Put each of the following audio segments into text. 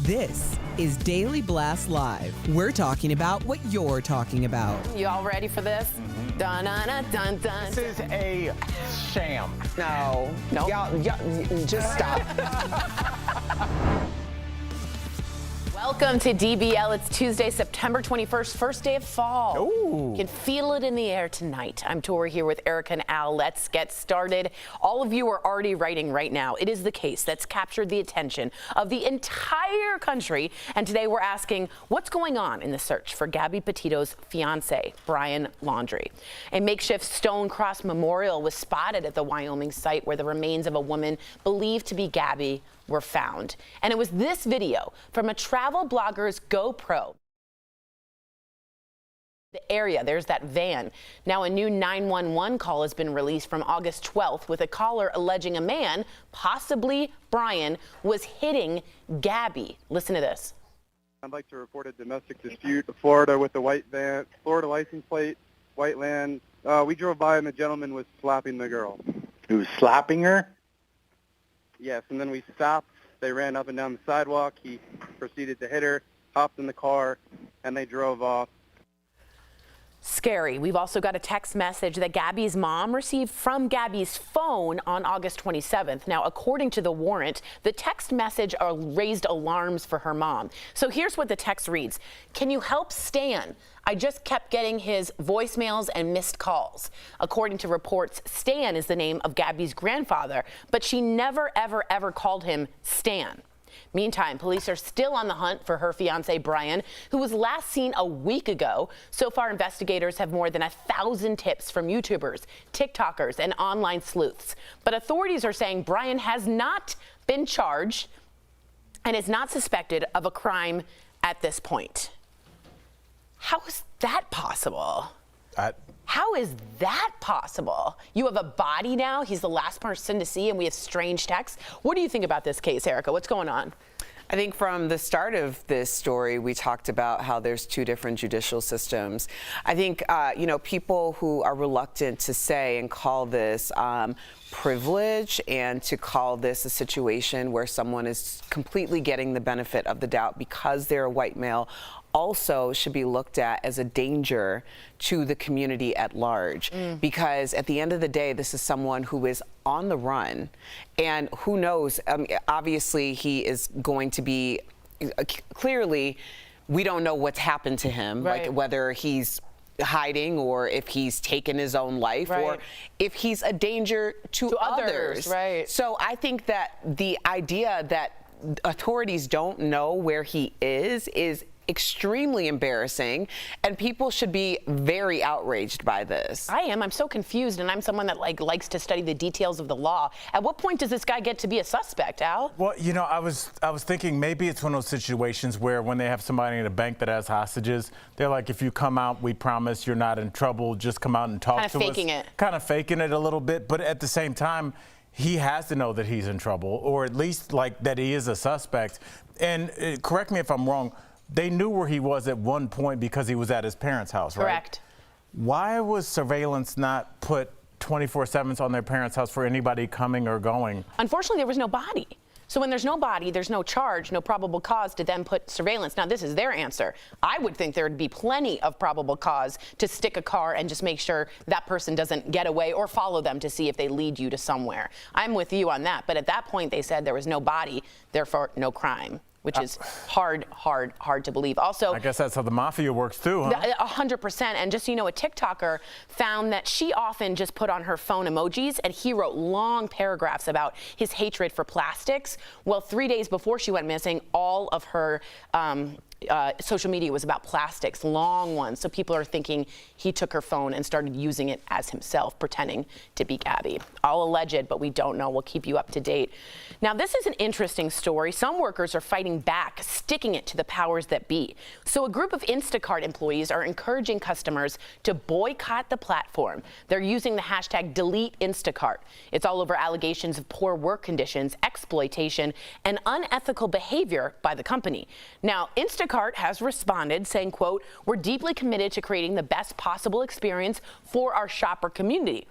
This is Daily Blast Live. We're talking about what you're talking about. You all ready for this? Dun dun dun dun dun. This is a sham. No. Y'all, just stop. Welcome to DBL. It's Tuesday, September 21st, first day of fall. Ooh. You can feel it in the air tonight. I'm Tori here with Erica and Al. Let's get started. All of you are already writing right now. It is the case that's captured the attention of the entire country. And today we're asking what's going on in the search for Gabby Patino's fiance, Brian Laundrie. A makeshift stone cross memorial was spotted at the Wyoming site where the remains of a woman believed to be Gabby were found. And it was this video from a travel blogger's GoPro. The area, there's that van. Now a new 911 call has been released from August 12th with a caller alleging a man, possibly Brian, was hitting Gabby. Listen to this. I'd like to report a domestic dispute in Florida with a white van, Florida license plate, white land. We drove by and the gentleman was slapping the girl. He was slapping her? Yes, and then we stopped. They ran up and down the sidewalk. He proceeded to hit her, hopped in the car, and they drove off. Scary. We've also got a text message that Gabby's mom received from Gabby's phone on August 27th. Now, according to the warrant, the text message raised alarms for her mom. So here's what the text reads. Can you help Stan? I just kept getting his voicemails and missed calls. According to reports, Stan is the name of Gabby's grandfather, but she never, ever called him Stan. Meantime, police are still on the hunt for her fiance, Brian, who was last seen a week ago. So far, investigators have more than 1,000 tips from YouTubers, TikTokers, and online sleuths. But authorities are saying Brian has not been charged and is not suspected of a crime at this point. How is that possible? How is that possible? You have a body now. He's the last person to see, and we have strange texts. What do you think about this case, Erica? What's going on? I think from the start of this story, we talked about how there's two different judicial systems. I think, people who are reluctant to say and call this privilege and to call this a situation where someone is completely getting the benefit of the doubt because they're a white male also should be looked at as a danger to the community at large. Because at the end of the day, this is someone who is on the run, and who knows, obviously he is going to be, clearly, we don't know what's happened to him, right. Like whether he's hiding or if he's taken his own life, right. or if he's a danger to others. Right. So I think that the idea that authorities don't know where he is extremely embarrassing, and people should be very outraged by this. I am. I'm so confused, and I'm someone that likes to study the details of the law. At what point does this guy get to be a suspect, Al? Well, I was thinking maybe it's one of those situations where when they have somebody in a bank that has hostages, they're like, if you come out, we promise you're not in trouble. Just come out and talk to us. Kind of faking it. Kind of faking it a little bit, but at the same time, he has to know that he's in trouble, or at least that he is a suspect. And correct me if I'm wrong, they knew where he was at one point because he was at his parents' house, right? Correct. Why was surveillance not put 24/7 on their parents' house for anybody coming or going? Unfortunately, there was no body. So when there's no body, there's no charge, no probable cause to then put surveillance. Now, this is their answer. I would think there would be plenty of probable cause to stick a car and just make sure that person doesn't get away or follow them to see if they lead you to somewhere. I'm with you on that. But at that point, they said there was no body, therefore no crime, which is hard to believe. Also, I guess that's how the mafia works too, huh? 100%. And just so you know, a TikToker found that she often just put on her phone emojis, and he wrote long paragraphs about his hatred for plastics. Well, 3 days before she went missing, all of her social media was about plastics, long ones. So people are thinking he took her phone and started using it as himself, pretending to be Gabby. All alleged, but we don't know. We'll keep you up to date. Now, this is an interesting story. Some workers are fighting back, sticking it to the powers that be. So a group of Instacart employees are encouraging customers to boycott the platform. They're using the hashtag #DeleteInstacart. It's all over allegations of poor work conditions, exploitation, and unethical behavior by the company. Now, Instacart has responded saying, quote, "We're deeply committed to creating the best possible experience for our shopper community."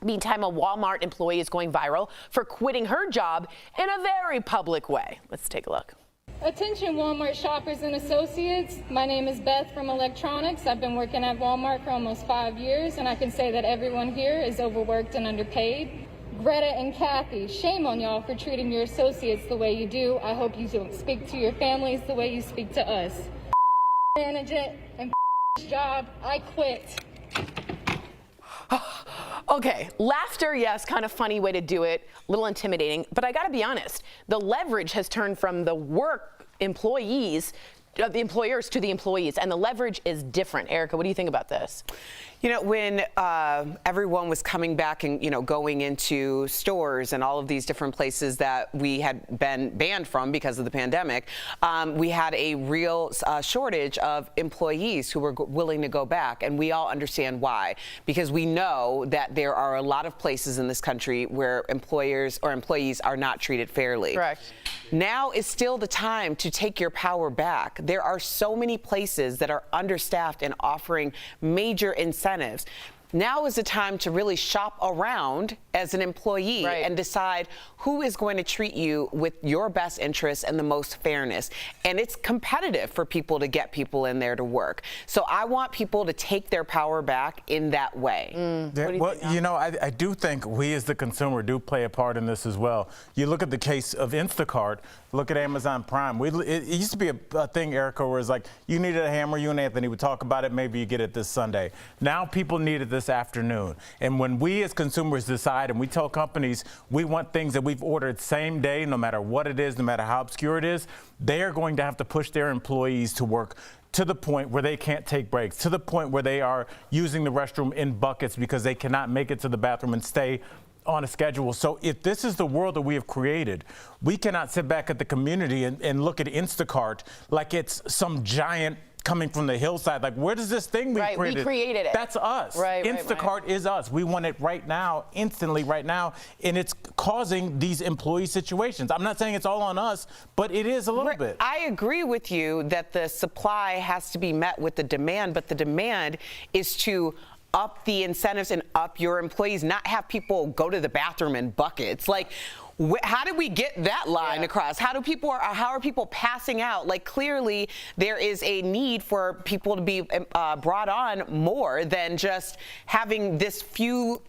Meantime, a Walmart employee is going viral for quitting her job in a very public way. Let's take a look. Attention Walmart shoppers and associates. My name is Beth from Electronics. I've been working at Walmart for almost 5 years, and I can say that everyone here is overworked and underpaid. Greta and Kathy, shame on y'all for treating your associates the way you do. I hope you don't speak to your families the way you speak to us. Management and job, I quit. Okay, laughter, yes, kind of funny way to do it, a little intimidating, but I gotta be honest, the leverage has turned from the employers to the employees, and the leverage is different. Erica, what do you think about this? You know, when everyone was coming back and, going into stores and all of these different places that we had been banned from because of the pandemic, we had a real shortage of employees who were willing to go back. And we all understand why, because we know that there are a lot of places in this country where employers or employees are not treated fairly. Correct. Now is still the time to take your power back. There are so many places that are understaffed and offering major incentives. Now is the time to really shop around as an employee and decide who is going to treat you with your best interests and the most fairness. And it's competitive for people to get people in there to work. So I want people to take their power back in that way. I do think we as the consumer do play a part in this as well. You look at the case of Instacart, look at Amazon Prime. It used to be a thing, Erica, where it's like you needed a hammer, you and Anthony would talk about it, maybe you get it this Sunday. Now people need it this afternoon. And when we as consumers decide and we tell companies we want things that we've ordered same day, no matter what it is, no matter how obscure it is, they are going to have to push their employees to work to the point where they can't take breaks, to the point where they are using the restroom in buckets because they cannot make it to the bathroom and stay on a schedule. So if this is the world that we have created, we cannot sit back at the community and look at Instacart like it's some giant coming from the hillside. Like, where does this thing we created? We created it. That's us. Instacart is us. We want it right now, instantly right now, and it's causing these employee situations. I'm not saying it's all on us, but it is a little bit. I agree with you that the supply has to be met with the demand, but the demand is to up the incentives and up your employees, not have people go to the bathroom in buckets. Like, how did we get that line across? How are people passing out? Like, clearly there is a need for people to be brought on more than just having this few.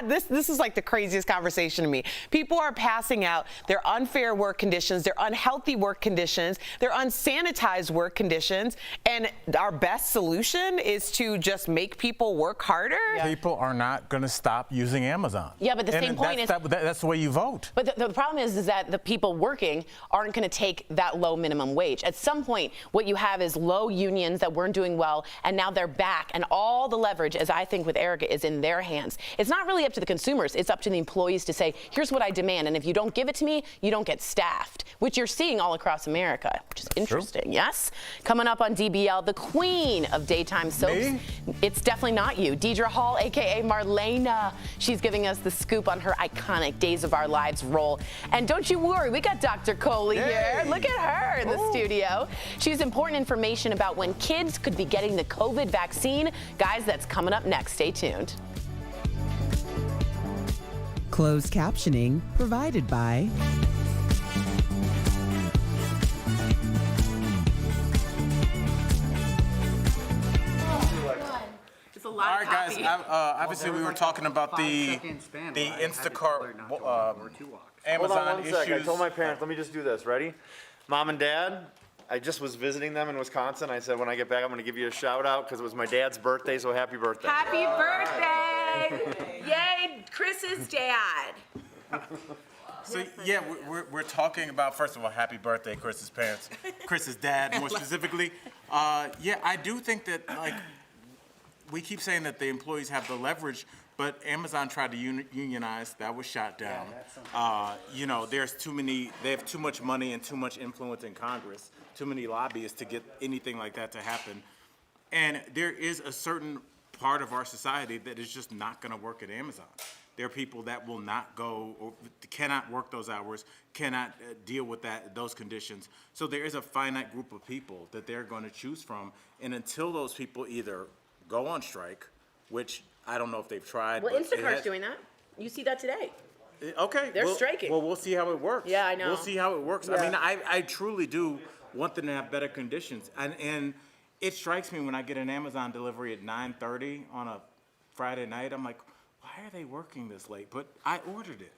This is like the craziest conversation to me. People are passing out. They're unfair work conditions. They're unhealthy work conditions. They're unsanitized work conditions. And our best solution is to just make people work harder. People are not going to stop using Amazon. Yeah, but the same point is that's the way you vote. But the problem is that the people working aren't going to take that low minimum wage. At some point, what you have is low unions that weren't doing well, and now they're back, and all the leverage, as I think with Erica, is in their hands. It's not really up to the consumers. It's up to the employees to say, here's what I demand, and if you don't give it to me, you don't get staffed, which you're seeing all across America, which is interesting. Yes? Coming up on DBL, the queen of daytime soaps. Me? It's definitely not you. Deidre Hall, a.k.a. Marlena. She's giving us the scoop on her iconic Days of Our Lives role. And don't you worry, we got Dr. Coley here. Look at her in the studio. She has important information about when kids could be getting the COVID vaccine. Guys, that's coming up next. Stay tuned. Closed captioning provided by It's a lot of guys, obviously we were talking about the Instacart Amazon Hold on one sec. I issues. told my parents, let me just do this. Ready? Mom and Dad, I just was visiting them in Wisconsin. I said, when I get back, I'm going to give you a shout out because it was my dad's birthday, so happy birthday. Happy birthday! Yay, Chris's dad. So yeah, we're talking about, first of all, happy birthday, Chris's parents, Chris's dad, more specifically. I do think that, like, we keep saying that the employees have the leverage, but Amazon tried to unionize. That was shot down. There's too many. They have too much money and too much influence in Congress. Too many lobbyists to get anything like that to happen. And there is a certain part of our society that is just not going to work at Amazon. There are people that will not go, or cannot work those hours, cannot deal with those conditions. So there is a finite group of people that they're going to choose from. And until those people either go on strike, which I don't know if they've tried. Well, but Instacart's doing that. You see that today. Okay. They're striking. Well, we'll see how it works. Yeah, I know. We'll see how it works. Yeah. I mean, I truly do want them to have better conditions. And it strikes me when I get an Amazon delivery at 9:30 on a Friday night, I'm like, why are they working this late? But I ordered it.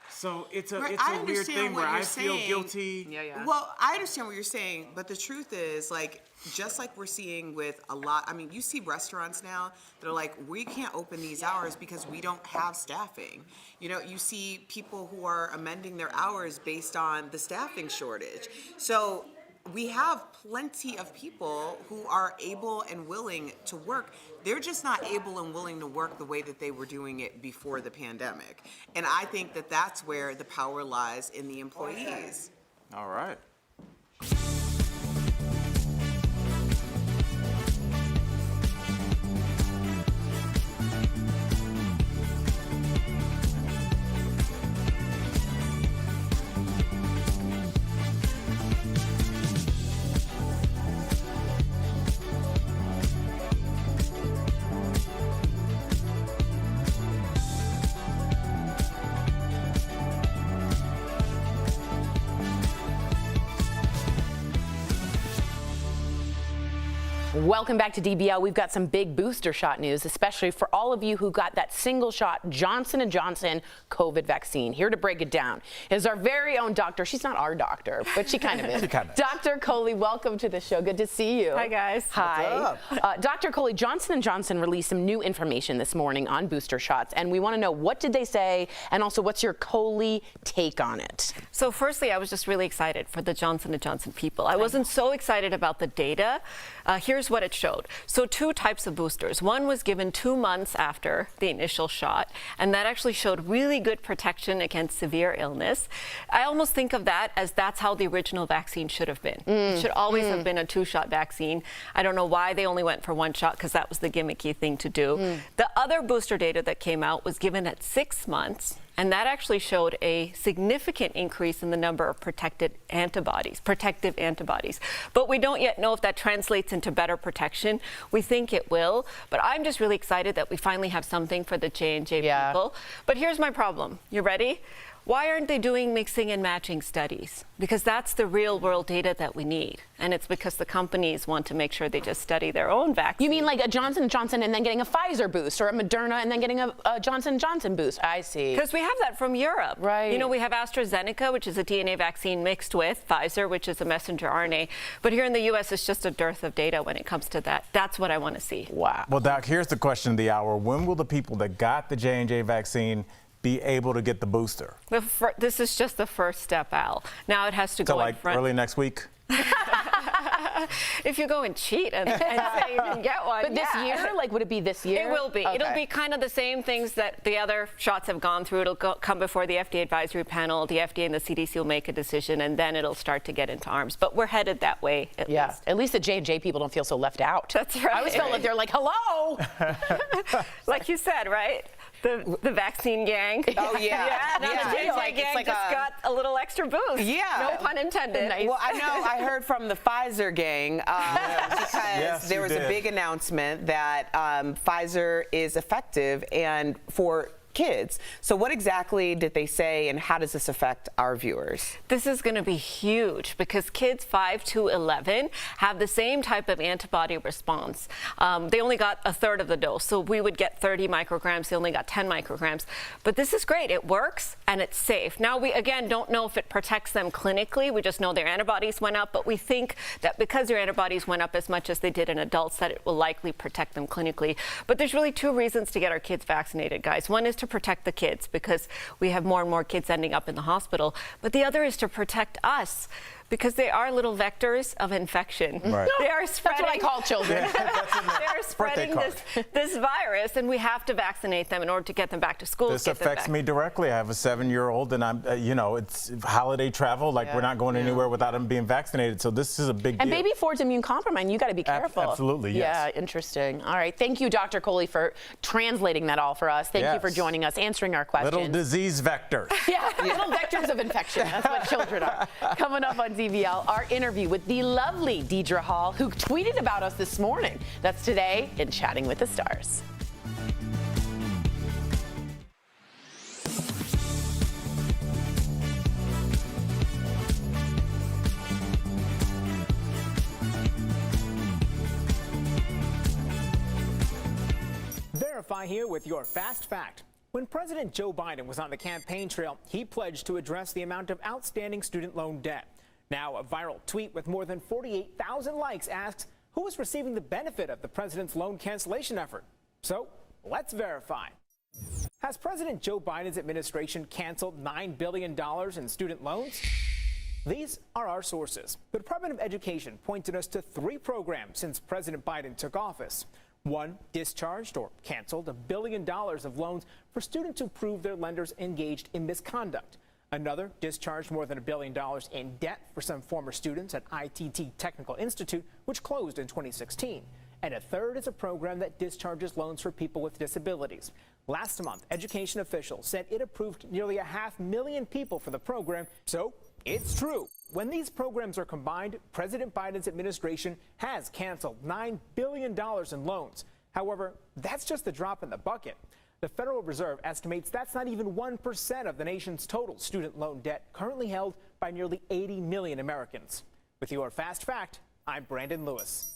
So it's a weird thing where I feel guilty. Well, I understand what you're saying, but the truth is, like, just like we're seeing with a lot, I mean, you see restaurants now that are like, we can't open these hours because we don't have staffing. You know, you see people who are amending their hours based on the staffing shortage. So we have plenty of people who are able and willing to work. They're just not able and willing to work the way that they were doing it before the pandemic. And I think that that's where the power lies in the employees. All right. Welcome back to DBL. We've got some big booster shot news, especially for all of you who got that single shot Johnson & Johnson COVID vaccine. Here to break it down is our very own doctor. She's not our doctor, but she kind of is. Dr. Coley, welcome to the show. Good to see you. Hi, guys. Hi. Dr. Coley, Johnson & Johnson released some new information this morning on booster shots, and we want to know, what did they say, and also what's your Coley take on it? So firstly, I was just really excited for the Johnson & Johnson people. I wasn't so excited about the data. Here's what it showed. So 2 types of boosters. One was given 2 months after the initial shot, and that actually showed really good protection against severe illness. I almost think of that as that's how the original vaccine should have been. It should always have been a 2-shot vaccine. I don't know why they only went for 1 shot, because that was the gimmicky thing to do. The other booster data that came out was given at 6 months, and that actually showed a significant increase in the number of protective antibodies. But we don't yet know if that translates into better protection. We think it will, but I'm just really excited that we finally have something for the J&J people. But here's my problem. You ready? Why aren't they doing mixing and matching studies? Because that's the real world data that we need. And it's because the companies want to make sure they just study their own vaccine. You mean like a Johnson & Johnson and then getting a Pfizer boost, or a Moderna and then getting a Johnson & Johnson boost? I see. Because we have that from Europe. Right. You know, we have AstraZeneca, which is a DNA vaccine mixed with Pfizer, which is a messenger RNA. But here in the U.S., it's just a dearth of data when it comes to that. That's what I want to see. Wow. Well, Doc, here's the question of the hour. When will the people that got the J&J vaccine be able to get the booster? This is just the first step, Al. Now it has to go like in front. Early next week? If you go and cheat and say you can get one. But this year? Like, would it be this year? It will be. Okay. It'll be kind of the same things that the other shots have gone through. It'll come before the FDA advisory panel. The FDA and the CDC will make a decision, and then it'll start to get into arms. But we're headed that way, at least. At least the J&J people don't feel so left out. That's right. I always felt like they're like, hello! Like you said, right? The vaccine gang. Oh, yeah. Now the J&J gang just got a little extra boost. Yeah. No pun intended. Nice. Well, I know I heard from the Pfizer gang because there was a big announcement that Pfizer is effective and for kids. So what exactly did they say, and how does this affect our viewers? This is going to be huge because kids 5 to 11 have the same type of antibody response. They only got a third of the dose, so we would get 30 micrograms. They only got 10 micrograms. But this is great. It works and it's safe. Now, we again don't know if it protects them clinically. We just know their antibodies went up, but we think that because their antibodies went up as much as they did in adults, that it will likely protect them clinically. But there's really 2 reasons to get our kids vaccinated, guys. One is to protect the kids because we have more and more kids ending up in the hospital. But the other is to protect us because they are little vectors of infection. Right. They are spreading. That's what I call children. They're spreading this virus, and we have to vaccinate them in order to get them back to school. This affects me directly. I have a 7-year-old, and I'm, it's holiday travel. Like, we're not going anywhere without him being vaccinated. So this is a big deal. And baby Ford's immune compromised. You got to be careful. Absolutely, yes. Yeah, interesting. All right. Thank you, Dr. Coley, for translating that all for us. Thank you for joining us, answering our questions. Little disease vectors. Yeah, little vectors of infection. That's what children are. Coming up on DBL, our interview with the lovely Deidre Hall, who tweeted about us this morning. That's today in Chatting with the Stars. Guy here with your Fast Fact. When President Joe Biden was on the campaign trail, he pledged to address the amount of outstanding student loan debt. Now, a viral tweet with more than 48,000 likes asks who is receiving the benefit of the president's loan cancellation effort. So, let's verify. Has President Joe Biden's administration canceled $9 billion in student loans? These are our sources. The Department of Education pointed us to 3 programs since President Biden took office. One discharged or canceled $1 billion of loans for students who proved their lenders engaged in misconduct. Another discharged more than $1 billion in debt for some former students at ITT Technical Institute, which closed in 2016. And a third is a program that discharges loans for people with disabilities. Last month, education officials said it approved nearly 500,000 people for the program, so it's true. When these programs are combined, President Biden's administration has canceled $9 billion in loans. However, that's just a drop in the bucket. The Federal Reserve estimates that's not even 1% of the nation's total student loan debt, currently held by nearly 80 million Americans. With your Fast Fact, I'm Brandon Lewis.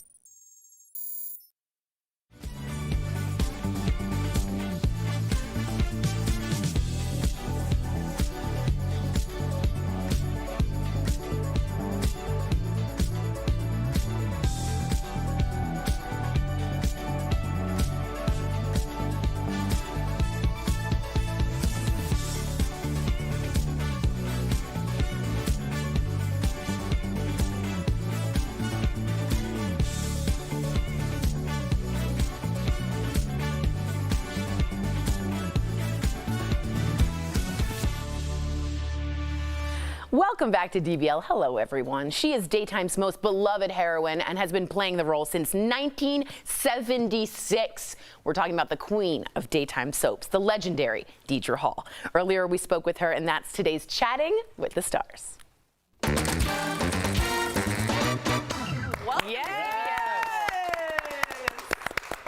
Welcome back to DBL. Hello, everyone. She is daytime's most beloved heroine and has been playing the role since 1976. We're talking about the queen of daytime soaps, the legendary Deidre Hall. Earlier, we spoke with her, and that's today's Chatting with the Stars.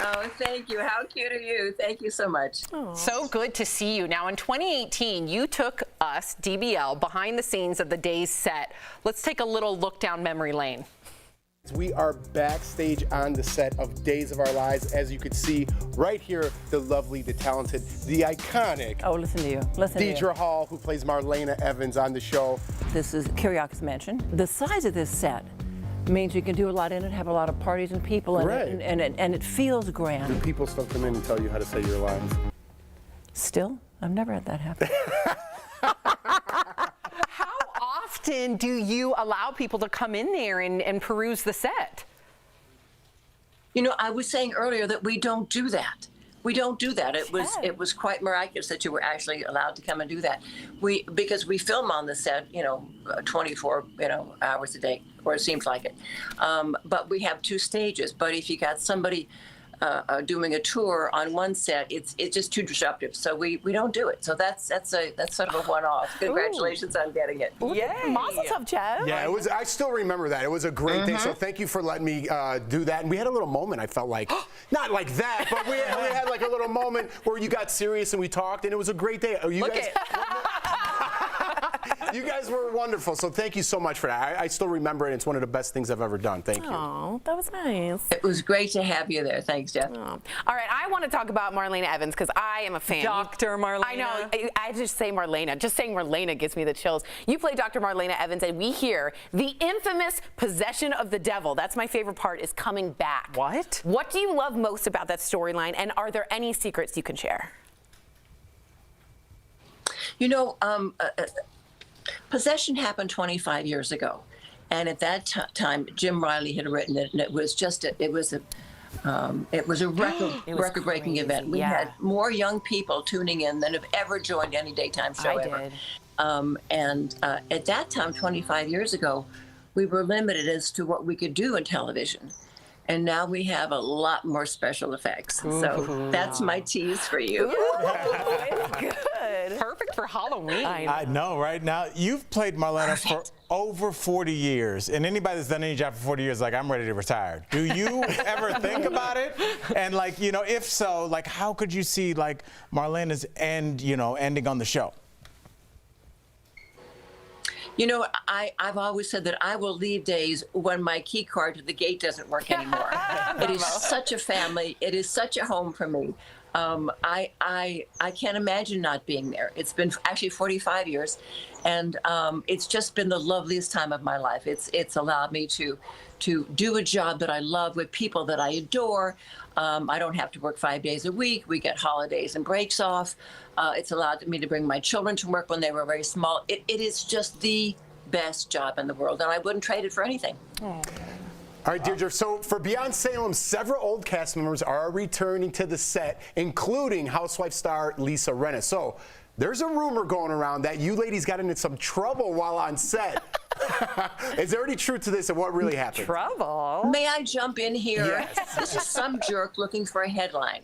Oh, thank you. How cute are you? Thank you so much. Aww. So good to see you. Now, in 2018, you took us, DBL, behind the scenes of the day's set. Let's take a little look down memory lane. We are backstage on the set of Days of Our Lives. As you could see right here, the lovely, the talented, the iconic Deidre Hall, who plays Marlena Evans on the show. This is Kiriakis Mansion. The size of this set means you can do a lot in it, have a lot of parties and people, and, and it feels grand. Do people still come in and tell you how to say your lines? Still? I've never had that happen. How often do you allow people to come in there and peruse the set? You know, I was saying earlier that we don't do that. We don't do that. It was quite miraculous that you were actually allowed to come and do that. Because we film on the set, 24, hours a day, or it seems like it. But we have 2 stages. But if you got somebody doing a tour on one set, it's just too disruptive. So we don't do it. So that's sort of a one-off. Congratulations on getting it. Yay! Mazel tov, Jeff. Yeah, it was. I still remember that. It was a great day. So thank you for letting me do that. And we had a little moment. I felt like, not like that, but we had like a little moment where you got serious and we talked, and it was a great day. You guys were wonderful, so thank you so much for that. I still remember it. It's one of the best things I've ever done. Thank you. Oh, that was nice. It was great to have you there. Thanks, Jeff. Oh. All right, I want to talk about Marlena Evans because I am a fan. Dr. Marlena. I know. I just say Marlena. Just saying Marlena gives me the chills. You play Dr. Marlena Evans, and we hear the infamous possession of the devil. That's my favorite part, is coming back. What? What do you love most about that storyline, and are there any secrets you can share? Possession happened 25 years ago, and at that time, Jim Riley had written it, and it was a record-breaking event. We had more young people tuning in than have ever joined any daytime show ever. At that time, 25 years ago, we were limited as to what we could do in television. And now we have a lot more special effects. So that's my tease for you. It's good. Perfect for Halloween. I know, right? Now, you've played Marlena for over 40 years. And anybody that's done any job for 40 years, like, I'm ready to retire. Do you ever think about it? And, if so, how could you see, Marlena's ending on the show? I've always said that I will leave days when my key card to the gate doesn't work anymore. It is such a family. It is such a home for me. I can't imagine not being there. It's been actually 45 years, and it's just been the loveliest time of my life. It's allowed me to do a job that I love with people that I adore. I don't have to work 5 days a week. We get holidays and breaks off. It's allowed me to bring my children to work when they were very small. It is just the best job in the world, and I wouldn't trade it for anything. All right, Deirdre, so for Beyond Salem, several old cast members are returning to the set, including Housewife star Lisa Rinna. So there's a rumor going around that you ladies got into some trouble while on set. Is there any truth to this, and what really happened? Trouble? May I jump in here? Yes. This is some jerk looking for a headline,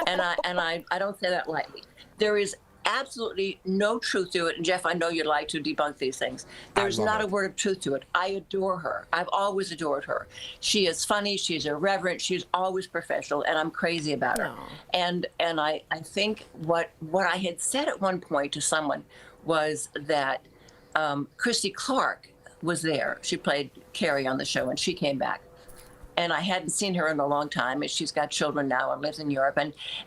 and I don't say that lightly. There is absolutely no truth to it, and Jeff, I know you'd like to debunk these things. There's not a word of truth to it. I adore her. I've always adored her. She is funny. She's irreverent. She's always professional, and I'm crazy about her. And I think what I had said at one point to someone was that Christy Clark was there. She played Carrie on the show, and she came back. And I hadn't seen her in a long time, and she's got children now and lives in Europe.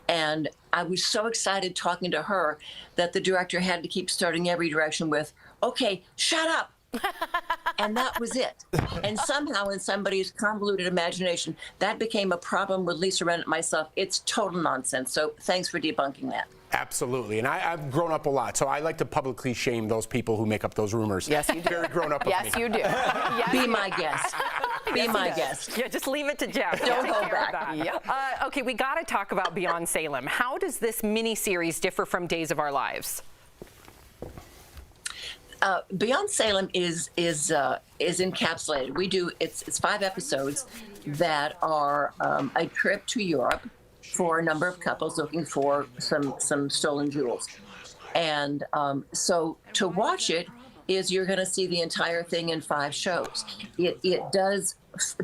And I was so excited talking to her that the director had to keep starting every direction with, okay, shut up. And that was it. And somehow in somebody's convoluted imagination, that became a problem with Lisa Rinna and myself. It's total nonsense. So thanks for debunking that. Absolutely, and I've grown up a lot, so I like to publicly shame those people who make up those rumors. Yes, you do. Very grown up of me. Yes, you do. Yes, Be my guest. Be my guest. Yeah, just leave it to Jeff. Don't Take hold care of back. that. Yep. Okay, we got to talk about Beyond Salem. How does this mini-series differ from Days of Our Lives? Beyond Salem is encapsulated. We do it's 5 episodes that are a trip to Europe for a number of couples looking for some stolen jewels, and so to watch it is you're going to see the entire thing in 5 shows. It does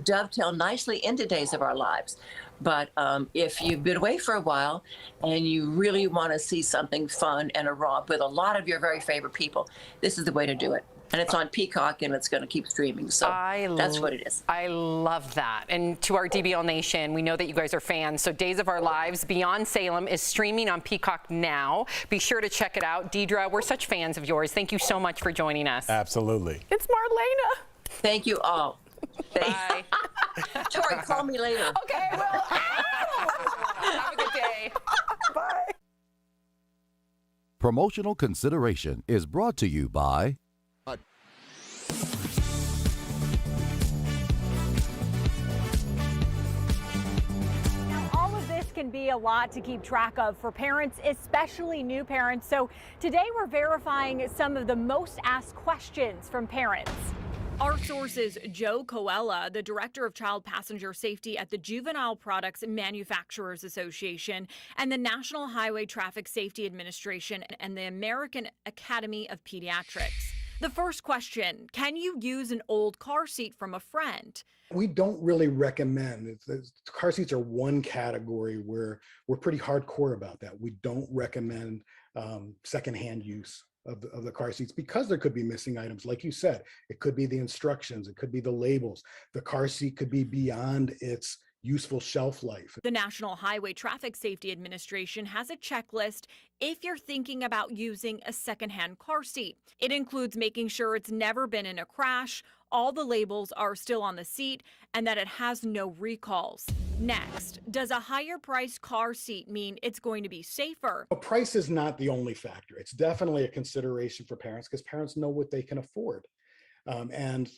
dovetail nicely into Days of Our Lives. But if you've been away for a while and you really want to see something fun and a romp with a lot of your very favorite people, this is the way to do it. And it's on Peacock, and it's going to keep streaming. So that's what it is. I love that. And to our DBL Nation, we know that you guys are fans. So Days of Our Lives, Beyond Salem is streaming on Peacock now. Be sure to check it out. Deirdre, we're such fans of yours. Thank you so much for joining us. Absolutely. It's Marlena. Thank you all. Bye. Tori, call me later. Okay, well, have a good day. Bye. Promotional consideration is brought to you by can be a lot to keep track of for parents, especially new parents. So today we're verifying some of the most asked questions from parents. Our source is Joe Coella, the director of child passenger safety at the Juvenile Products Manufacturers Association and the National Highway Traffic Safety Administration and the American Academy of Pediatrics. The first question, can you use an old car seat from a friend? We don't really recommend. Car seats are one category where we're pretty hardcore about that. We don't recommend secondhand use of the car seats because there could be missing items. Like you said, it could be the instructions, it could be the labels. The car seat could be beyond its useful shelf life. The National Highway Traffic Safety Administration has a checklist if you're thinking about using a secondhand car seat. It includes making sure it's never been in a crash, all the labels are still on the seat, and that it has no recalls. Next, does a higher priced car seat mean it's going to be safer? Price is not the only factor. It's definitely a consideration for parents because parents know what they can afford. And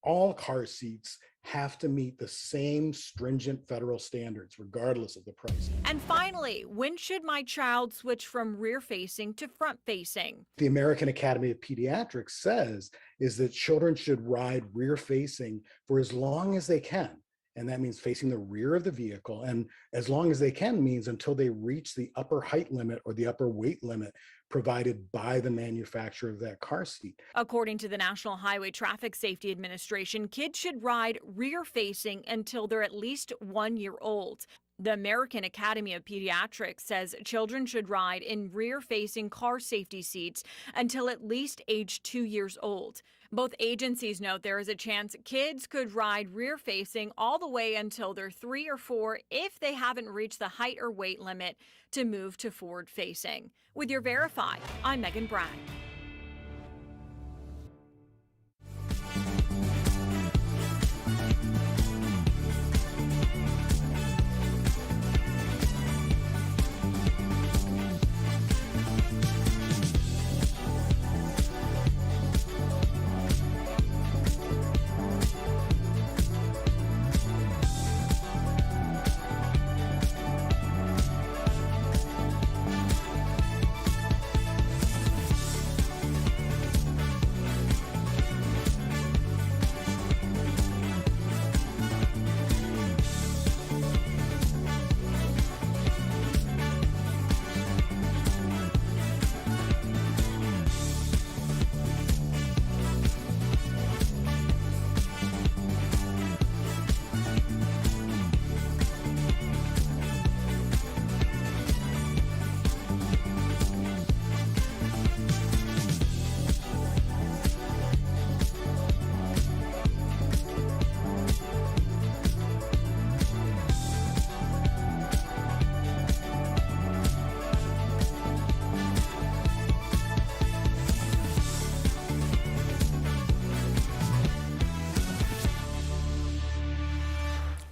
all car seats have to meet the same stringent federal standards, regardless of the price. And finally, when should my child switch from rear-facing to front-facing? The American Academy of Pediatrics says is that children should ride rear-facing for as long as they can. And that means facing the rear of the vehicle. And as long as they can means until they reach the upper height limit or the upper weight limit provided by the manufacturer of that car seat. According to the National Highway Traffic Safety Administration, kids should ride rear-facing until they're at least 1 year old. The American Academy of Pediatrics says children should ride in rear-facing car safety seats until at least age 2 years old. Both agencies note there is a chance kids could ride rear-facing all the way until they're 3 or 4 if they haven't reached the height or weight limit to move to forward-facing. With your Verify, I'm Megan Bragg.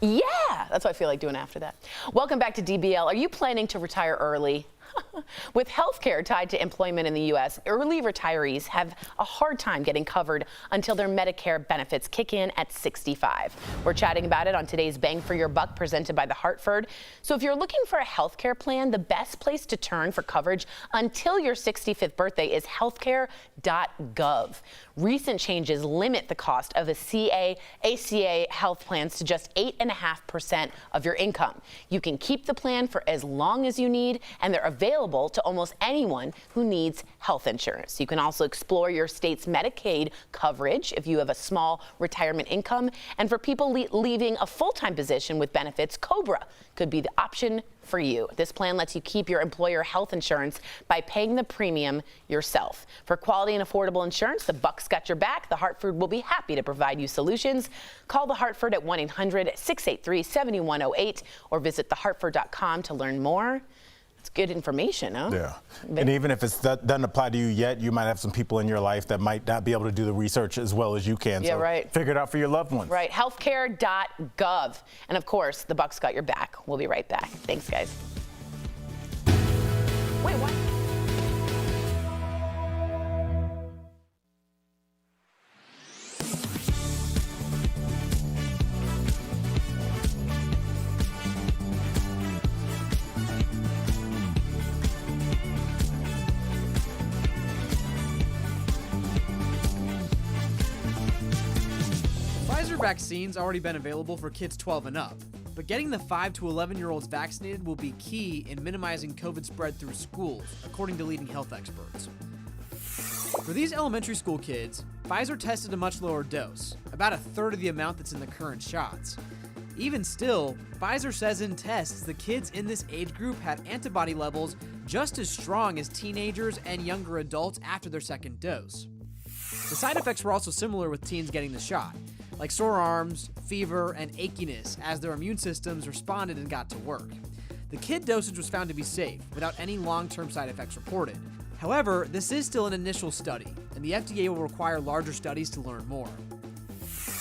Yeah, that's what I feel like doing after that. Welcome back to DBL. Are you planning to retire early? With healthcare tied to employment in the U.S., early retirees have a hard time getting covered until their Medicare benefits kick in at 65. We're chatting about it on today's Bang for Your Buck presented by The Hartford. So if you're looking for a healthcare plan, the best place to turn for coverage until your 65th birthday is healthcare.gov. Recent changes limit the cost of ACA health plans to just 8.5% of your income. You can keep the plan for as long as you need, and they're available to almost anyone who needs health insurance. You can also explore your state's Medicaid coverage if you have a small retirement income. And for people leaving a full-time position with benefits, COBRA could be the option for you. This plan lets you keep your employer health insurance by paying the premium yourself. For quality and affordable insurance, the Buck's got your back. The Hartford will be happy to provide you solutions. Call the Hartford at 1-800-683-7108 or visit thehartford.com to learn more. It's good information, huh? Yeah. And even if it doesn't apply to you yet, you might have some people in your life that might not be able to do the research as well as you can. Yeah, so right. Figure it out for your loved ones. Right. Healthcare.gov. And of course, the Buck's got your back. We'll be right back. Thanks, guys. Wait, what? Visor Vaccines already been available for kids 12 and up, but getting the 5 to 11-year-olds vaccinated will be key in minimizing COVID spread through schools, according to leading health experts. For these elementary school kids, Pfizer tested a much lower dose, about a third of the amount that's in the current shots. Even still, Pfizer says in tests the kids in this age group had antibody levels just as strong as teenagers and younger adults after their second dose. The side effects were also similar with teens getting the shot, like sore arms, fever, and achiness as their immune systems responded and got to work. The kid dosage was found to be safe, without any long-term side effects reported. However, this is still an initial study, and the FDA will require larger studies to learn more.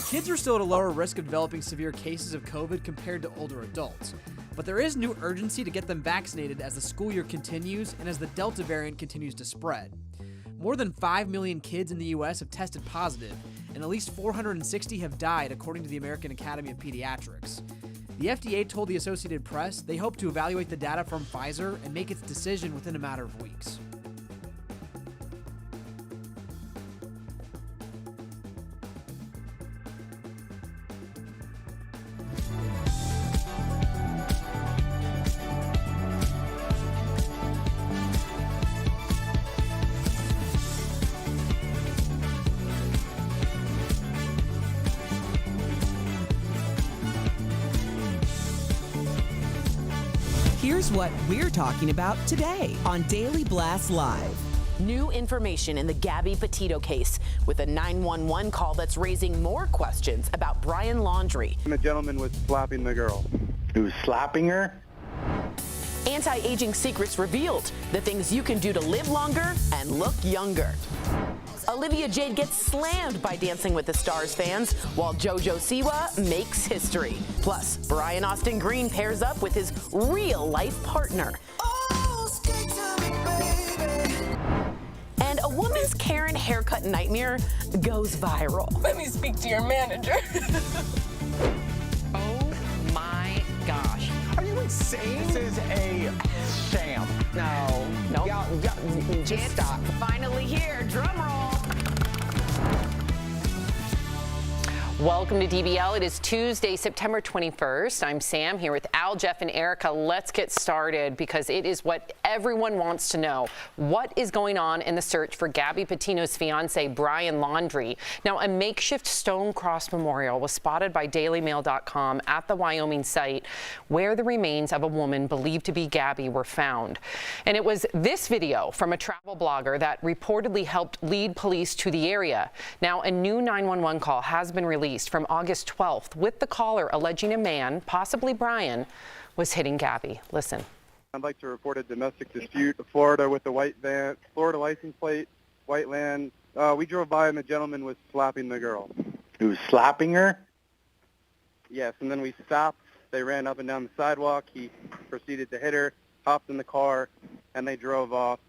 Kids are still at a lower risk of developing severe cases of COVID compared to older adults, but there is new urgency to get them vaccinated as the school year continues and as the Delta variant continues to spread. More than 5 million kids in the U.S. have tested positive, and at least 460 have died, according to the American Academy of Pediatrics. The FDA told the Associated Press they hope to evaluate the data from Pfizer and make its decision within a matter of weeks. Here's what we're talking about today on Daily Blast Live. New information in the Gabby Patino case with a 911 call that's raising more questions about Brian Laundrie. The gentleman was slapping the girl. He was slapping her? Anti-aging secrets revealed, the things you can do to live longer and look younger. Olivia Jade gets slammed by Dancing with the Stars fans, while JoJo Siwa makes history. Plus, Brian Austin Green pairs up with his real-life partner. And a woman's Karen haircut nightmare goes viral. Let me speak to your manager. Oh my gosh. Are you insane? This is a sham. No. Nope. Y'all, just stop. Finally here, drum roll. Welcome to DBL. It is Tuesday, September 21st. I'm Sam here with Al, Jeff, and Erica. Let's get started because it is what everyone wants to know. What is going on in the search for Gabby Patino's fiance, Brian Laundrie? Now, a makeshift stone cross memorial was spotted by DailyMail.com at the Wyoming site where the remains of a woman believed to be Gabby were found. And it was this video from a travel blogger that reportedly helped lead police to the area. Now, a new 911 call has been released from August 12th with the caller alleging a man, possibly Brian, was hitting Gabby. Listen. I'd like to report a domestic dispute in Florida with a white van, Florida license plate, white land. We drove by and the gentleman was slapping the girl. He was slapping her? Yes, and then we stopped. They ran up and down the sidewalk. He proceeded to hit her, hopped in the car, and they drove off.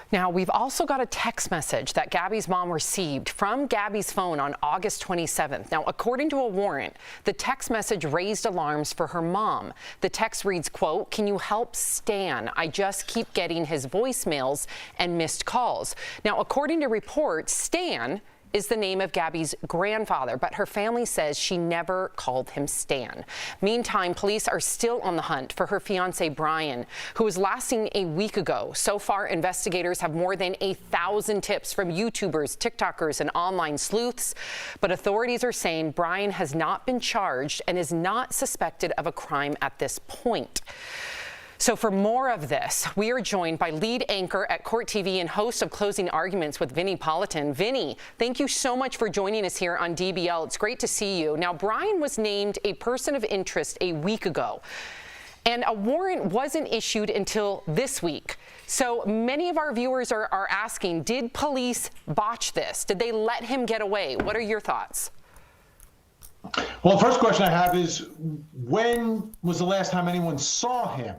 Now, we've also got a text message that Gabby's mom received from Gabby's phone on August 27th. Now, according to a warrant, the text message raised alarms for her mom. The text reads, quote, "Can you help Stan? I just keep getting his voicemails and missed calls." Now, according to reports, Stan is the name of Gabby's grandfather, but her family says she never called him Stan. Meantime, police are still on the hunt for her fiance, Brian, who was last seen a week ago. So far, investigators have more than 1,000 tips from YouTubers, TikTokers, and online sleuths, but authorities are saying Brian has not been charged and is not suspected of a crime at this point. So for more of this, we are joined by lead anchor at Court TV and host of Closing Arguments with Vinnie Politan. Vinnie, thank you so much for joining us here on DBL. It's great to see you. Now, Brian was named a person of interest a week ago, and a warrant wasn't issued until this week. So many of our viewers are asking, did police botch this? Did they let him get away? What are your thoughts? Well, the first question I have is, when was the last time anyone saw him?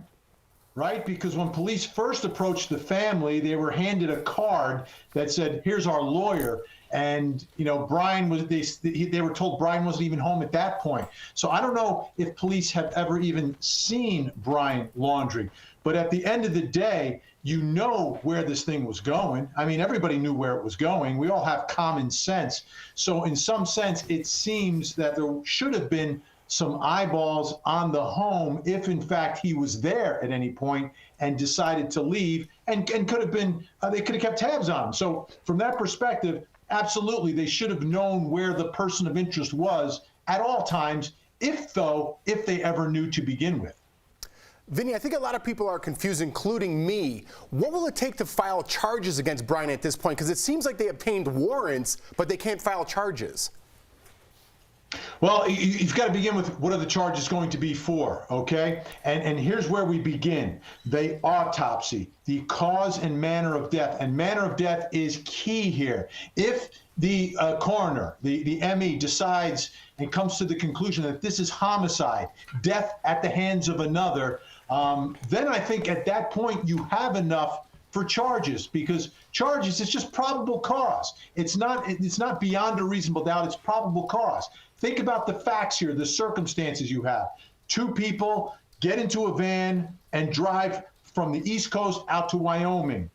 Right? Because when police first approached the family, they were handed a card that said, "Here's our lawyer." And, you know, Brian was, they were told Brian wasn't even home at that point. So I don't know if police have ever even seen Brian Laundrie. But at the end of the day, you know where this thing was going. I mean, everybody knew where it was going. We all have common sense. So in some sense, it seems that there should have been some eyeballs on the home if in fact he was there at any point and decided to leave, and could have been, they could have kept tabs on him. So from that perspective, absolutely, they should have known where the person of interest was at all times, if they ever knew to begin with. Vinny, I think a lot of people are confused, including me. What will it take to file charges against Brian at this point? Because it seems like they obtained warrants, but they can't file charges. Well, you've got to begin with what are the charges going to be for, okay? And here's where we begin. The autopsy, the cause and manner of death. And manner of death is key here. If the coroner, the ME, decides and comes to the conclusion that this is homicide, death at the hands of another, then I think at that point you have enough for charges, because charges is just probable cause. It's not beyond a reasonable doubt, it's probable cause. Think about the facts here, the circumstances you have. Two people get into a van and drive from the East Coast out to Wyoming.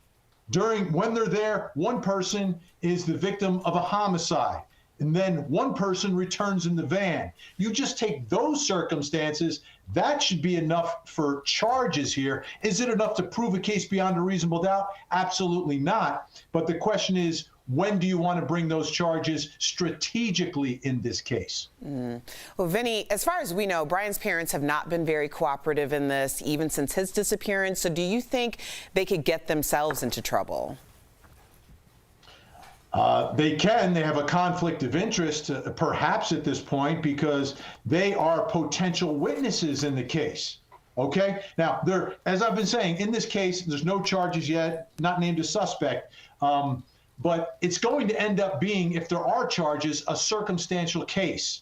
When they're there, one person is the victim of a homicide, and then one person returns in the van. You just take those circumstances, that should be enough for charges here. Is it enough to prove a case beyond a reasonable doubt? Absolutely not. But the question is, when do you want to bring those charges strategically in this case? Well, Vinny, as far as we know, Brian's parents have not been very cooperative in this, even since his disappearance. So do you think they could get themselves into trouble? They can. They have a conflict of interest, perhaps at this point, because they are potential witnesses in the case. Okay? Now, as I've been saying, in this case, there's no charges yet, not named a suspect. But it's going to end up being, if there are charges, a circumstantial case.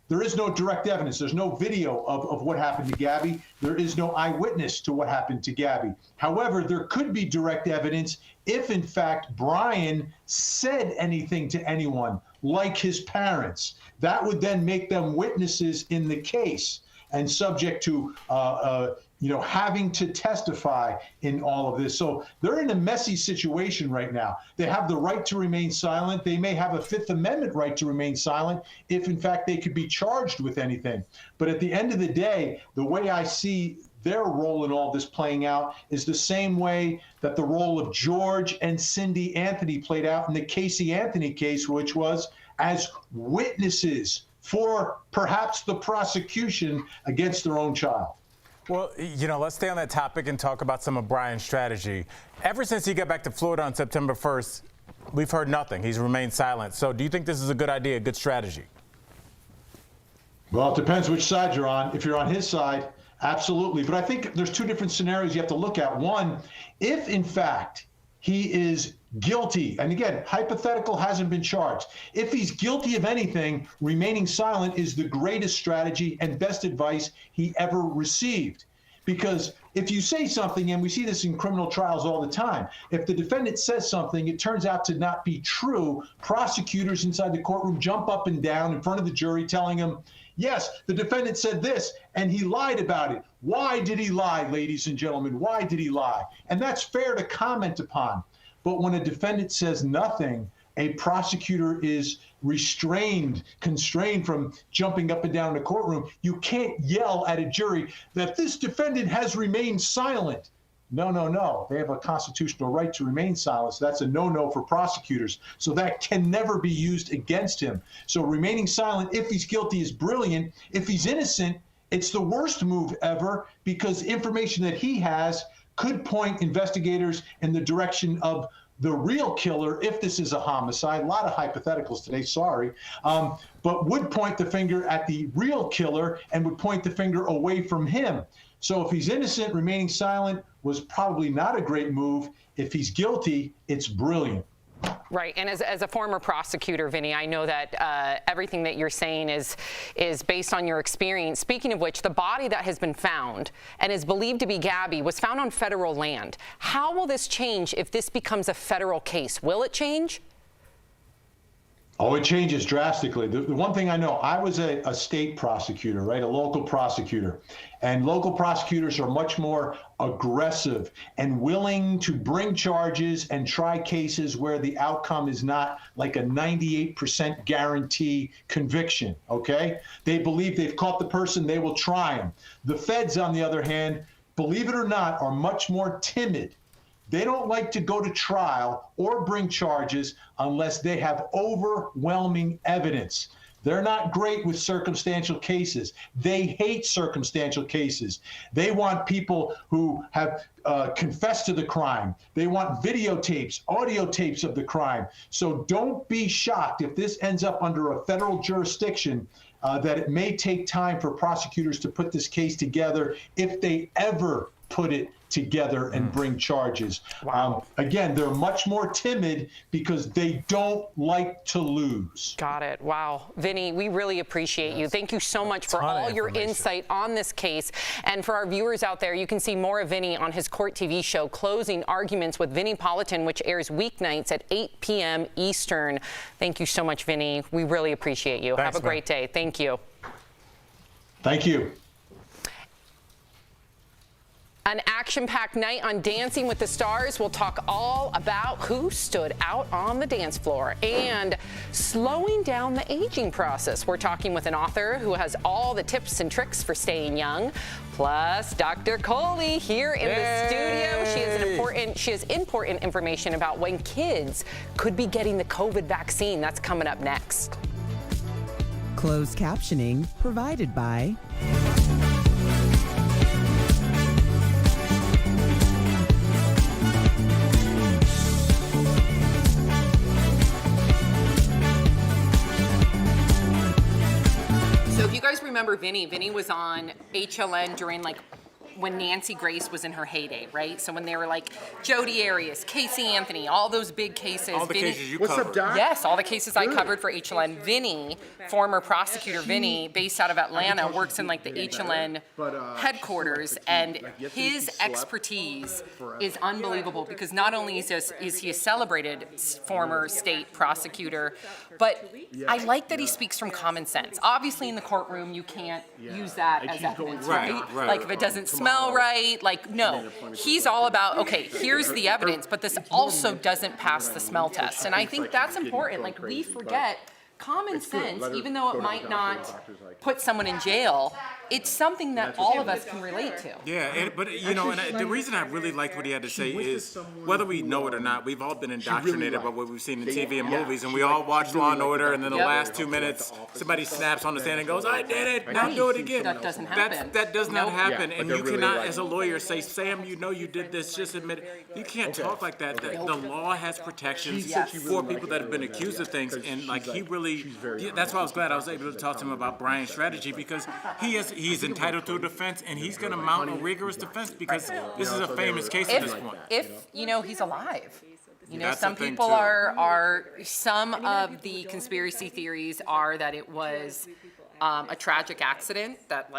There is no direct evidence. There's no video of what happened to Gabby. There is no eyewitness to what happened to Gabby. However, there could be direct evidence if, in fact, Brian said anything to anyone, like his parents. That would then make them witnesses in the case and subject to having to testify in all of this. So they're in a messy situation right now. They have the right to remain silent. They may have a Fifth Amendment right to remain silent if, in fact, they could be charged with anything. But at the end of the day, the way I see their role in all this playing out is the same way that the role of George and Cindy Anthony played out in the Casey Anthony case, which was as witnesses for perhaps the prosecution against their own child. Well, let's stay on that topic and talk about some of Brian's strategy. Ever since he got back to Florida on September 1st, we've heard nothing. He's remained silent. So do you think this is a good idea, a good strategy? Well, it depends which side you're on. If you're on his side, absolutely. But I think there's two different scenarios you have to look at. One, if in fact he is guilty, and again, hypothetical, hasn't been charged. If he's guilty of anything, remaining silent is the greatest strategy and best advice he ever received. Because if you say something, and we see this in criminal trials all the time, if the defendant says something, it turns out to not be true, prosecutors inside the courtroom jump up and down in front of the jury telling him, yes, the defendant said this, and he lied about it. Why did he lie, ladies and gentlemen? Why did he lie? And that's fair to comment upon. But when a defendant says nothing, a prosecutor is constrained from jumping up and down in the courtroom. You can't yell at a jury that this defendant has remained silent. No. They have a constitutional right to remain silent. So that's a no-no for prosecutors. So that can never be used against him. So remaining silent, if he's guilty, is brilliant. If he's innocent, it's the worst move ever, because information that he has could point investigators in the direction of the real killer, if this is a homicide. A lot of hypotheticals today, sorry, but would point the finger at the real killer and would point the finger away from him. So if he's innocent, remaining silent was probably not a great move. If he's guilty, it's brilliant. Right, and as a former prosecutor, Vinny, I know that everything that you're saying is based on your experience. Speaking of which, the body that has been found and is believed to be Gabby was found on federal land. How will this change if this becomes a federal case? Will it change? Oh, it changes drastically. The one thing I know, I was a state prosecutor, right? A local prosecutor. And local prosecutors are much more aggressive and willing to bring charges and try cases where the outcome is not like a 98% guarantee conviction, okay? They believe they've caught the person, they will try him. The feds, on the other hand, believe it or not, are much more timid. They don't like to go to trial or bring charges unless they have overwhelming evidence. They're not great with circumstantial cases. They hate circumstantial cases. They want people who have confessed to the crime. They want videotapes, audio tapes of the crime. So don't be shocked if this ends up under a federal jurisdiction, that it may take time for prosecutors to put this case together, if they ever put it together and bring charges. Wow. Again, they're much more timid because they don't like to lose. Got it. Wow. Vinny, we really appreciate you. Thank you so much for all your insight on this case. And for our viewers out there, you can see more of Vinny on his Court TV show, Closing Arguments with Vinny Politan, which airs weeknights at 8 p.m. Eastern. Thank you so much, Vinny. We really appreciate you. Thanks, have a great day. Thank you. Thank you. An action-packed night on Dancing with the Stars. We'll talk all about who stood out on the dance floor and slowing down the aging process. We're talking with an author who has all the tips and tricks for staying young. Plus, Dr. Coley here in the studio. She has important information about when kids could be getting the COVID vaccine. That's coming up next. Closed captioning provided by So if you guys remember Vinny was on HLN during when Nancy Grace was in her heyday, right? So when they were like Jodi Arias, Casey Anthony, all those big cases. All the cases you covered. What's up, Doc? Yes, all the cases I covered for HLN. Vinny, former prosecutor Vinny, based out of Atlanta, works in the HLN headquarters, and his expertise is unbelievable because not only is he a celebrated former state prosecutor, but I like that he speaks from common sense. Obviously in the courtroom you can't use that as evidence, right? Like if it doesn't smell right, no. He's all about, okay, here's the evidence, but this also doesn't pass the smell test. And I think that's important. We forget common sense, even though it might not put someone in jail, it's something that all of us can relate to. Yeah, but the reason I really liked what he had to say is, whether we know it or not, we've all been indoctrinated by what we've seen in TV and movies, and we all watch Law and Order, and then the last 2 minutes, somebody snaps on the stand and goes, "I did it, now do it again." That doesn't happen. That does not happen, and you cannot, as a lawyer, say, "Sam, you know you did this, just admit it." You can't talk like that. The law has protections for people that have been accused of things, and he really. That's why I was glad I was able to talk to him about Brian's strategy, because he's entitled to a defense, and he's going to mount a rigorous defense because this is a famous case at this point. If he's alive. Some people are some of the conspiracy theories are that it was a tragic accident, that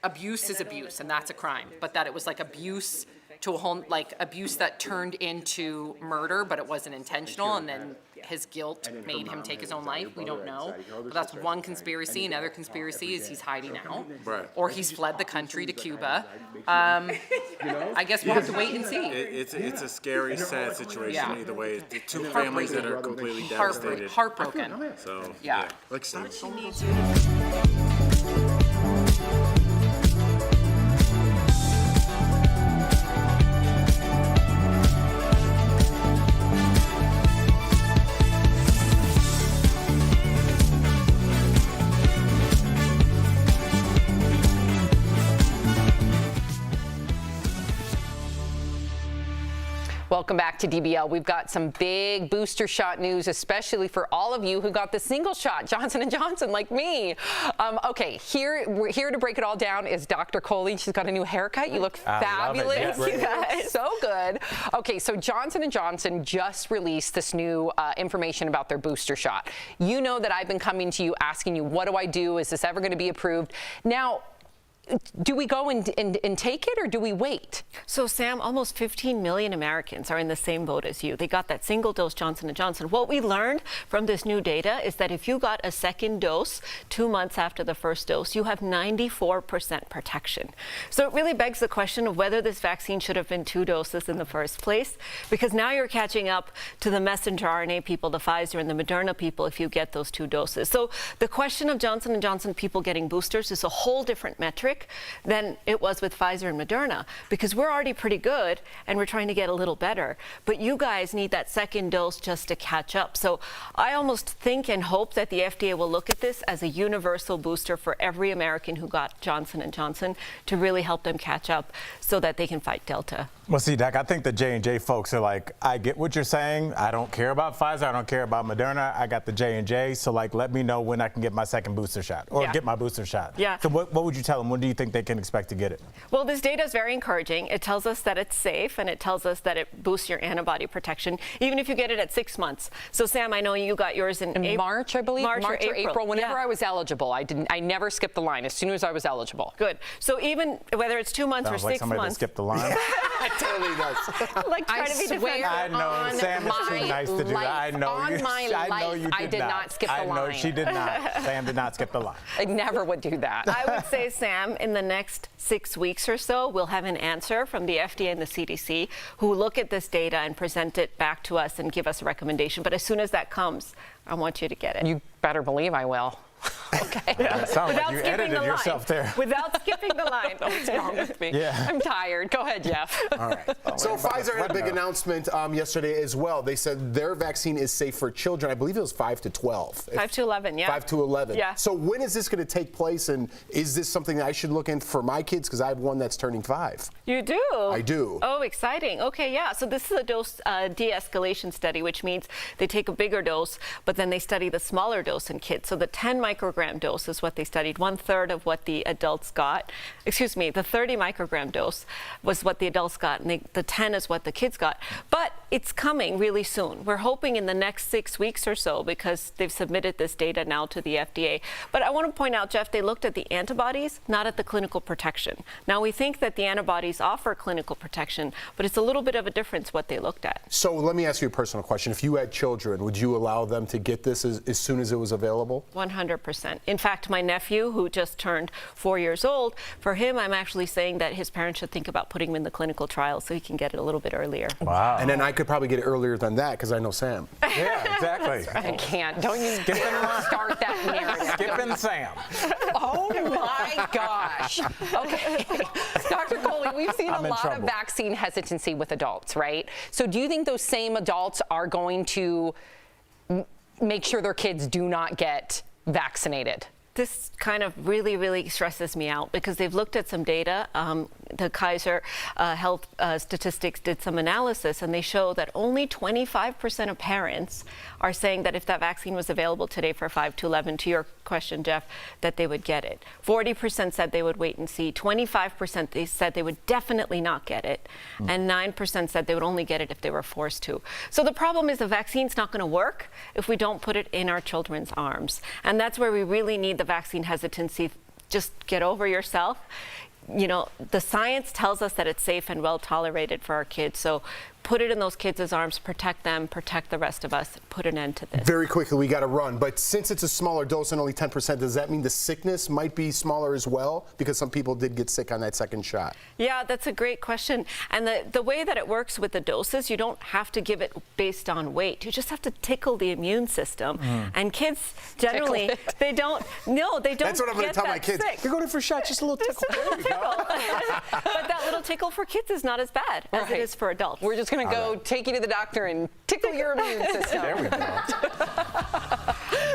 abuse is abuse and that's a crime, but that it was abuse to a whole abuse that turned into murder, but it wasn't intentional, and then his guilt made him take his own life. We don't know. But that's one conspiracy. Another conspiracy is he's hiding out. Right. Or he's fled the country to Cuba. I guess we'll have to wait and see. It's a scary, sad situation either way. The two families that are completely devastated. Heartbroken. So, yeah. Welcome back to DBL. We've got some big booster shot news, especially for all of you who got the single shot, Johnson & Johnson, like me. Okay, here to break it all down is Dr. Coley. She's got a new haircut. You look fabulous. You guys, so good. Okay, so Johnson & Johnson just released this new information about their booster shot. You know that I've been coming to you asking you, what do I do? Is this ever going to be approved? Now, do we go and take it, or do we wait? So, Sam, almost 15 million Americans are in the same boat as you. They got that single dose Johnson & Johnson. What we learned from this new data is that if you got a second dose 2 months after the first dose, you have 94% protection. So it really begs the question of whether this vaccine should have been 2 doses in the first place, because now you're catching up to the messenger RNA people, the Pfizer and the Moderna people, if you get those 2 doses. So the question of Johnson & Johnson people getting boosters is a whole different metric than it was with Pfizer and Moderna, because we're already pretty good and we're trying to get a little better. But you guys need that second dose just to catch up. So I almost think and hope that the FDA will look at this as a universal booster for every American who got Johnson & Johnson to really help them catch up so that they can fight Delta. Well, see, Doc, I think the J&J folks are like, I get what you're saying. I don't care about Pfizer. I don't care about Moderna. I got the J&J. So, let me know when I can get my second booster shot or get my booster shot. Yeah. So what would you tell them? When do you think they can expect to get it? Well, this data is very encouraging. It tells us that it's safe, and it tells us that it boosts your antibody protection, even if you get it at 6 months. So, Sam, I know you got yours in March, I believe. March or April. Whenever I was eligible. I never skipped the line as soon as I was eligible. Good. So even whether it's 2 months Sounds or like 6 somebody months. That skipped the line. It totally does. Trying to be defensive. I know, Sam is too nice to do that. I know on you. My I know life, you did I did not skip the line. I know she did not. Sam did not skip the line. I never would do that. I would say, Sam, sometime in the next 6 weeks or so, we'll have an answer from the FDA and the CDC who will look at this data and present it back to us and give us a recommendation. But as soon as that comes, I want you to get it. You better believe I will. Okay. Yeah, it sounds like you edited yourself there. Without skipping the line. What's wrong with me? Yeah. I'm tired. Go ahead, Jeff. All right. So Pfizer had a big announcement yesterday as well. They said their vaccine is safe for children. I believe it was 5 to 12. 5 to 11, yeah. 5 to 11. Yeah. So when is this going to take place, and is this something that I should look into for my kids? Because I have one that's turning 5. You do? I do. Oh, exciting. Okay, yeah. So this is a dose de-escalation study, which means they take a bigger dose, but then they study the smaller dose in kids. So the 10 microgram dose is what they studied, 1/3 of what the adults got. Excuse me, the 30 microgram dose was what the adults got, and the 10 is what the kids got. But it's coming really soon. We're hoping in the next 6 weeks or so, because they've submitted this data now to the FDA. But I want to point out, Jeff, they looked at the antibodies, not at the clinical protection. Now, we think that the antibodies offer clinical protection, but it's a little bit of a difference what they looked at. So let me ask you a personal question. If you had children, would you allow them to get this as soon as it was available? 100%. In fact, my nephew, who just turned 4 years old, for him, I'm actually saying that his parents should think about putting him in the clinical trial so he can get it a little bit earlier. Wow. And then I could probably get it earlier than that because I know Sam. Yeah, exactly. I can't. Don't you start that narrative. Skipping Sam. Oh my gosh. Okay. Dr. Coley, we've seen a lot of vaccine hesitancy with adults, right? So do you think those same adults are going to make sure their kids do not get vaccinated? This kind of really stresses me out because they've looked at some data. The Kaiser Health Statistics did some analysis, and they show that only 25% of parents are saying that if that vaccine was available today for 5 to 11, to your question, Jeff, that they would get it. 40% said they would wait and see. 25% they said they would definitely not get it. And 9% said they would only get it if they were forced to. So the problem is the vaccine's not going to work if we don't put it in our children's arms. And that's where we really need the vaccine hesitancy. Just get over yourself. You know, the science tells us that it's safe and well tolerated for our kids. So put it in those kids' arms, protect them, protect the rest of us, put an end to this. Very quickly, we got to run. But since it's a smaller dose and only 10%, does that mean the sickness might be smaller as well? Because some people did get sick on that second shot. Yeah, that's a great question. And the way that it works with the doses, you don't have to give it based on weight. You just have to tickle the immune system. And kids generally, they don't That's what I'm going to tell my kids. Sick. You're going in for a shot, just a little tickle. Just a little tickle. But that little tickle for kids is not as bad as it is for adults. We're just going to go take you to the doctor and tickle your immune system. There we go.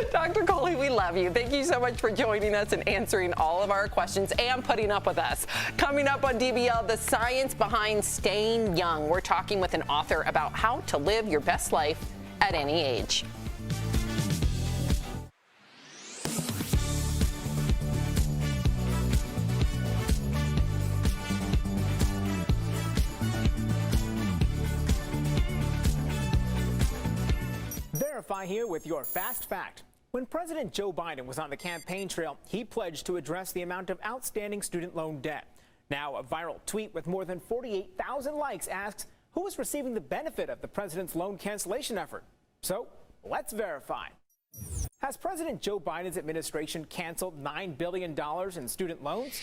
Dr. Coley, we love you. Thank you so much for joining us and answering all of our questions and putting up with us. Coming up on DBL, the science behind staying young. We're talking with an author about how to live your best life at any age. Verify here with your fast fact. When President Joe Biden was on the campaign trail, he pledged to address the amount of outstanding student loan debt. Now, a viral tweet with more than 48,000 likes asks, who is receiving the benefit of the president's loan cancellation effort? So, let's verify. Has President Joe Biden's administration canceled $9 billion in student loans?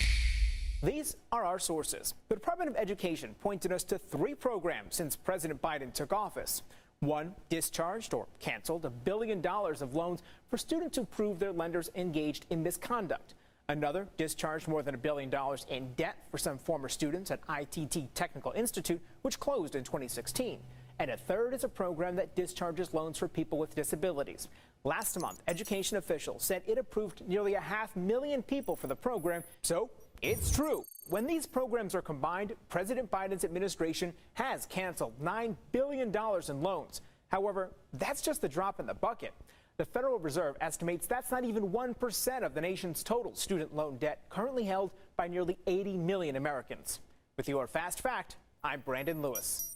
These are our sources. The Department of Education pointed us to 3 programs since President Biden took office. One discharged or canceled $1 billion of loans for students who proved their lenders engaged in misconduct. Another discharged more than $1 billion in debt for some former students at ITT Technical Institute, which closed in 2016. And a third is a program that discharges loans for people with disabilities. Last month, education officials said it approved nearly 500,000 people for the program, so it's true. When these programs are combined, President Biden's administration has canceled $9 billion in loans. However, that's just the drop in the bucket. The Federal Reserve estimates that's not even 1% of the nation's total student loan debt, currently held by nearly 80 million Americans. With your Fast Fact, I'm Brandon Lewis.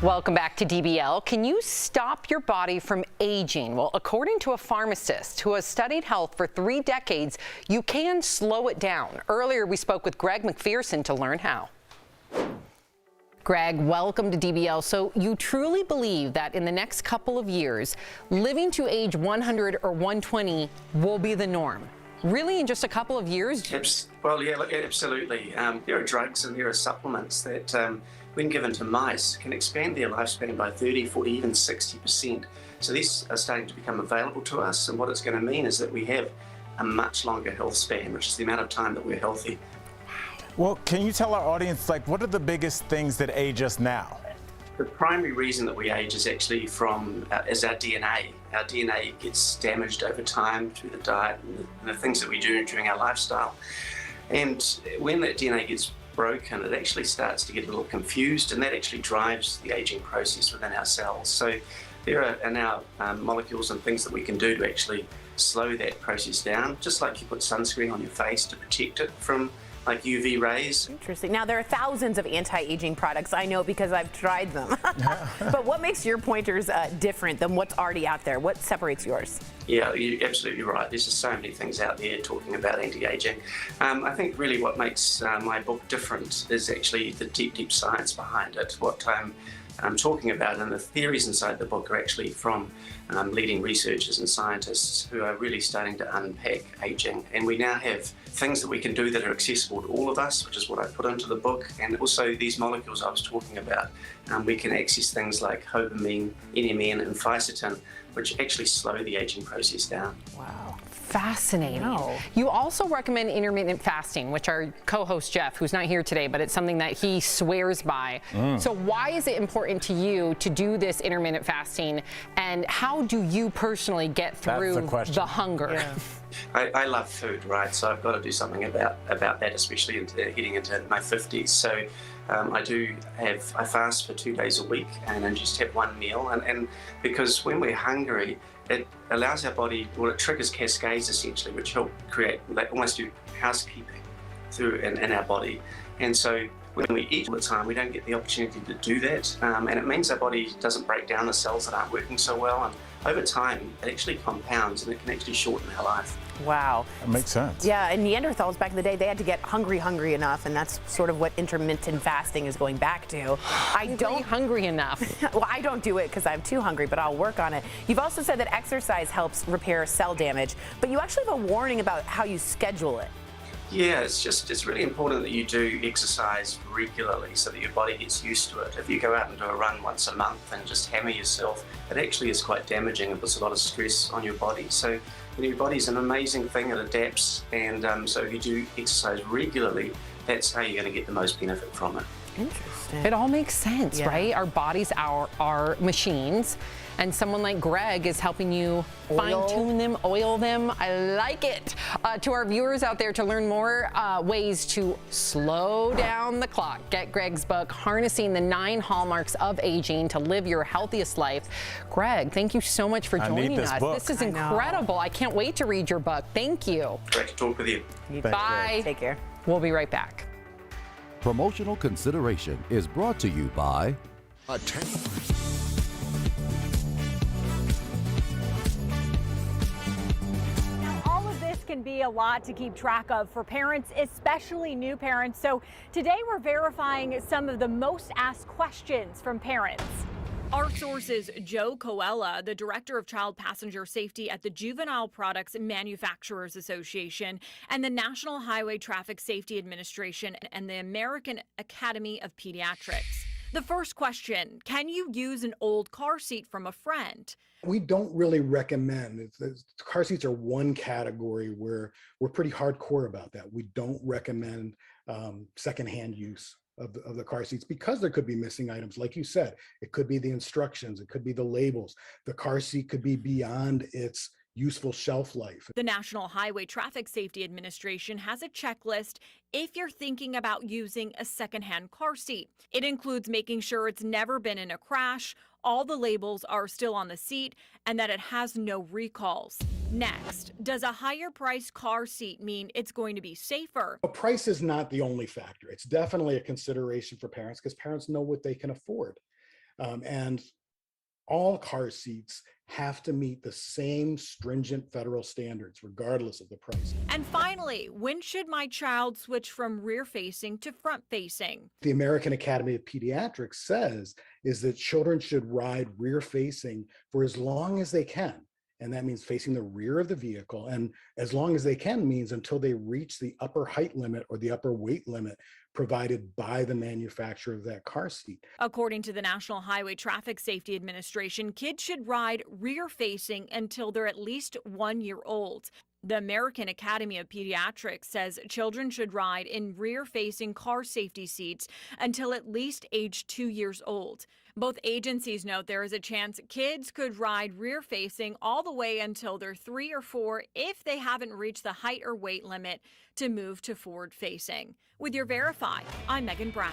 Welcome back to DBL. Can you stop your body from aging? Well, according to a pharmacist who has studied health for 3 decades, you can slow it down. Earlier, we spoke with Greg McPherson to learn how. Greg, welcome to DBL. So you truly believe that in the next couple of years, living to age 100 or 120 will be the norm? Really, in just a couple of years? Well, yeah, look, absolutely. There are drugs and there are supplements that, when given to mice, can expand their lifespan by 30, 40, even 60%. So these are starting to become available to us, and what it's going to mean is that we have a much longer health span, which is the amount of time that we're healthy. Well, can you tell our audience, like, what are the biggest things that age us now? The primary reason that we age is actually is our DNA. Our DNA gets damaged over time through the diet and the things that we do during our lifestyle. And when that DNA gets broken, it actually starts to get a little confused, and that actually drives the aging process within our cells. So there are now molecules and things that we can do to actually slow that process down, just like you put sunscreen on your face to protect it from like UV rays. Interesting. Now, there are thousands of anti-aging products. I know because I've tried them. But what makes your pointers different than what's already out there? What separates yours? Yeah, you're absolutely right. There's just so many things out there talking about anti-aging. I think really what makes my book different is actually the deep science behind it. What I'm talking about and the theories inside the book are actually from leading researchers and scientists who are really starting to unpack aging. And we now have things that we can do that are accessible to all of us, which is what I put into the book. And also these molecules I was talking about, we can access things like hobamine, NMN, and fisetin, which actually slow the aging process down. Wow. Fascinating. You also recommend intermittent fasting, which our co-host Jeff, who's not here today, but it's something that he swears by. So why is it important to you to do this intermittent fasting, and how do you personally get through the hunger? Yeah. I love food, right? So I've got to do something about that, especially heading into my 50s. So I fast for 2 days a week and then just have one meal. And because when we're hungry, it allows our body, well, it triggers cascades essentially, which help create, like almost do housekeeping through in our body. And so when we eat all the time, we don't get the opportunity to do that. And it means our body doesn't break down the cells that aren't working so well. And over time, it actually compounds and it can actually shorten our life. Wow. That makes sense. Yeah, and Neanderthals back in the day, they had to get hungry enough, and that's sort of what intermittent fasting is going back to. I don't hungry enough. Well, I don't do it because I'm too hungry, but I'll work on it. You've also said that exercise helps repair cell damage, but you actually have a warning about how you schedule it. Yeah, it's really important that you do exercise regularly so that your body gets used to it. If you go out and do a run once a month and just hammer yourself, it actually is quite damaging. It puts a lot of stress on your body. So your body's an amazing thing, it adapts, and so if you do exercise regularly, that's how you're going to get the most benefit from it. Interesting. It all makes sense, right? Our bodies are machines, and someone like Greg is helping you fine-tune them, oil them. I like it. To our viewers out there, to learn more ways to slow down the clock, get Greg's book, Harnessing the 9 Hallmarks of Aging to Live Your Healthiest Life. Greg, thank you so much for joining us. This is incredible. I can't wait to read your book. Thank you. Great to talk with you. Bye. Take care. We'll be right back. Promotional consideration is brought to you by All of this can be a lot to keep track of for parents, especially new parents. So today we're verifying some of the most asked questions from parents. Our sources, Joe Coella, the Director of Child Passenger Safety at the Juvenile Products Manufacturers Association, and the National Highway Traffic Safety Administration, and the American Academy of Pediatrics. The first question, can you use an old car seat from a friend? We don't really recommend, car seats are one category where we're pretty hardcore about that. We don't recommend secondhand use of the car seats because there could be missing items. Like you said, it could be the instructions, it could be the labels. The car seat could be beyond its useful shelf life. The National Highway Traffic Safety Administration has a checklist if you're thinking about using a secondhand car seat. It includes making sure it's never been in a crash, all the labels are still on the seat, and that it has no recalls. Next, does a higher priced car seat mean it's going to be safer? Price is not the only factor. It's definitely a consideration for parents because parents know what they can afford. And all car seats have to meet the same stringent federal standards, regardless of the price. And finally, when should my child switch from rear-facing to front-facing? The American Academy of Pediatrics says is that children should ride rear-facing for as long as they can. And that means facing the rear of the vehicle. And as long as they can means until they reach the upper height limit or the upper weight limit provided by the manufacturer of that car seat. According to the National Highway Traffic Safety Administration, kids should ride rear-facing until they're at least 1 year old. The American Academy of Pediatrics says children should ride in rear-facing car safety seats until at least age 2 years old. Both agencies note there is a chance kids could ride rear-facing all the way until they're 3 or 4 if they haven't reached the height or weight limit to move to forward-facing. With your Verify, I'm Megan Bragg.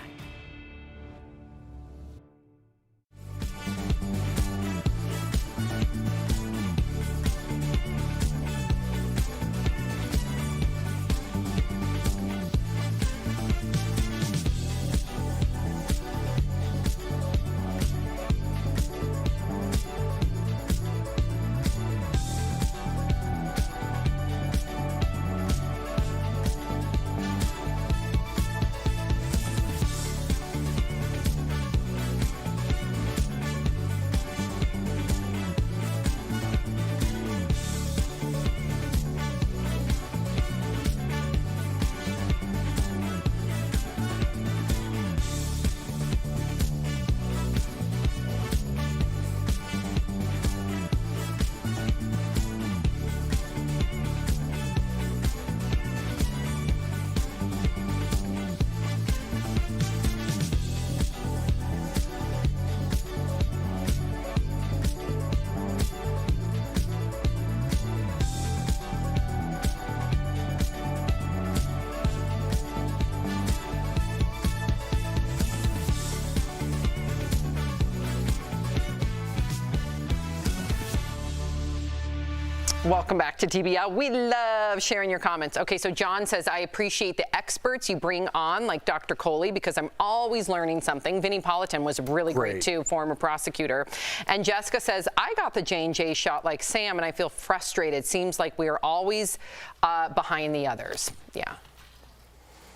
Welcome back to DBL. We love sharing your comments. Okay, so John says, I appreciate the experts you bring on, like Dr. Coley, because I'm always learning something. Vinnie Politan was really great too, former prosecutor. And Jessica says, I got the J&J shot like Sam, and I feel frustrated. Seems like we are always behind the others. Yeah.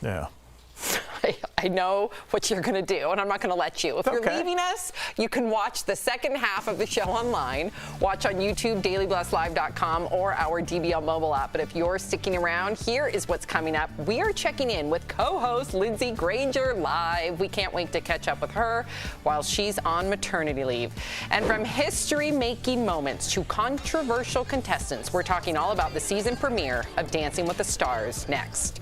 Yeah. I know what you're going to do, and I'm not going to let you. If you're leaving us, you can watch the second half of the show online. Watch on YouTube, dailyblastlive.com, or our DBL mobile app. But if you're sticking around, here is what's coming up. We are checking in with co-host Lindsey Granger live. We can't wait to catch up with her while she's on maternity leave. And from history-making moments to controversial contestants, we're talking all about the season premiere of Dancing with the Stars next.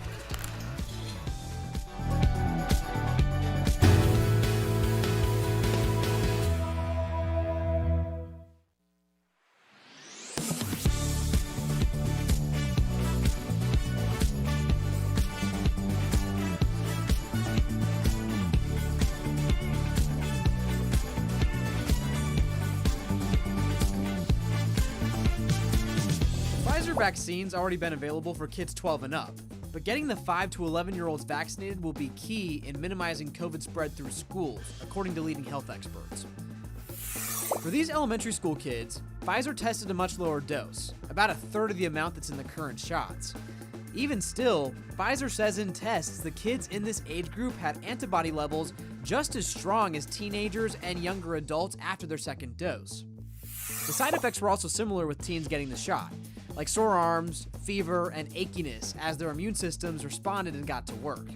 Visor Vaccines already been available for kids 12 and up, but getting the 5 to 11-year-olds vaccinated will be key in minimizing COVID spread through schools, according to leading health experts. For these elementary school kids, Pfizer tested a much lower dose, about a third of the amount that's in the current shots. Even still, Pfizer says in tests the kids in this age group had antibody levels just as strong as teenagers and younger adults after their second dose. The side effects were also similar with teens getting the shot, like sore arms, fever, and achiness as their immune systems responded and got to work.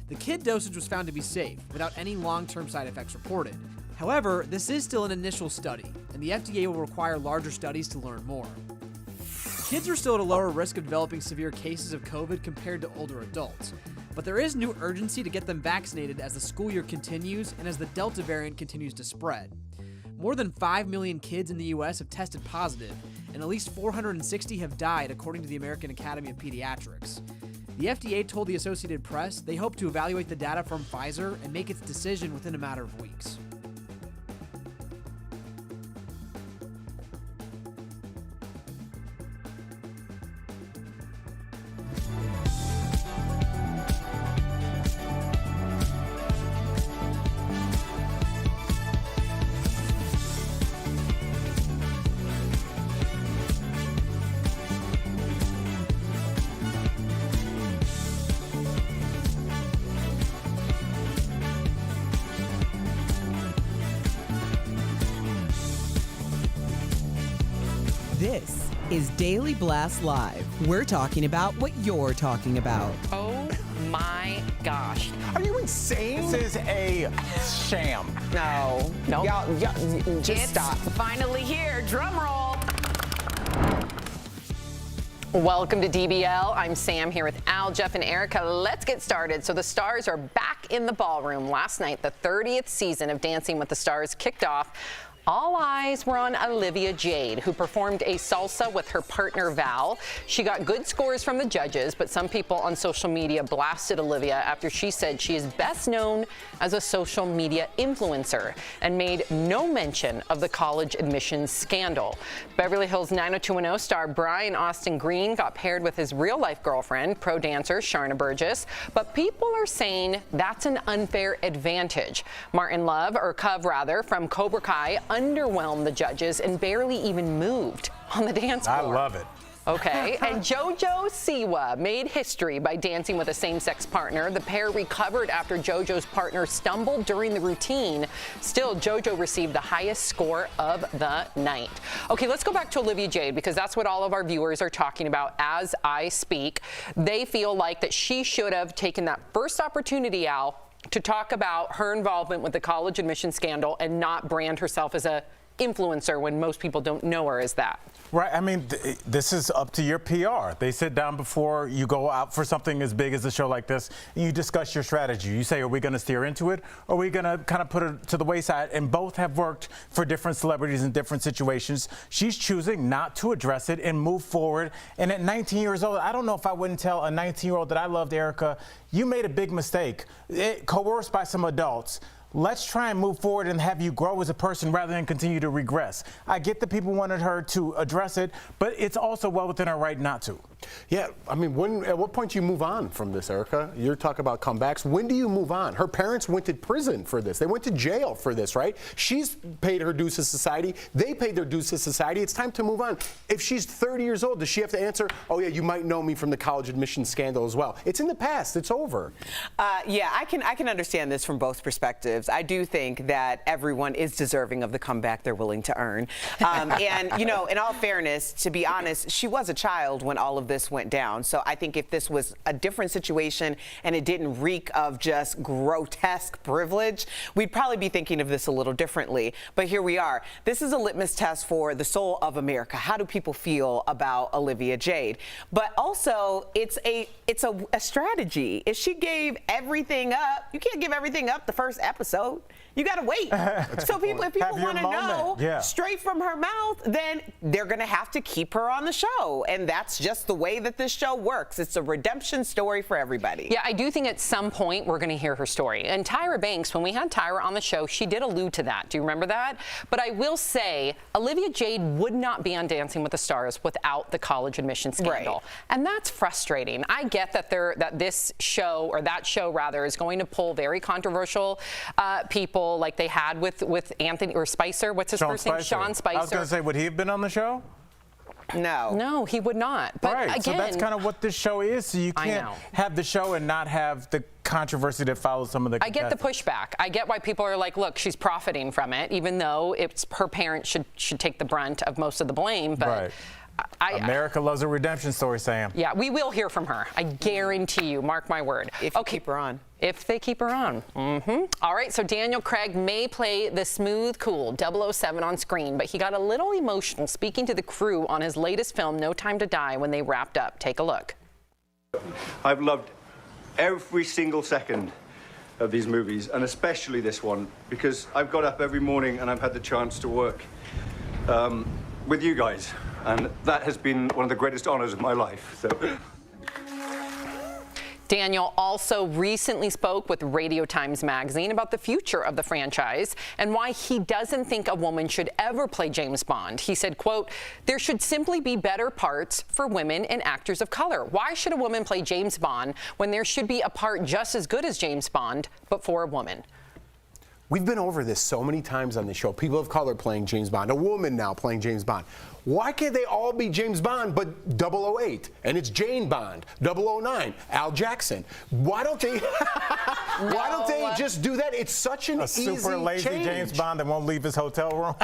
The kid dosage was found to be safe, without any long-term side effects reported. However, this is still an initial study, and the FDA will require larger studies to learn more. Kids are still at a lower risk of developing severe cases of COVID compared to older adults, but there is new urgency to get them vaccinated as the school year continues and as the Delta variant continues to spread. More than 5 million kids in the U.S. have tested positive, and at least 460 have died, according to the American Academy of Pediatrics. The FDA told the Associated Press they hope to evaluate the data from Pfizer and make its decision within a matter of weeks. This is Daily Blast Live. We're talking about what you're talking about. Oh my gosh. Are you insane? This is a sham. No. Y'all, just stop. Finally here. Drum roll. Welcome to DBL. I'm Sam here with Al, Jeff, and Erica. Let's get started. So the stars are back in the ballroom. Last night, the 30th season of Dancing with the Stars kicked off. All eyes were on Olivia Jade, who performed a salsa with her partner Val. She got good scores from the judges, but some people on social media blasted Olivia after she said she is best known as a social media influencer and made no mention of the college admissions scandal. Beverly Hills 90210 star Brian Austin Green got paired with his real-life girlfriend, pro dancer Sharna Burgess, but people are saying that's an unfair advantage. Martin Love, or Cove rather, from Cobra Kai, underwhelmed the judges and barely even moved on the dance floor. I love it. Okay, and JoJo Siwa made history by dancing with a same-sex partner. The pair recovered after JoJo's partner stumbled during the routine. Still, JoJo received the highest score of the night. Okay, let's go back to Olivia Jade, because that's what all of our viewers are talking about as I speak. They feel like that she should have taken that first opportunity, Al, to talk about her involvement with the college admission scandal and not brand herself as a influencer when most people don't know her as that. Right. I mean, this is up to your PR. They sit down before you go out for something as big as a show like this, and you discuss your strategy. You say, are we going to steer into it, or are we going to kind of put it to the wayside? And both have worked for different celebrities in different situations. She's choosing not to address it and move forward. And at 19 years old, I don't know if I wouldn't tell a 19-year-old that I loved Erica, you made a big mistake, coerced by some adults. Let's try and move forward and have you grow as a person rather than continue to regress. I get that people wanted her to address it, but it's also well within her right not to. Yeah, I mean, at what point do you move on from this, Erica? You're talking about comebacks. When do you move on? Her parents went to prison for this. They went to jail for this, right? She's paid her dues to society. They paid their dues to society. It's time to move on. If she's 30 years old, does she have to answer, oh, yeah, you might know me from the college admission scandal as well? It's in the past. It's over. Yeah, I can understand this from both perspectives. I do think that everyone is deserving of the comeback they're willing to earn. And, you know, in all fairness, to be honest, she was a child when all of this went down. So I think if this was a different situation and it didn't reek of just grotesque privilege, we'd probably be thinking of this a little differently. But here we are. This is a litmus test for the soul of America. How do people feel about Olivia Jade? But also, it's a strategy. If she gave everything up, you can't give everything up the first episode. You got to wait. So if people want to know straight from her mouth, then they're going to have to keep her on the show. And that's just the way that this show works. It's a redemption story for everybody. Yeah, I do think at some point we're going to hear her story. And Tyra Banks, when we had Tyra on the show, she did allude to that. Do you remember that? But I will say, Olivia Jade would not be on Dancing with the Stars without the college admission scandal. Right. And that's frustrating. I get that this show, or that show rather, is going to pull very controversial people like they had with Anthony or Spicer. What's his first name? Sean Spicer. I was going to say, would he have been on the show? No, he would not. But right. Again, so that's kind of what this show is. So you can't have the show and not have the controversy that follows some of the contestants. I get the pushback. I get why people are like, look, she's profiting from it, even though it's her parents should take the brunt of most of the blame. But right. America loves a redemption story, Sam. Yeah, we will hear from her. I guarantee you. Mark my word. If you keep her on. If they keep her on. All right, so Daniel Craig may play the smooth, cool 007 on screen, but he got a little emotional speaking to the crew on his latest film, No Time to Die, when they wrapped up. Take a look. I've loved every single second of these movies, and especially this one, because I've got up every morning and I've had the chance to work with you guys. And that has been one of the greatest honors of my life. So. Daniel also recently spoke with Radio Times magazine about the future of the franchise and why he doesn't think a woman should ever play James Bond. He said, quote, there should simply be better parts for women and actors of color. Why should a woman play James Bond when there should be a part just as good as James Bond, but for a woman? We've been over this so many times on the show. People of color playing James Bond, a woman now playing James Bond. Why can't they all be James Bond but 008? And it's Jane Bond, 009, Al Jackson. Why don't they just do that? It's such an easy super lazy change. James Bond that won't leave his hotel room.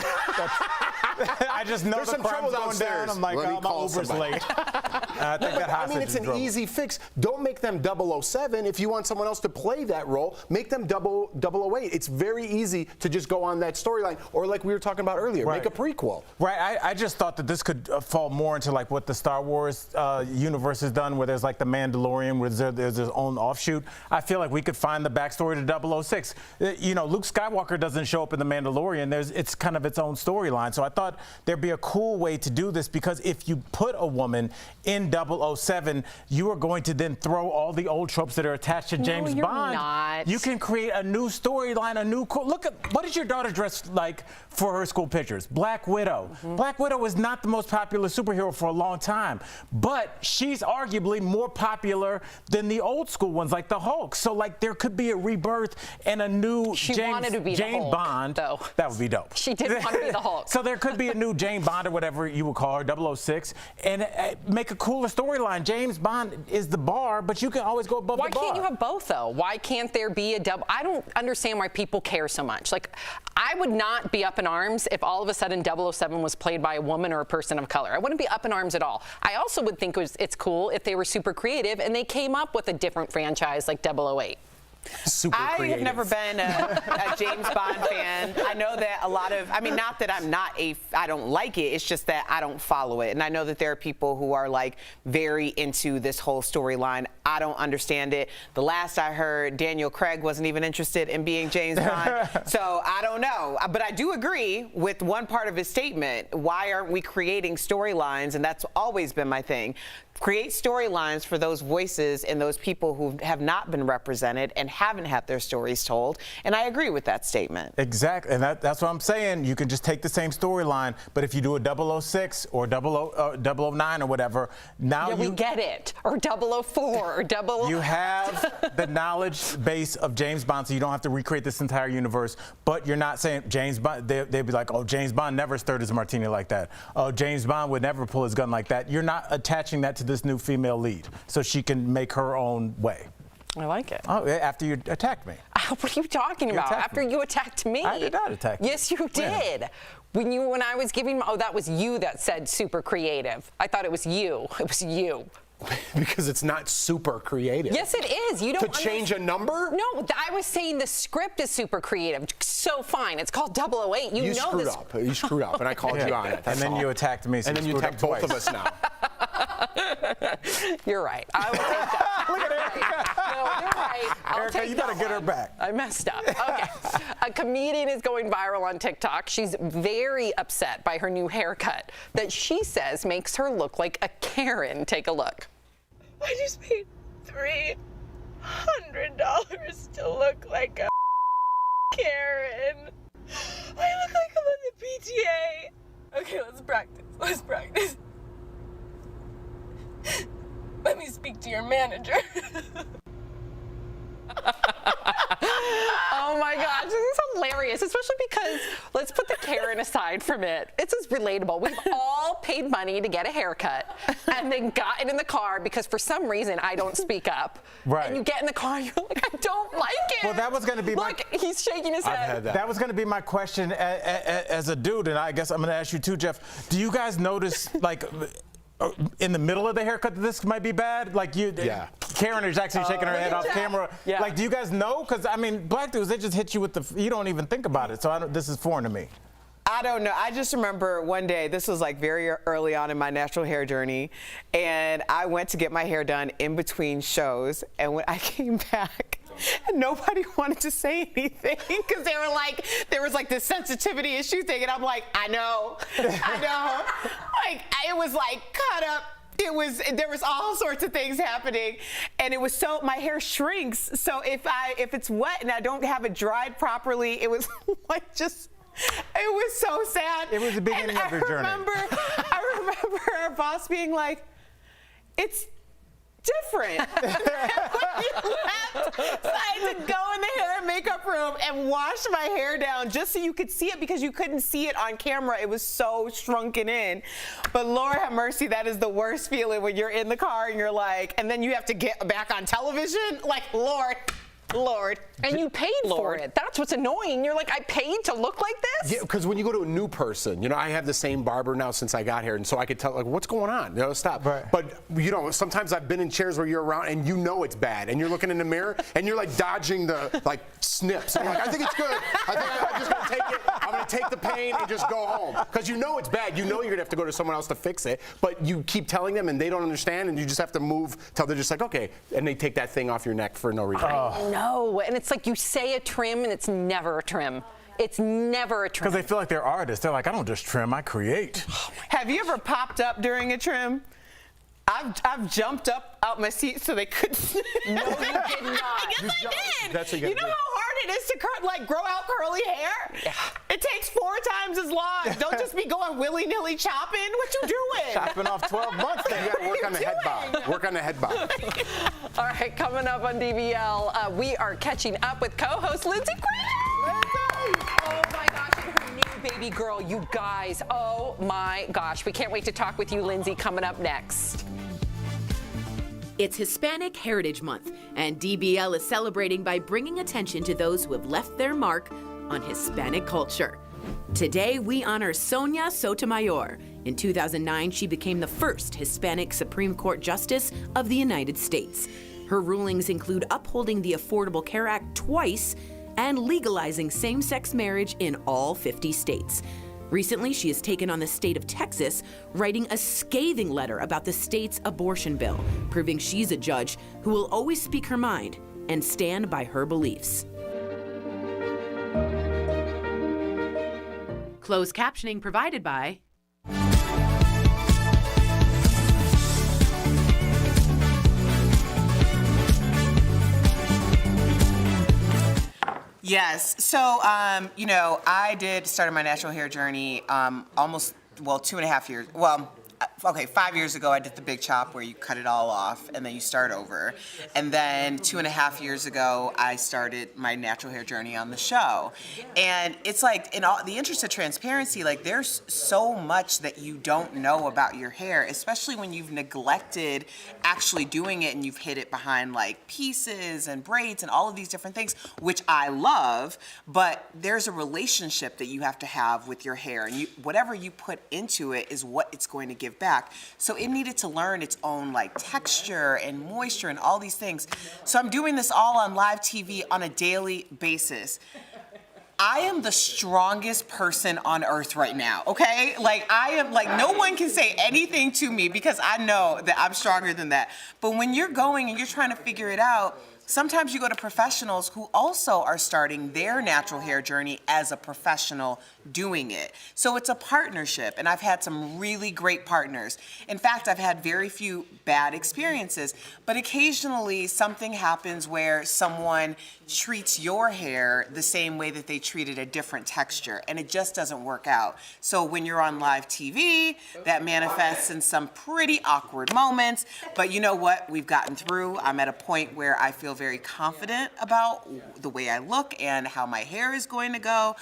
I just know There's the some trouble crime's going down. downstairs. I'm like, Let me my call Uber's somebody. late. I think that I mean, it's an easy fix. Don't make them 007. If you want someone else to play that role, make them 008. It's very easy to just go on that storyline, or like we were talking about earlier, make a prequel. Right. I just thought that this could fall more into like what the Star Wars universe has done, where there's like the Mandalorian, where there's his own offshoot. I feel like we could find the backstory to 006. You know, Luke Skywalker doesn't show up in the Mandalorian. It's kind of its own storyline. So I thought there'd be a cool way to do this, because if you put a woman in 007, you are going to then throw all the old tropes that are attached to James Bond. Not. You can create a new storyline, a new look at what is your daughter dressed like for her school pictures? Black Widow. Black Widow was not the most popular superhero for a long time, but she's arguably more popular than the old school ones like the Hulk. So like there could be a rebirth and a new Jane Bond. Though. That would be dope. She did want to be the Hulk. So there could be a new Jane Bond or whatever you would call her, 006, and make a cooler storyline. James Bond is the bar, but you can always go above the bar. Why can't you have both, though? Why can't there be a double? I don't understand why people care so much. Like, I would not be up in arms if all of a sudden 007 was played by a woman or a person of color. I wouldn't be up in arms at all. I also would think it's cool if they were super creative and they came up with a different franchise like 008. I have never been a James Bond fan. I know that a lot of, I mean, not that I don't like it, it's just that I don't follow it. And I know that there are people who are like very into this whole storyline. I don't understand it. The last I heard, Daniel Craig wasn't even interested in being James Bond. So I don't know. But I do agree with one part of his statement. Why aren't we creating storylines? And that's always been my thing. Create storylines for those voices and those people who have not been represented and haven't had their stories told. And I agree with that statement. Exactly. And that's what I'm saying. You can just take the same storyline, but if you do a 006 or 009 or whatever, now we get it. Or 004 or 00. You have the knowledge base of James Bond, so you don't have to recreate this entire universe, but you're not saying James Bond, they'd be like, oh, James Bond never stirred his martini like that. Oh, James Bond would never pull his gun like that. You're not attaching that to this new female lead, so she can make her own way. I like it. Oh, after you attacked me. What are you talking about? After you attacked me? I did not attack you. Yes, you did. When I was giving, that was you that said super creative. I thought it was you. It was you. Because it's not super creative. Yes, it is. You don't to change a number? No, I was saying the script is super creative. So fine. It's called 008. You know screwed up. You screwed up, and I called you on it. And then you attacked me. So and then you attacked both of us now. You're right. I will take that. Look at Erica. No, you're right. Erica, you gotta get her back. I messed up. Okay. A comedian is going viral on TikTok. She's very upset by her new haircut that she says makes her look like a Karen. Take a look. I just paid $300 to look like a Karen. I look like I'm on the PTA. Okay, let's practice. Let's practice. Let me speak to your manager. Oh my gosh, this is hilarious, especially because, let's put the Karen aside from it. It's just relatable. We've all paid money to get a haircut and then gotten in the car because for some reason I don't speak up. Right. And you get in the car and you're like, I don't like it. Well, that was going to be Look, he's shaking his head. That was going to be my question as a dude, and I guess I'm going to ask you too, Jeff. Do you guys notice, like, in the middle of the haircut that this might be bad? Like Karen is actually shaking her head off camera. Yeah. Like, do you guys know? Because, I mean, black dudes, they just hit you with you don't even think about it. So this is foreign to me. I don't know. I just remember one day, this was like very early on in my natural hair journey, and I went to get my hair done in between shows, and when I came back, nobody wanted to say anything because they were like, there was like this sensitivity issue thing, and I'm like, I know. Like, it was like cut up. There was all sorts of things happening, and it was so, my hair shrinks. So if it's wet and I don't have it dried properly, it was like just. It was so sad. It was the beginning of your journey. I remember our boss being like, it's different. When you left, so I had to go in the hair and makeup room and wash my hair down just so you could see it because you couldn't see it on camera. It was so shrunken in. But Lord have mercy, that is the worst feeling when you're in the car and you're like, and then you have to get back on television. Like, Lord. Lord. And you paid for it. That's what's annoying. You're like, I paid to look like this? Yeah, because when you go to a new person, you know, I have the same barber now since I got here, and so I could tell, like, what's going on? You know, stop. Right. But, you know, sometimes I've been in chairs where you're around and you know it's bad, and you're looking in the mirror and you're like dodging the like snips. I'm like, I think it's good. I think I'm just gonna take it. I'm gonna take the pain and just go home because you know it's bad. You know you're gonna have to go to someone else to fix it, but you keep telling them and they don't understand, and you just have to move till they're just like, okay, and they take that thing off your neck for no reason. No, and it's like you say a trim and it's never a trim. It's never a trim. Because they feel like they're artists. They're like, I don't just trim, I create. Have you ever popped up during a trim? I've jumped up out my seat so they couldn't. No, you did not. Yes, I did. That's what you know how hard it is to grow out curly hair? Yeah. It takes 4 times as long. Don't just be going willy-nilly chopping. What you doing? Chopping off 12 months. You got to work on the head bob. Work on the head bob. All right, coming up on DBL, we are catching up with co-host Lindsay Granger. Oh my gosh, and her new baby girl, you guys. Oh my gosh, we can't wait to talk with you, Lindsay, coming up next. It's Hispanic Heritage Month, and DBL is celebrating by bringing attention to those who have left their mark on Hispanic culture. Today, we honor Sonia Sotomayor. In 2009, she became the first Hispanic Supreme Court Justice of the United States. Her rulings include upholding the Affordable Care Act twice and legalizing same-sex marriage in all 50 states. Recently, she has taken on the state of Texas, writing a scathing letter about the state's abortion bill, proving she's a judge who will always speak her mind and stand by her beliefs. Closed captioning provided by Yes. So, you know, I started my natural hair journey almost, 2.5 years. Well, okay, 5 years ago, I did the big chop where you cut it all off and then you start over. And then 2.5 years ago, I started my natural hair journey on the show. And it's like, in all the interest of transparency, like there's so much that you don't know about your hair, especially when you've neglected actually doing it and you've hid it behind like pieces and braids and all of these different things, which I love, but there's a relationship that you have to have with your hair. And whatever you put into it is what it's going to give back. So it needed to learn its own like texture and moisture and all these things. So I'm doing this all on live TV on a daily basis. I am the strongest person on earth right now, okay? Like I am like, no one can say anything to me because I know that I'm stronger than that. But when you're going and you're trying to figure it out, sometimes you go to professionals who also are starting their natural hair journey as a professional doing it. So it's a partnership, and I've had some really great partners. In fact, I've had very few bad experiences, but occasionally something happens where someone treats your hair the same way that they treated a different texture, and it just doesn't work out. So when you're on live TV, that manifests in some pretty awkward moments, but you know what? We've gotten through. I'm at a point where I feel very confident about the way I look and how my hair is going to go.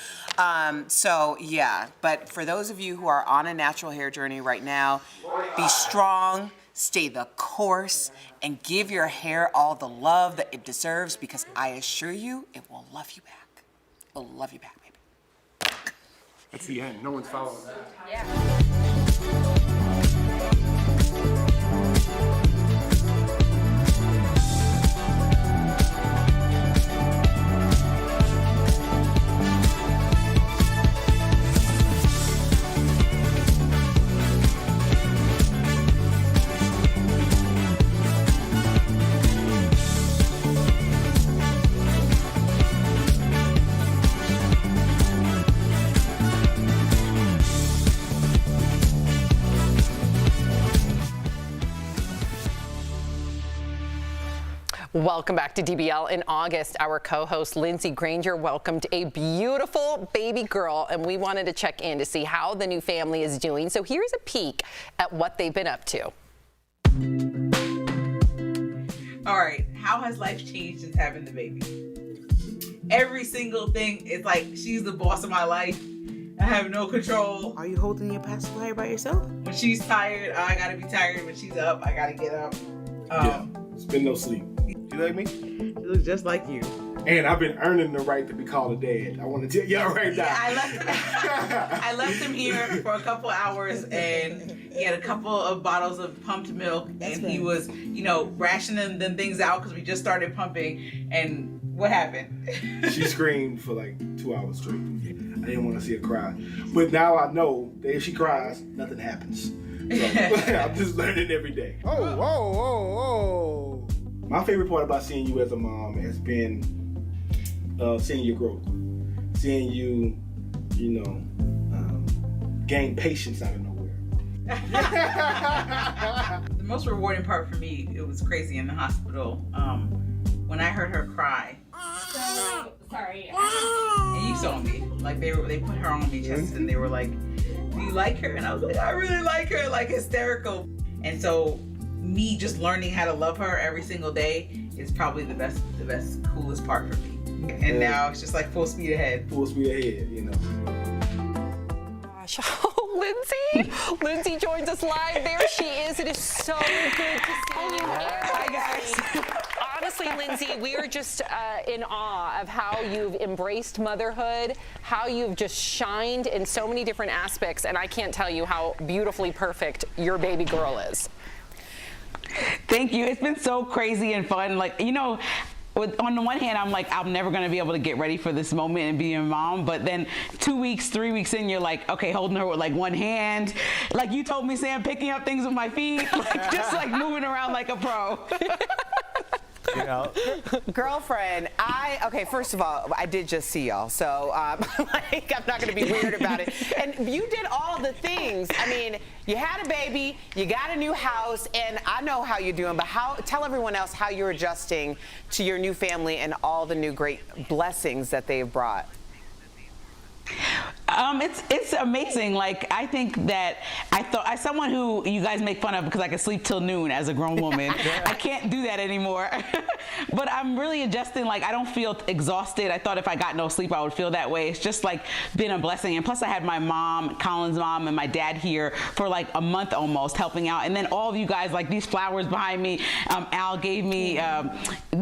So yeah, but for those of you who are on a natural hair journey right now, be strong, stay the course, and give your hair all the love that it deserves, because I assure you, it will love you back. It will love you back, baby. That's the end. No one's following that. Yeah. Welcome back to DBL. In August, our co-host Lindsay Granger welcomed a beautiful baby girl, and we wanted to check in to see how the new family is doing. So here's a peek at what they've been up to. All right, how has life changed since having the baby? Every single thing is like, she's the boss of my life. I have no control. Are you holding your pacifier by yourself? When she's tired, I gotta be tired. When she's up, I gotta get up. Yeah, spend no sleep. You like me? She looks just like you. And I've been earning the right to be called a dad. I want to tell y'all right now. Yeah, I left him here for a couple hours, and he had a couple of bottles of pumped milk, and he was, rationing them things out because we just started pumping. And what happened? She screamed for like 2 hours straight. I didn't want to see her cry. But now I know that if she cries, nothing happens. So I'm just learning every day. Oh. My favorite part about seeing you as a mom has been seeing your growth. Seeing you, gain patience out of nowhere. The most rewarding part for me, it was crazy in the hospital, when I heard her cry. Sorry. And you saw me. Like they put her on me chest and they were like, "Do you like her?" And I was like, "I really like her," like hysterical. And so me just learning how to love her every single day is probably the best, coolest part for me. And now it's just like full speed ahead. Full speed ahead, Gosh, Lindsay! Lindsay joins us live. There she is. It is so good to see you. Hi, guys. Honestly, Lindsay, we are just in awe of how you've embraced motherhood, how you've just shined in so many different aspects, and I can't tell you how beautifully perfect your baby girl is. Thank you. It's been so crazy and fun. Like, on the one hand, I'm like, I'm never going to be able to get ready for this moment and be a mom. But then 2 weeks, 3 weeks in, you're like, okay, holding her with like one hand. Like you told me, Sam, picking up things with my feet, like, just like moving around like a pro. Girlfriend, first of all, I did just see y'all, so I'm not going to be weird about it. And you did all the things. I mean, you had a baby, you got a new house, and I know how you're doing, but tell everyone else how you're adjusting to your new family and all the new great blessings that they've brought. It's amazing. Like, I think that as someone who you guys make fun of because I can sleep till noon as a grown woman, I can't do that anymore. But I'm really adjusting. Like, I don't feel exhausted. I thought if I got no sleep, I would feel that way. It's just like been a blessing. And plus I had my mom, Colin's mom, and my dad here for like a month almost helping out. And then all of you guys, like these flowers behind me, Al gave me,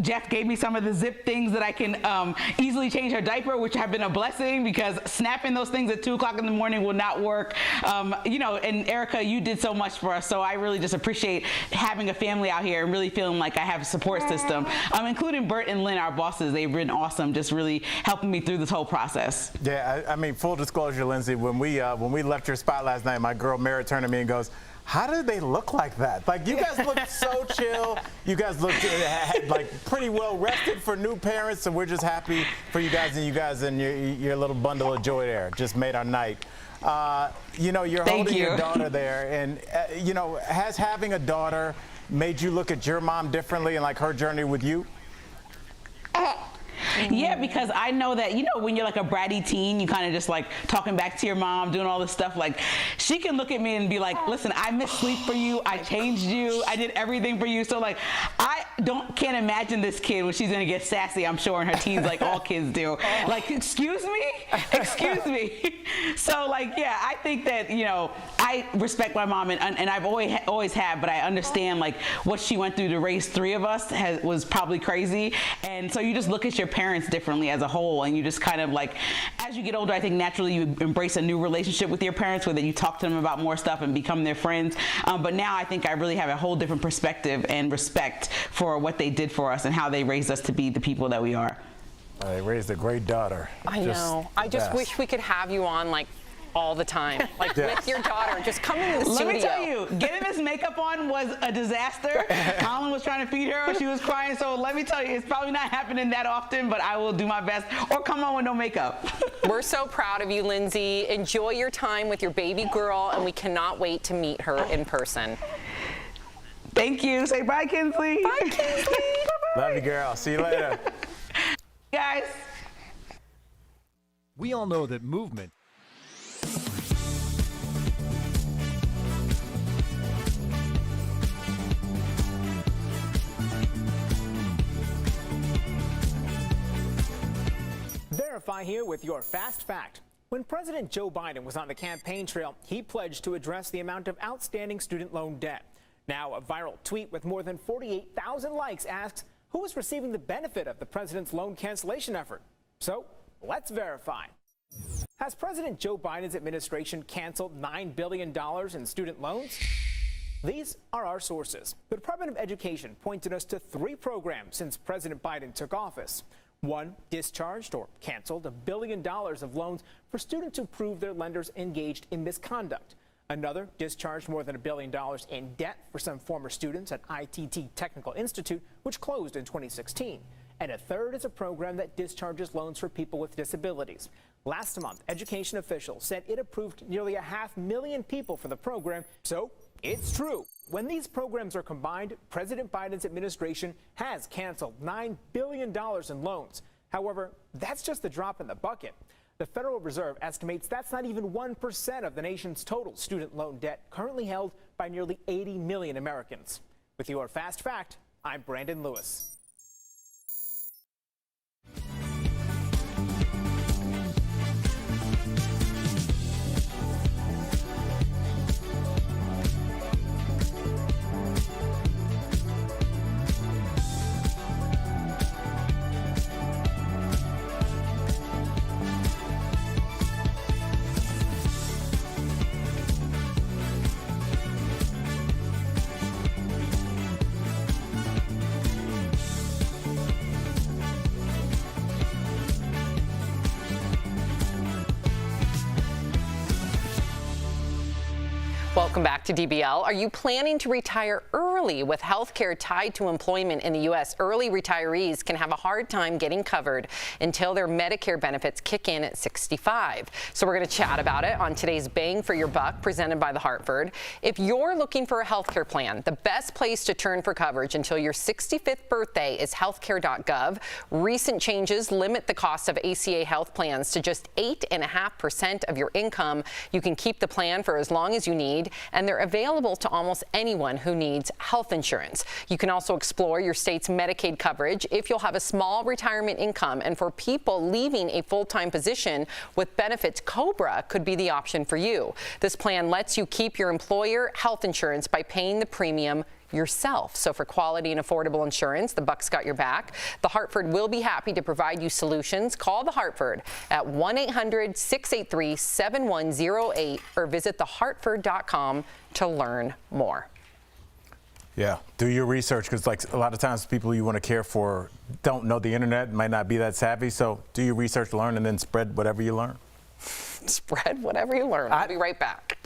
Jeff gave me some of the zip things that I can easily change her diaper, which have been a blessing because snapping those things at 2 o'clock in the morning will not work. And Erica, you did so much for us. So I really just appreciate having a family out here and really feeling like I have a support system, including Bert and Lynn, our bosses. They've been awesome, just really helping me through this whole process. Yeah, I mean, full disclosure, Lindsay, when we left your spot last night, my girl Mara turned to me and goes, "How do they look like that? Like, you guys look so chill. You guys look like pretty well rested for new parents, and we're just happy for you guys and your little bundle of joy there. Just made our night." You're holding your daughter there, and has having a daughter made you look at your mom differently and like her journey with you? Yeah, because I know that, when you're like a bratty teen, you kind of just like talking back to your mom, doing all this stuff. Like, she can look at me and be like, "Listen, I missed sleep for you. I changed you. I did everything for you." So like, I can't imagine this kid when she's going to get sassy, I'm sure, in her teens, like all kids do. Like, excuse me. So like, yeah, I think that, I respect my mom and I've always have, but I understand like what she went through to raise 3 of us was probably crazy. And so you just look at your parents differently as a whole, and you just kind of like, as you get older, I think naturally you embrace a new relationship with your parents, where you talk to them about more stuff and become their friends. But now I think I really have a whole different perspective and respect for what they did for us and how they raised us to be the people that we are. They raised a great daughter. I know. I just wish we could have you on like all the time, like with your daughter. Just come in the studio. Let me tell you, getting this makeup on was a disaster. Colin was trying to feed her, she was crying. So let me tell you, it's probably not happening that often, but I will do my best. Or come on with no makeup. We're so proud of you, Lindsay. Enjoy your time with your baby girl, and we cannot wait to meet her in person. Thank you. Say bye, Kinsley. Bye, Kinsley. Love you, girl. See you later. Guys. We all know that movement Verify here with your fast fact. When President Joe Biden was on the campaign trail, he pledged to address the amount of outstanding student loan debt. Now, a viral tweet with more than 48,000 likes asks, Who is receiving the benefit of the president's loan cancellation effort? So let's verify. Has President Joe Biden's administration canceled $9 billion in student loans? These are our sources. The Department of Education pointed us to 3 programs since President Biden took office. One discharged or canceled $1 billion of loans for students who proved their lenders engaged in misconduct. Another discharged more than $1 billion in debt for some former students at ITT Technical Institute, which closed in 2016. And a third is a program that discharges loans for people with disabilities. Last month, education officials said it approved nearly 500,000 people for the program, so it's true. When these programs are combined, President Biden's administration has canceled $9 billion in loans. However, that's just a drop in the bucket. The Federal Reserve estimates that's not even 1% of the nation's total student loan debt, currently held by nearly 80 million Americans. With your Fast Fact, I'm Brandon Lewis. Welcome back to DBL. Are you planning to retire early with health care tied to employment in the U.S.? Early retirees can have a hard time getting covered until their Medicare benefits kick in at 65. So we're going to chat about it on today's Bang for Your Buck presented by The Hartford. If you're looking for a health care plan, the best place to turn for coverage until your 65th birthday is healthcare.gov. Recent changes limit the cost of ACA health plans to just 8.5% of your income. You can keep the plan for as long as you need, and they're available to almost anyone who needs health insurance. You can also explore your state's Medicaid coverage if you'll have a small retirement income. And for people leaving a full-time position with benefits, COBRA could be the option for you. This plan lets you keep your employer health insurance by paying the premium yourself. So for quality and affordable insurance, the Buck's got your back. The Hartford will be happy to provide you solutions. Call the Hartford at 1-800-683-7108 or visit thehartford.com to learn more. Yeah, do your research, because like a lot of times people you want to care for don't know the internet, might not be that savvy. So do your research, learn, and then spread whatever you learn. Spread whatever you learn. I'll be right back.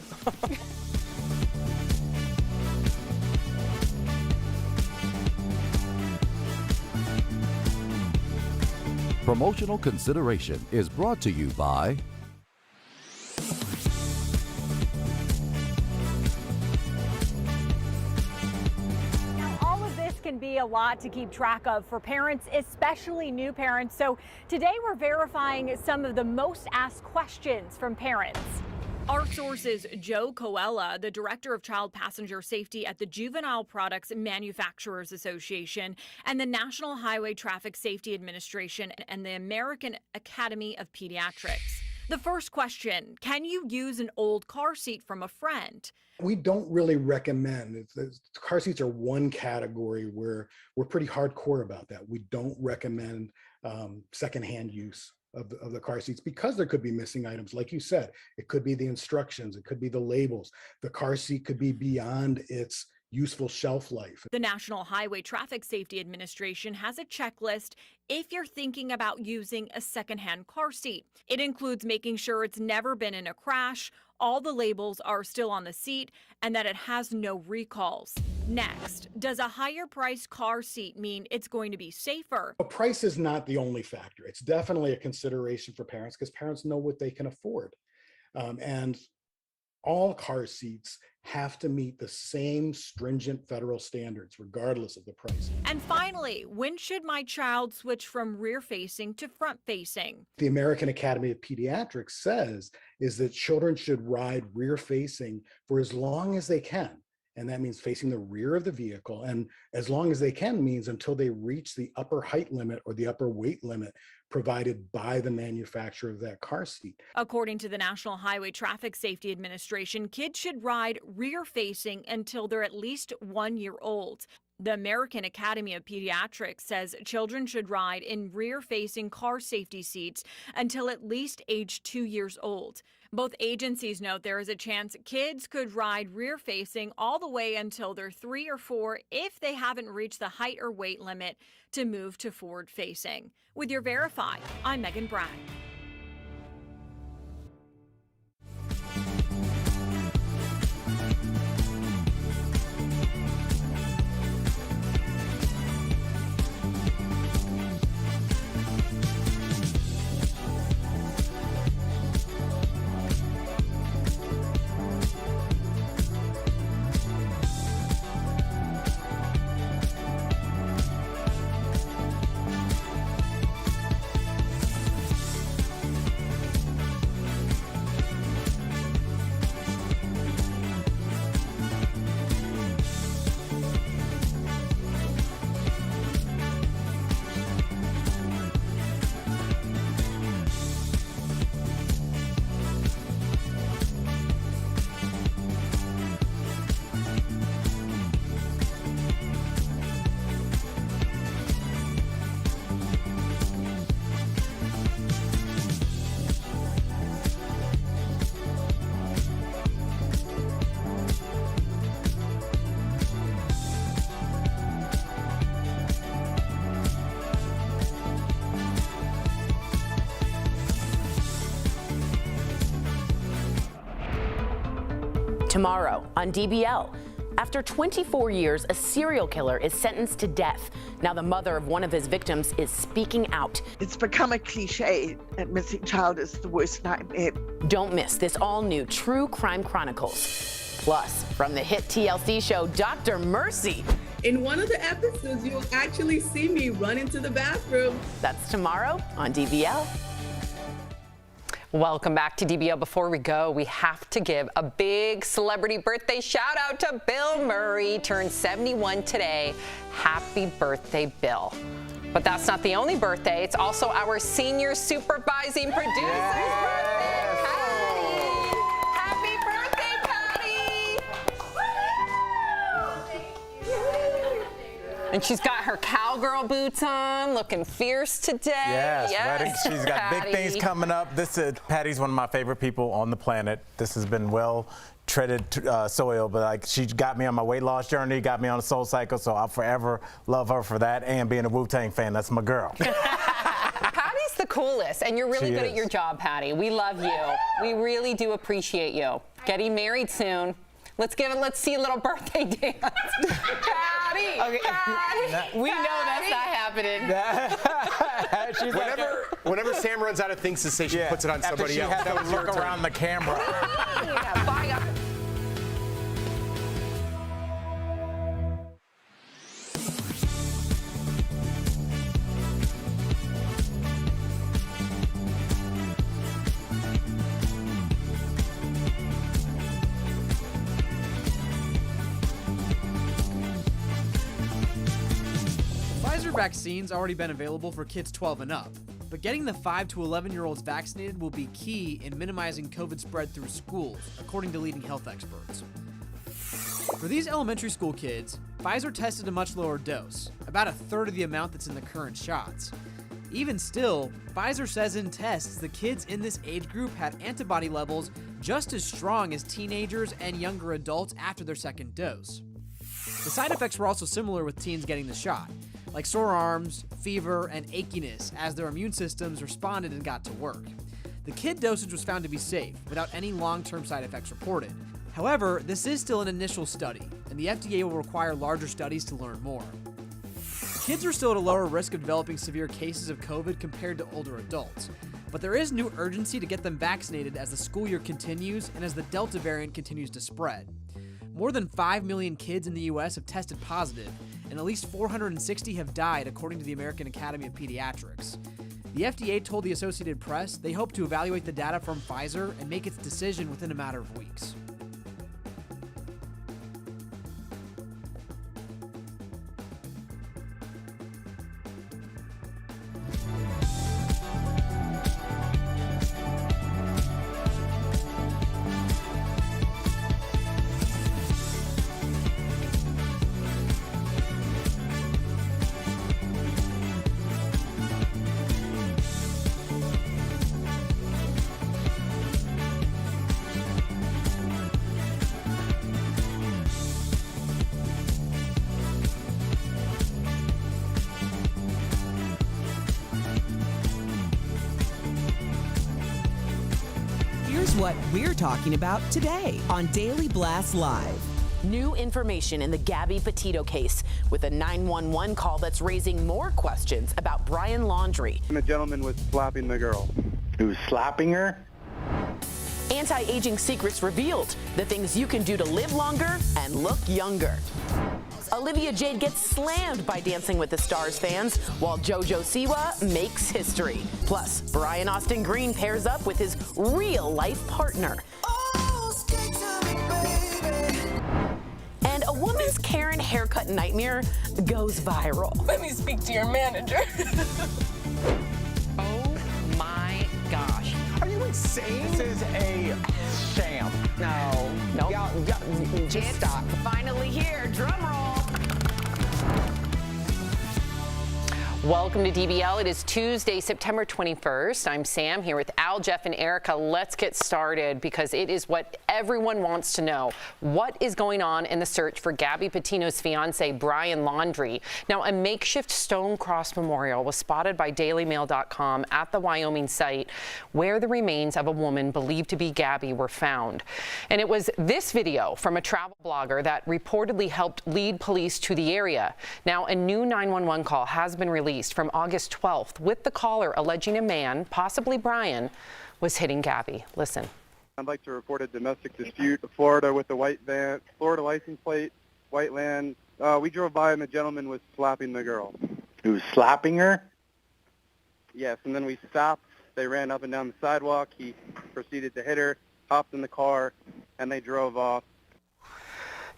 Promotional consideration is brought to you by All of this can be a lot to keep track of for parents, especially new parents. So today we're verifying some of the most asked questions from parents. Our sources, Joe Coella, the Director of Child Passenger Safety at the Juvenile Products Manufacturers Association, and the National Highway Traffic Safety Administration, and the American Academy of Pediatrics. The first question, can you use an old car seat from a friend? We don't really recommend, car seats are one category where we're pretty hardcore about that. We don't recommend secondhand use of the car seats because there could be missing items. Like you said, it could be the instructions, it could be the labels. The car seat could be beyond its useful shelf life. The National Highway Traffic Safety Administration has a checklist if you're thinking about using a secondhand car seat. It includes making sure it's never been in a crash, all the labels are still on the seat, and that it has no recalls. Next, does a higher priced car seat mean it's going to be safer? Price is not the only factor. It's definitely a consideration for parents because parents know what they can afford. And all car seats have to meet the same stringent federal standards, regardless of the price. And finally, when should my child switch from rear-facing to front-facing? The American Academy of Pediatrics says is that children should ride rear-facing for as long as they can. And that means facing the rear of the vehicle. And as long as they can means until they reach the upper height limit or the upper weight limit provided by the manufacturer of that car seat. According to the National Highway Traffic Safety Administration, kids should ride rear-facing until they're at least 1 year old. The American Academy of Pediatrics says children should ride in rear-facing car safety seats until at least age 2 years old. Both agencies note there is a chance kids could ride rear-facing all the way until they're 3 or 4 if they haven't reached the height or weight limit to move to forward-facing. With your Verify, I'm Megan Bragg. Tomorrow on DBL. After 24 years, a serial killer is sentenced to death. Now the mother of one of his victims is speaking out. It's become a cliche that missing child is the worst nightmare. Don't miss this all-new True Crime Chronicles. Plus, from the hit TLC show Dr. Mercy. In one of the episodes, you'll actually see me run into the bathroom. That's tomorrow on DBL. Welcome back to DBL. Before we go, we have to give a big celebrity birthday shout out to Bill Murray. Turned 71 today. Happy birthday, Bill. But that's not the only birthday. It's also our senior supervising producer's birthday, Patty. Happy birthday, Patty. And she's got her cowgirl boots on, looking fierce today. Yes, ready. She's got Patty. big things coming up. Patty's one of my favorite people on the planet. This has been well treaded soil, but like she got me on my weight loss journey, got me on a soul cycle, so I'll forever love her for that. And being a Wu-Tang fan, that's my girl. Patty's the coolest, and you're really good at your job, Patty. We love you. We really do appreciate you. Getting married soon. Let's see a little birthday dance. Patty! Okay. Patty! We know that's not happening. Whenever Sam runs out of things to say, she puts it on somebody else. After she had to look around the camera. Visor Vaccines already been available for kids 12 and up, but getting the 5 to 11-year-olds vaccinated will be key in minimizing COVID spread through schools, according to leading health experts. For these elementary school kids, Pfizer tested a much lower dose, about a third of the amount that's in the current shots. Even still, Pfizer says in tests the kids in this age group had antibody levels just as strong as teenagers and younger adults after their second dose. The side effects were also similar with teens getting the shot, like sore arms, fever, and achiness as their immune systems responded and got to work. The kid dosage was found to be safe, without any long-term side effects reported. However, this is still an initial study, and the FDA will require larger studies to learn more. Kids are still at a lower risk of developing severe cases of COVID compared to older adults, but there is new urgency to get them vaccinated as the school year continues and as the Delta variant continues to spread. More than 5 million kids in the U.S. have tested positive, and at least 460 have died, according to the American Academy of Pediatrics. The FDA told the Associated Press they hope to evaluate the data from Pfizer and make its decision within a matter of weeks. Here's what we're talking about today on Daily Blast Live. New information in the Gabby Patino case with a 911 call that's raising more questions about Brian Laundrie. The gentleman was slapping the girl. He was slapping her? Anti-aging secrets revealed, the things you can do to live longer and look younger. Olivia Jade gets slammed by Dancing with the Stars fans, while JoJo Siwa makes history. Plus, Brian Austin Green pairs up with his real-life partner. And a woman's Karen haircut nightmare goes viral. Let me speak to your manager. Oh my gosh. Are you insane? This is a sham. No. Just stop. Finally here, drum roll. Welcome to DBL. It is Tuesday, September 21st. I'm Sam here with Al, Jeff, and Erica. Let's get started because it is what everyone wants to know. What is going on in the search for Gabby Patino's fiance, Brian Laundrie? Now, a makeshift stone cross memorial was spotted by DailyMail.com at the Wyoming site where the remains of a woman believed to be Gabby were found. And it was this video from a travel blogger that reportedly helped lead police to the area. Now, a new 911 call has been released from August 12th with the caller alleging a man, possibly Brian, was hitting Gabby. Listen. I'd like to report a domestic dispute. Florida with the white van, Florida license plate, white land. We drove by and the gentleman was slapping the girl. He was slapping her? Yes, and then we stopped. They ran up and down the sidewalk. He proceeded to hit her, hopped in the car, and they drove off.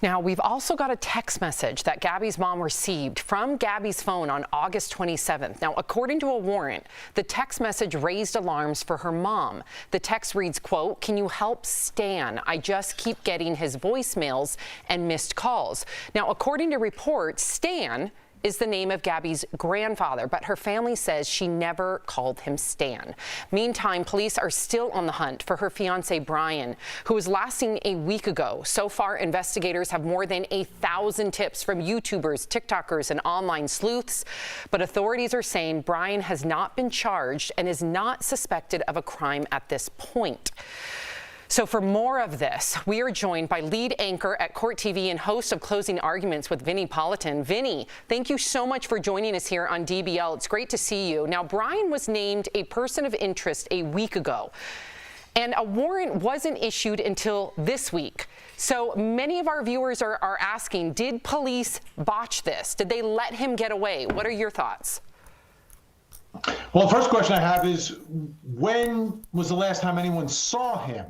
Now, we've also got a text message that Gabby's mom received from Gabby's phone on August 27th. Now, according to a warrant, the text message raised alarms for her mom. The text reads, quote, "Can you help Stan? I just keep getting his voicemails and missed calls." Now, according to reports, Stan is the name of Gabby's grandfather, but her family says she never called him Stan. Meantime, police are still on the hunt for her fiance, Brian, who was last seen a week ago. So far, investigators have more than 1,000 tips from YouTubers, TikTokers, and online sleuths, but authorities are saying Brian has not been charged and is not suspected of a crime at this point. So for more of this, we are joined by lead anchor at Court TV and host of Closing Arguments with Vinnie Politan. Vinnie, thank you so much for joining us here on DBL. It's great to see you. Now, Brian was named a person of interest a week ago, and a warrant wasn't issued until this week. So many of our viewers are asking, did police botch this? Did they let him get away? What are your thoughts? Well, the first question I have is, when was the last time anyone saw him?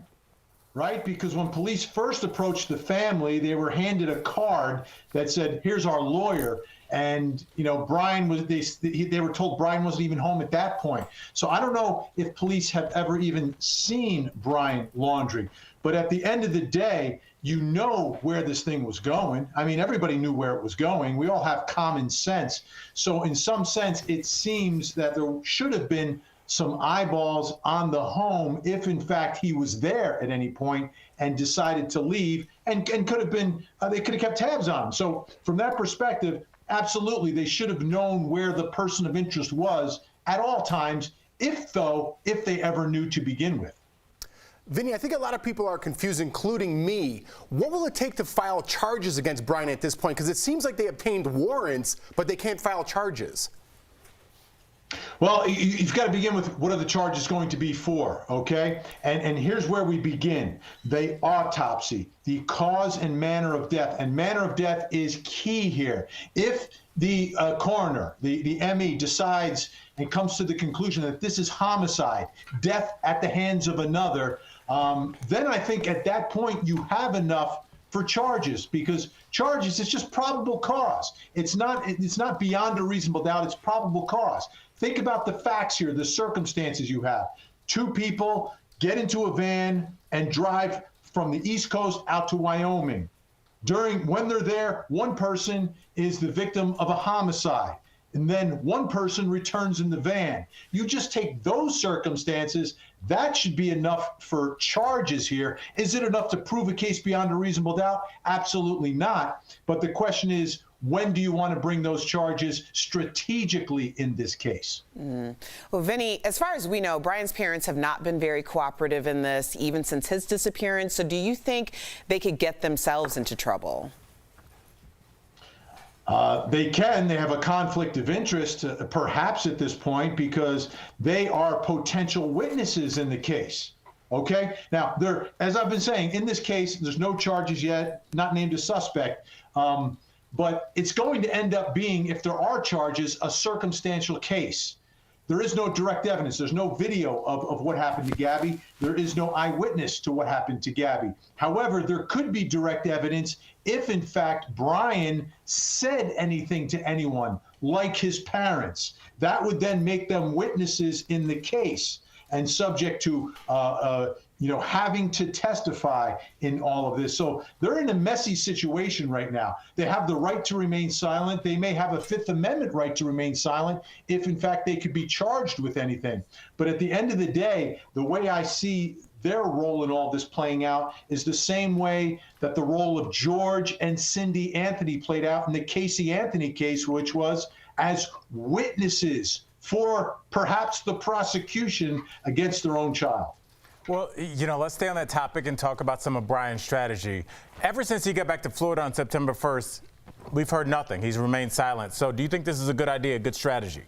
Right? Because when police first approached the family, they were handed a card that said, "Here's our lawyer." And, you know, Brian was, they were told Brian wasn't even home at that point. So I don't know if police have ever even seen Brian Laundrie. But at the end of the day, you know where this thing was going. I mean, everybody knew where it was going. We all have common sense. So in some sense, it seems that there should have been some eyeballs on the home if in fact he was there at any point and decided to leave, and could have been, they could have kept tabs on him. So from that perspective, absolutely, they should have known where the person of interest was at all times, if they ever knew to begin with. Vinny, I think a lot of people are confused, including me. What will it take to file charges against Brian at this point? Because it seems like they obtained warrants, but they can't file charges. Well, you've got to begin with what are the charges going to be for, okay? And here's where we begin. The autopsy, the cause and manner of death. And manner of death is key here. If the coroner, the ME, decides and comes to the conclusion that this is homicide, death at the hands of another, then I think at that point you have enough for charges, because charges, it's just probable cause. It's not beyond a reasonable doubt, it's probable cause. Think about the facts here, the circumstances you have. Two people get into a van and drive from the East Coast out to Wyoming. When they're there, one person is the victim of a homicide, and then one person returns in the van. You just take those circumstances, that should be enough for charges here. Is it enough to prove a case beyond a reasonable doubt? Absolutely not. But the question is, when do you want to bring those charges strategically in this case? Well, Vinny, as far as we know, Brian's parents have not been very cooperative in this, even since his disappearance. So do you think they could get themselves into trouble? They can. They have a conflict of interest, perhaps at this point, because they are potential witnesses in the case. Okay? Now, as I've been saying, in this case, there's no charges yet, not named a suspect. But it's going to end up being, if there are charges, a circumstantial case. There is no direct evidence. There's no video of what happened to Gabby. There is no eyewitness to what happened to Gabby. However, there could be direct evidence if, in fact, Brian said anything to anyone, like his parents. That would then make them witnesses in the case and subject to having to testify in all of this. So they're in a messy situation right now. They have the right to remain silent. They may have a Fifth Amendment right to remain silent if, in fact, they could be charged with anything. But at the end of the day, the way I see their role in all this playing out is the same way that the role of George and Cindy Anthony played out in the Casey Anthony case, which was as witnesses for perhaps the prosecution against their own child. Well, let's stay on that topic and talk about some of Brian's strategy. Ever since he got back to Florida on September 1st, we've heard nothing. He's remained silent. So do you think this is a good idea, a good strategy?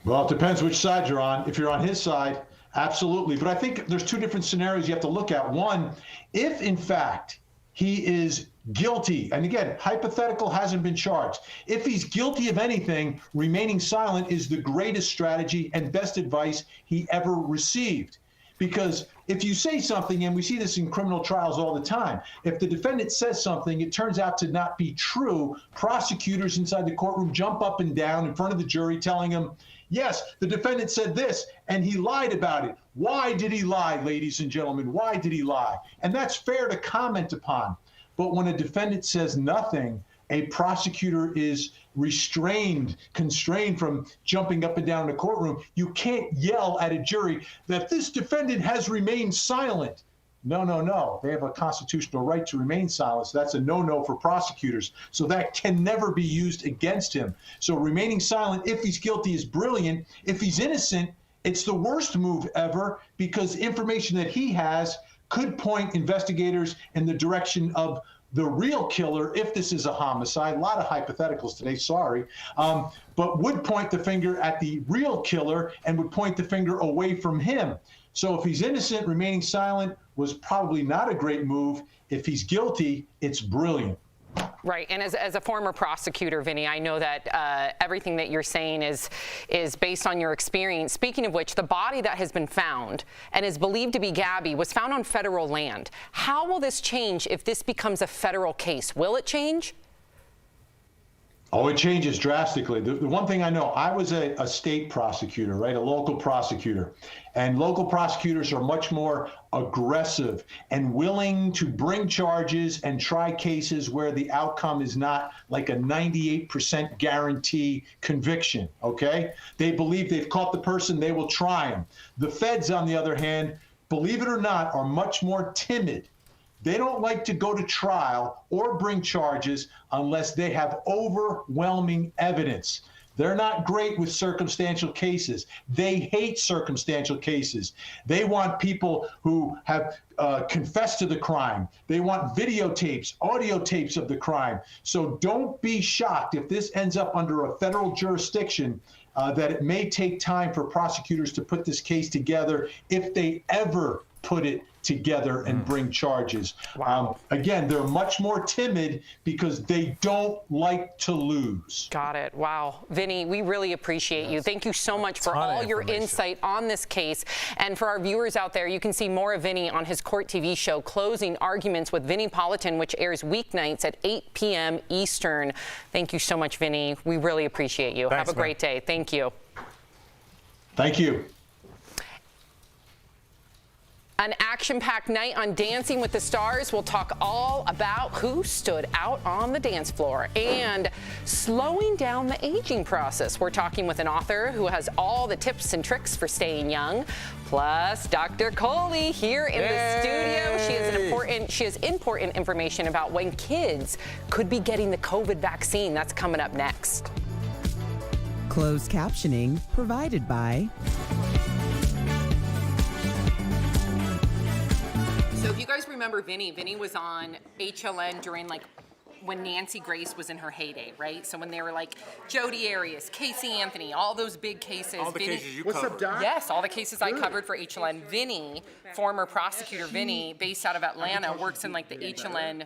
Well, it depends which side you're on. If you're on his side, absolutely. But I think there's two different scenarios you have to look at. One, if in fact he is guilty, and again, hypothetical, hasn't been charged. If he's guilty of anything, remaining silent is the greatest strategy and best advice he ever received. Because if you say something, and we see this in criminal trials all the time, if the defendant says something, it turns out to not be true, prosecutors inside the courtroom jump up and down in front of the jury telling them, yes, the defendant said this, and he lied about it. Why did he lie, ladies and gentlemen? Why did he lie? And that's fair to comment upon. But when a defendant says nothing, a prosecutor is constrained from jumping up and down in the courtroom. You can't yell at a jury that this defendant has remained silent. No. They have a constitutional right to remain silent. So that's a no-no for prosecutors. So that can never be used against him. So remaining silent, if he's guilty, is brilliant. If he's innocent, it's the worst move ever, because information that he has could point investigators in the direction of the real killer, if this is a homicide. A lot of hypotheticals today, sorry, but would point the finger at the real killer and would point the finger away from him. So if he's innocent, remaining silent was probably not a great move. If he's guilty, it's brilliant. Right, and as a former prosecutor, Vinny, I know that everything that you're saying is based on your experience. Speaking of which, the body that has been found and is believed to be Gabby was found on federal land. How will this change if this becomes a federal case? Will it change? Oh, it changes drastically. The one thing I know, I was a state prosecutor, right? A local prosecutor. And local prosecutors are much more aggressive and willing to bring charges and try cases where the outcome is not like a 98% guarantee conviction, okay? They believe they've caught the person, they will try him. The feds, on the other hand, believe it or not, are much more timid. They don't like to go to trial or bring charges unless they have overwhelming evidence. They're not great with circumstantial cases. They hate circumstantial cases. They want people who have confessed to the crime. They want videotapes, audio tapes of the crime. So don't be shocked if this ends up under a federal jurisdiction, that it may take time for prosecutors to put this case together, if they ever put it together and bring charges. Wow. Again, they're much more timid because they don't like to lose. Got it. Wow. Vinny, we really appreciate you. Thank you so much for all your insight on this case. And for our viewers out there, you can see more of Vinny on his Court TV show, Closing Arguments with Vinny Politan, which airs weeknights at 8 p.m. Eastern. Thank you so much, Vinny. We really appreciate you. Thanks, Have a great day. Thank you. Thank you. An action-packed night on Dancing with the Stars. We'll talk all about who stood out on the dance floor and slowing down the aging process. We're talking with an author who has all the tips and tricks for staying young. Plus, Dr. Coley here in the studio. She has important information about when kids could be getting the COVID vaccine. That's coming up next. Closed captioning provided by... So if you guys remember Vinny was on HLN during when Nancy Grace was in her heyday, right? So when they were Jodi Arias, Casey Anthony, all those big cases. All the cases you What's covered. Up, Doc? Yes, all the cases I covered for HLN. Vinny, former prosecutor Vinny, based out of Atlanta, works in the HLN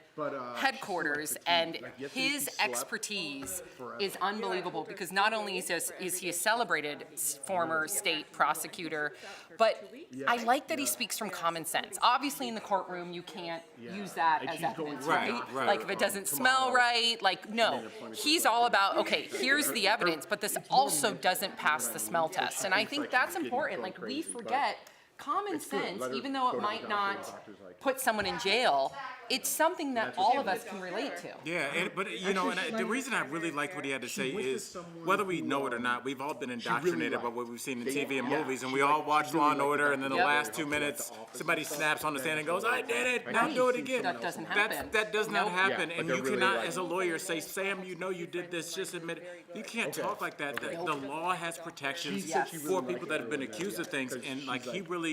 headquarters, and his expertise is unbelievable because not only is he a celebrated former state prosecutor, but I like that he speaks from common sense. Obviously, in the courtroom, you can't use that as evidence, right? If it doesn't smell right, no. He's all about, okay, here's the evidence, but this also doesn't pass the smell test. And I think that's important. We forget common sense, even though it might not put someone in jail, it's something that all of us can relate to. Yeah, but the reason I really liked what he had to say is, whether we know it or not, we've all been indoctrinated by what we've seen in TV and movies, and we all watch Law and Order, and then the last 2 minutes, somebody snaps on the stand and goes, "I did it, now do it again." That doesn't happen. That does not happen, and you cannot, as a lawyer, say, "Sam, you know you did this, just admit it." You can't talk like that. The law has protections for people that have been accused of things, and he really.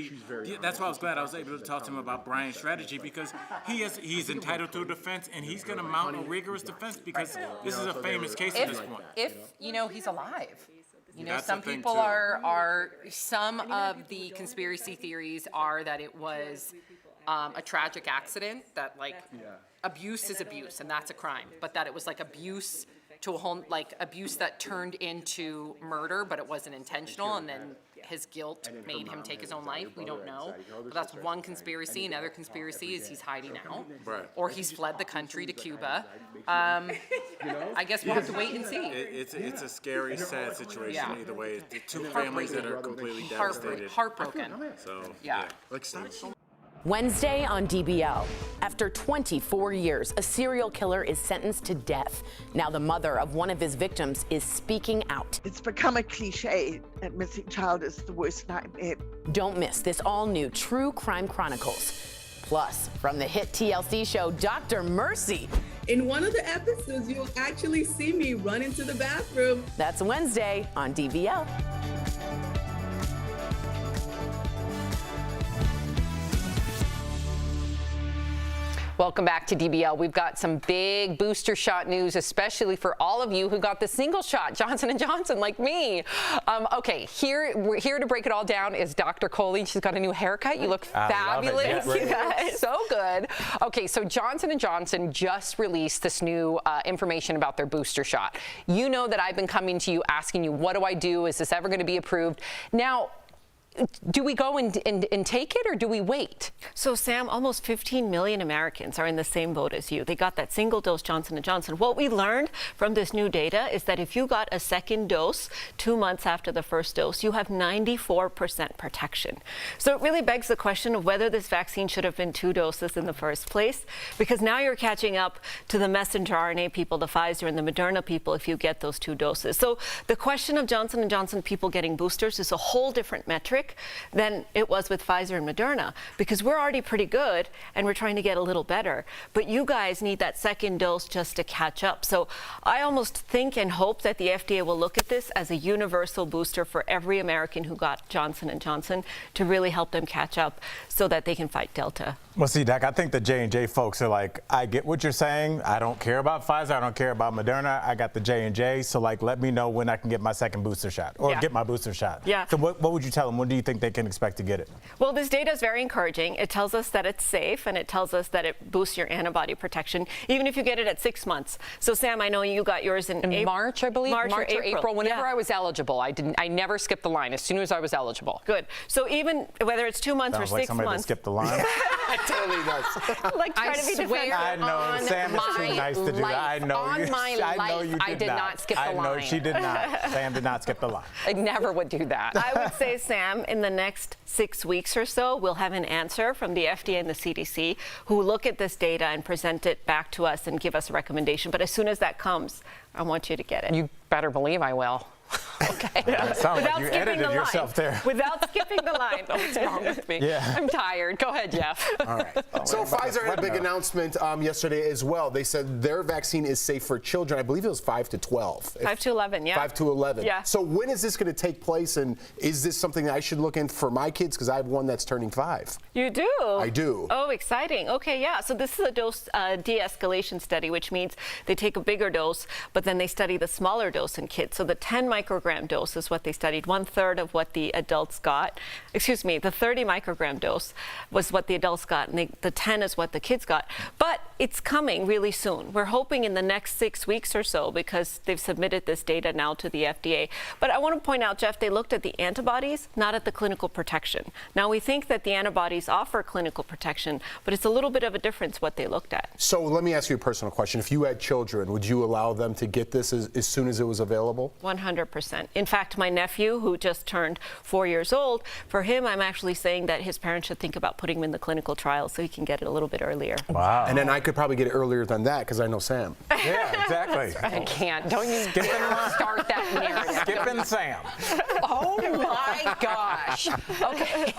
That's why I was glad I was able to talk to him about Brian's strategy, because he's entitled to a defense, and he's going to mount a rigorous defense because this is a famous case at this point. If he's alive. That's some the thing, people too. are some of the conspiracy theories are that it was a tragic accident, that abuse is abuse and that's a crime, but that it was abuse to a whole abuse that turned into murder, but it wasn't intentional, and then his guilt made him take his own life. We don't know. But that's one conspiracy. Another conspiracy is he's hiding out, or he's fled the country to Cuba. I guess we'll have to wait and see. It's a scary, sad situation either way. The two families that are completely devastated. Heartbroken. So yeah. Wednesday on DBL. After 24 years, a serial killer is sentenced to death. Now the mother of one of his victims is speaking out. It's become a cliche that missing child is the worst nightmare. Don't miss this all-new True Crime Chronicles. Plus, from the hit TLC show Dr. Mercy. In one of the episodes, you'll actually see me run into the bathroom. That's Wednesday on DBL. Welcome back to DBL. We've got some big booster shot news, especially for all of you who got the single shot, Johnson & Johnson, like me. Okay, we're here to break it all down is Dr. Coley. She's got a new haircut. You look fabulous. You guys, so good. Okay, so Johnson & Johnson just released this new information about their booster shot. You know that I've been coming to you asking you, what do I do? Is this ever going to be approved? Now, do we go and take it, or do we wait? So, Sam, almost 15 million Americans are in the same boat as you. They got that single dose Johnson & Johnson. What we learned from this new data is that if you got a second dose 2 months after the first dose, you have 94% protection. So it really begs the question of whether this vaccine should have been 2 doses in the first place, because now you're catching up to the messenger RNA people, the Pfizer and the Moderna people, if you get those 2 doses. So the question of Johnson & Johnson people getting boosters is a whole different metric than it was with Pfizer and Moderna, because we're already pretty good and we're trying to get a little better. But you guys need that second dose just to catch up. So I almost think and hope that the FDA will look at this as a universal booster for every American who got Johnson & Johnson to really help them catch up so that they can fight Delta. Well, see, Doc, I think the J&J folks are like, I get what you're saying. I don't care about Pfizer. I don't care about Moderna. I got the J&J. So, let me know when I can get my second booster shot or get my booster shot. Yeah. So what would you tell them? When do you think they can expect to get it? Well, this data is very encouraging. It tells us that it's safe, and it tells us that it boosts your antibody protection, even if you get it at 6 months. So, Sam, I know you got yours in March, I believe. March or April. Whenever Yeah. I was eligible, I never skipped the line as soon as I was eligible. Good. So even whether it's 2 months Sounds or like 6 somebody months. that skipped the line. It totally does. Like trying to be defensive. I know, Sam is too nice to do that. I know on you. my I know life, you I did not skip the line. I know she did not. Sam did not skip the line. I never would do that. I would say, Sam, in the next 6 weeks or so, we'll have an answer from the FDA and the CDC who look at this data and present it back to us and give us a recommendation. But as soon as that comes, I want you to get it. You better believe I will. Okay. It sounds like you edited yourself there. Without skipping the line. What's wrong with me? Yeah. I'm tired. Go ahead, Jeff. All right. So Pfizer had a big announcement yesterday as well. They said their vaccine is safe for children. I believe it was 5 to 12. 5 to 11, yeah. 5 to 11. Yeah. So when is this going to take place, and is this something that I should look in for my kids? Because I have one that's turning 5. You do? I do. Oh, exciting. Okay, yeah. So this is a dose de-escalation study, which means they take a bigger dose, but then they study the smaller dose in kids. So the 10 microgram dose is what they studied, 1/3 of what the adults got. Excuse me, the 30 microgram dose was what the adults got, and the 10 is what the kids got. But it's coming really soon. We're hoping in the next 6 weeks or so, because they've submitted this data now to the FDA. But I want to point out, Jeff, they looked at the antibodies, not at the clinical protection. Now, we think that the antibodies offer clinical protection, but it's a little bit of a difference what they looked at. So let me ask you a personal question. If you had children, would you allow them to get this as soon as it was available? 100%. In fact, my nephew, who just turned 4 years old, for him, I'm actually saying that his parents should think about putting him in the clinical trial so he can get it a little bit earlier. Wow. And then I could probably get it earlier than that because I know Sam. Yeah, exactly. I can't. Don't you start that narrative. Skipping Sam. Oh my gosh. Okay.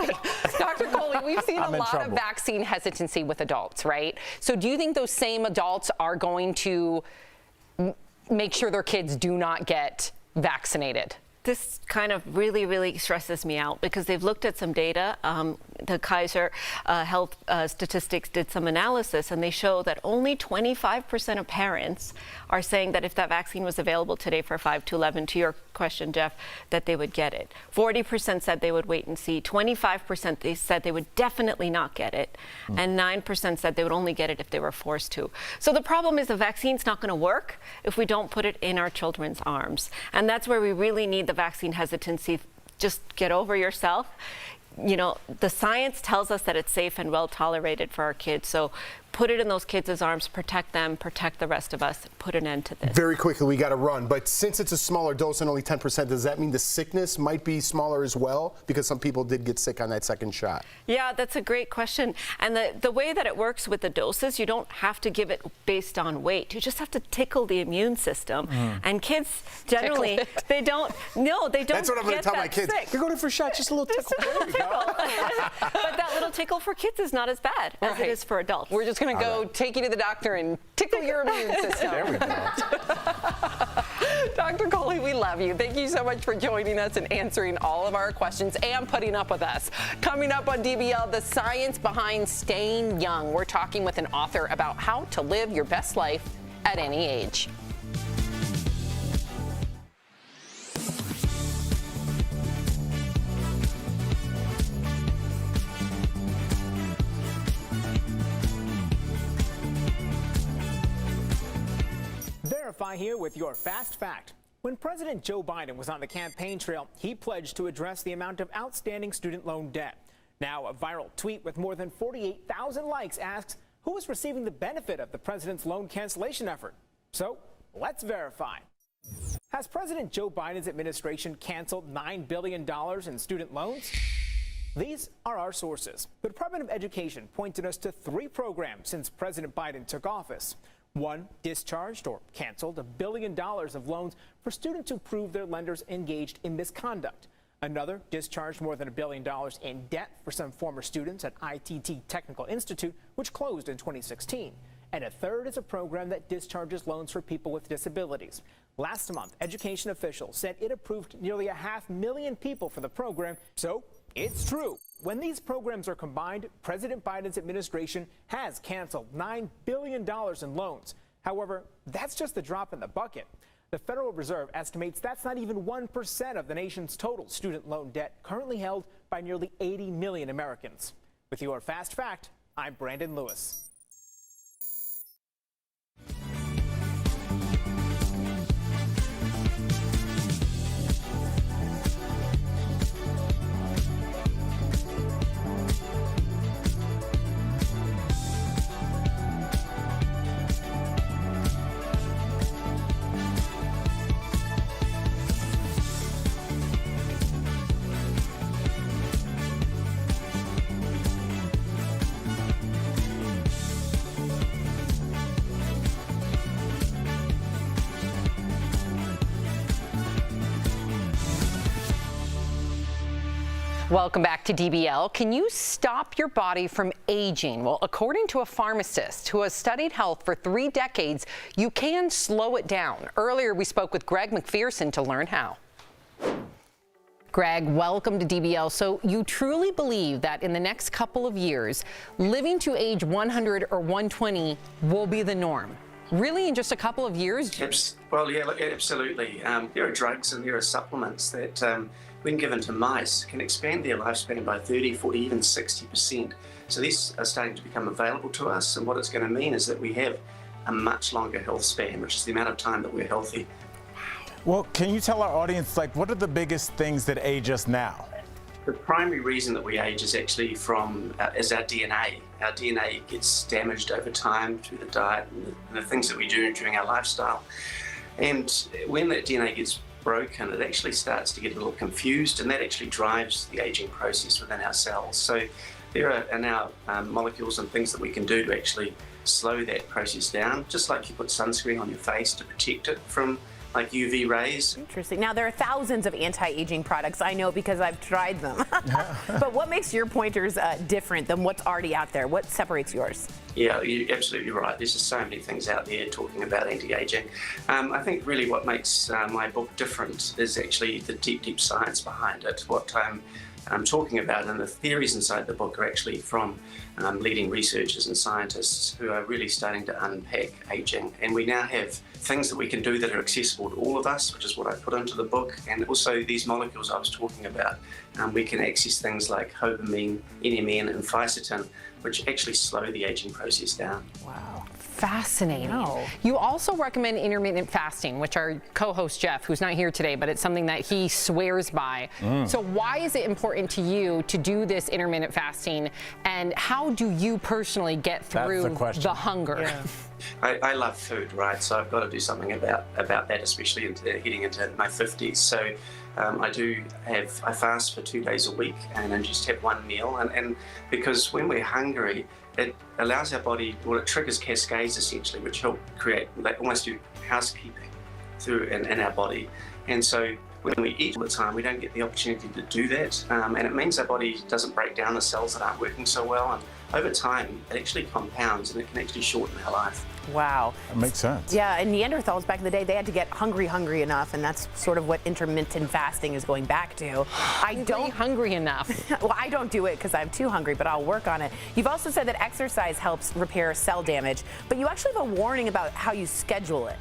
Dr. Coley, we've seen a lot of vaccine hesitancy with adults, right? So do you think those same adults are going to make sure their kids do not get vaccinated? This kind of really stresses me out because they've looked at some data. The Kaiser Health Statistics did some analysis, and they show that only 25% of parents are saying that if that vaccine was available today for 5 to 11, to your question, Jeff, that they would get it. 40% said they would wait and see. 25% they said they would definitely not get it. And 9% said they would only get it if they were forced to. So the problem is the vaccine's not going to work if we don't put it in our children's arms. And that's where we really need the vaccine hesitancy. Just get over yourself. You know, the science tells us that it's safe and well tolerated for our kids. So put it in those kids' arms, protect them, protect the rest of us, put an end to this. Very quickly, we got to run. But since it's a smaller dose and only 10%, does that mean the sickness might be smaller as well? Because some people did get sick on that second shot. Yeah, that's a great question. And the way that it works with the doses, you don't have to give it based on weight. You just have to tickle the immune system. And kids generally, they don't That's what I'm going to tell my kids. Sick. You're going in for a shot, just a little tickle. There we go. But that little tickle for kids is not as bad as it is for adults. We're just going to go take you to the doctor and tickle your immune system. There we go. Dr. Coley, we love you. Thank you so much for joining us and answering all of our questions and putting up with us. Coming up on DBL, the science behind staying young. We're talking with an author about how to live your best life at any age. Verify here with your fast fact. When President Joe Biden was on the campaign trail, he pledged to address the amount of outstanding student loan debt. Now, a viral tweet with more than 48,000 likes asks, who is receiving the benefit of the president's loan cancellation effort? So, let's verify. Has President Joe Biden's administration canceled $9 billion in student loans? These are our sources. The Department of Education pointed us to 3 programs since President Biden took office. One discharged or canceled $1 billion of loans for students who proved their lenders engaged in misconduct. Another discharged more than $1 billion in debt for some former students at ITT Technical Institute, which closed in 2016. And a third is a program that discharges loans for people with disabilities. Last month, education officials said it approved nearly 500,000 people for the program. So it's true. When these programs are combined, President Biden's administration has canceled $9 billion in loans. However, that's just the drop in the bucket. The Federal Reserve estimates that's not even 1% of the nation's total student loan debt currently held by nearly 80 million Americans. With your Fast Fact, I'm Brandon Lewis. Welcome back to DBL. Can you stop your body from aging? Well, according to a pharmacist who has studied health for 3 decades, you can slow it down. Earlier, we spoke with Greg McPherson to learn how. Greg, welcome to DBL. So you truly believe that in the next couple of years, living to age 100 or 120 will be the norm? Really, in just a couple of years? Well, yeah, look, absolutely. There are drugs and there are supplements that, when given to mice, can expand their lifespan by 30, 40, even 60%. So these are starting to become available to us, and what it's going to mean is that we have a much longer health span, which is the amount of time that we're healthy. Well, can you tell our audience, like, what are the biggest things that age us now? The primary reason that we age is actually is our DNA. Our DNA gets damaged over time through the diet and the things that we do during our lifestyle. And when that DNA gets broken, it actually starts to get a little confused, and that actually drives the aging process within our cells. So there are now molecules and things that we can do to actually slow that process down, just like you put sunscreen on your face to protect it from like UV rays. Interesting. Now, there are thousands of anti-aging products. I know because I've tried them. But what makes your pointers different than what's already out there? What separates yours? Yeah, you're absolutely right. There's just so many things out there talking about anti-aging. I think really what makes my book different is actually the deep science behind it. What I'm talking about and the theories inside the book are actually from leading researchers and scientists who are really starting to unpack aging. And we now have things that we can do that are accessible to all of us, which is what I put into the book. And also these molecules I was talking about, we can access things like hobamine, NMN, and fisetin, which actually slow the aging process down. Wow. Fascinating. You also recommend intermittent fasting, which our co-host Jeff, who's not here today, but it's something that he swears by. So why is it important to you to do this intermittent fasting, and how do you personally get through the hunger? Yeah. I love food, right? So I've got to do something about that, especially heading into my 50s. So I fast for 2 days a week and then just have one meal. And because when we're hungry, it allows our body, it triggers cascades essentially, which help create, almost do housekeeping in our body. And so when we eat all the time, we don't get the opportunity to do that. And it means our body doesn't break down the cells that aren't working so well. And over time, it actually compounds and it can actually shorten our life. Wow. That makes sense. Yeah, and Neanderthals back in the day, they had to get hungry enough, and that's sort of what intermittent fasting is going back to. I don't hungry enough. Well, I don't do it because I'm too hungry, but I'll work on it. You've also said that exercise helps repair cell damage, but you actually have a warning about how you schedule it.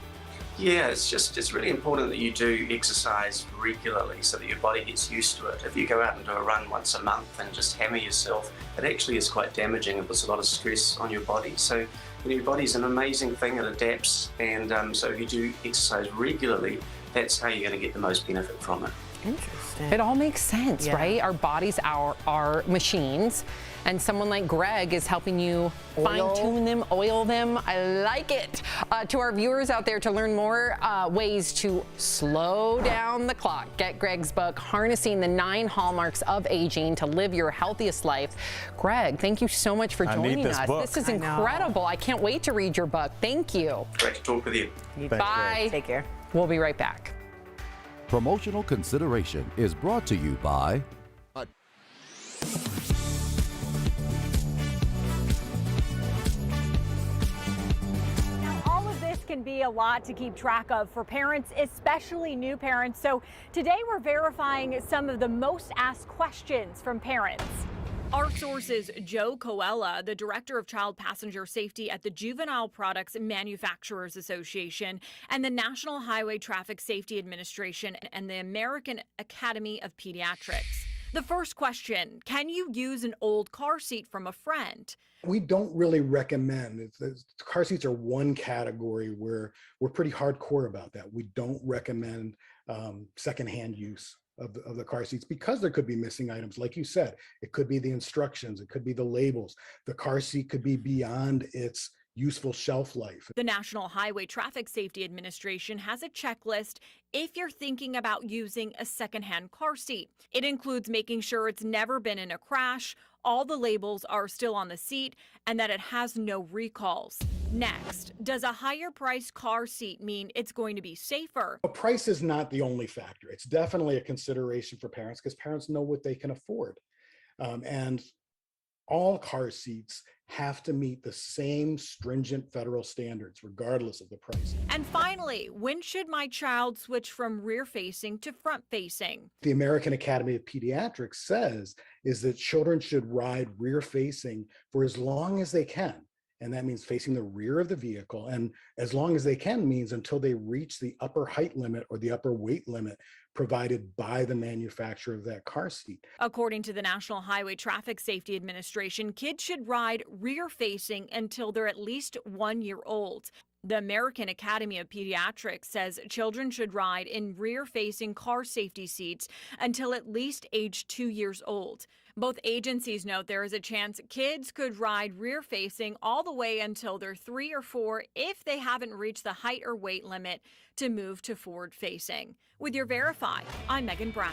Yeah, it's really important that you do exercise regularly so that your body gets used to it. If you go out and do a run once a month and just hammer yourself, it actually is quite damaging. It puts a lot of stress on your body. So your body's an amazing thing, it adapts, and so if you do exercise regularly, that's how you're going to get the most benefit from it. Interesting. It all makes sense, right? Our bodies are machines, and someone like Greg is helping you fine-tune them, oil them. I like it. To our viewers out there, to learn more ways to slow down the clock, get Greg's book, Harnessing the 9 Hallmarks of Aging to Live Your Healthiest Life. Greg, thank you so much for joining us. Book. This is incredible. I can't wait to read your book. Thank you. Great to talk with you. Bye. Take care. We'll be right back. Promotional consideration is brought to you by can be a lot to keep track of for parents, especially new parents. So today we're verifying some of the most asked questions from parents. Our source is Joe Coella, the Director of Child Passenger Safety at the Juvenile Products Manufacturers Association and the National Highway Traffic Safety Administration and the American Academy of Pediatrics. The first question, can you use an old car seat from a friend? We don't really recommend, car seats are one category where we're pretty hardcore about that. We don't recommend secondhand use of the car seats because there could be missing items. Like you said, it could be the instructions, it could be the labels. The car seat could be beyond its useful shelf life. The National Highway Traffic Safety Administration has a checklist if you're thinking about using a secondhand car seat. It includes making sure it's never been in a crash, all the labels are still on the seat, and that it has no recalls. Next, does a higher priced car seat mean it's going to be safer? Price is not the only factor. It's definitely a consideration for parents because parents know what they can afford. And all car seats have to meet the same stringent federal standards, regardless of the price. And finally, when should my child switch from rear-facing to front-facing? The American Academy of Pediatrics says is that children should ride rear-facing for as long as they can. And that means facing the rear of the vehicle. And as long as they can means until they reach the upper height limit or the upper weight limit provided by the manufacturer of that car seat. According to the National Highway Traffic Safety Administration, kids should ride rear-facing until they're at least 1 year old. The American Academy of Pediatrics says children should ride in rear-facing car safety seats until at least age 2 years old. Both agencies note there is a chance kids could ride rear-facing all the way until they're 3 or 4 if they haven't reached the height or weight limit to move to forward-facing. With your Verify, I'm Megan Bragg.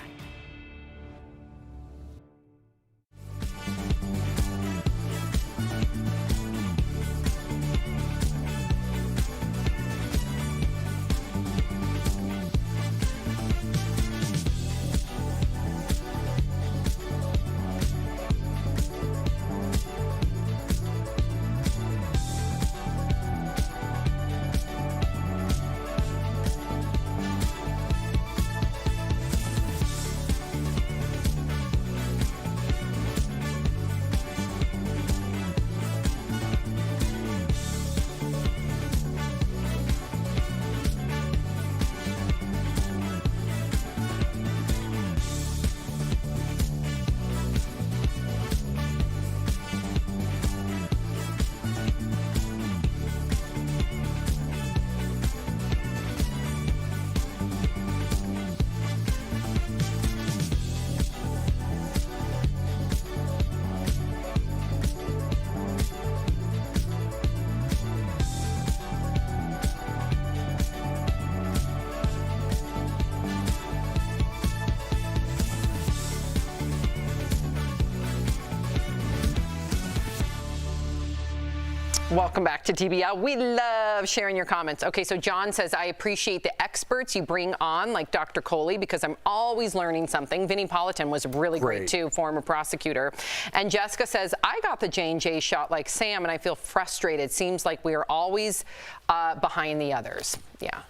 Welcome back to DBL. We love sharing your comments. Okay, so John says, I appreciate the experts you bring on, like Dr. Coley, because I'm always learning something. Vinnie Politan was really great too, former prosecutor. And Jessica says, I got the J&J shot like Sam, and I feel frustrated. Seems like we are always behind the others. Yeah.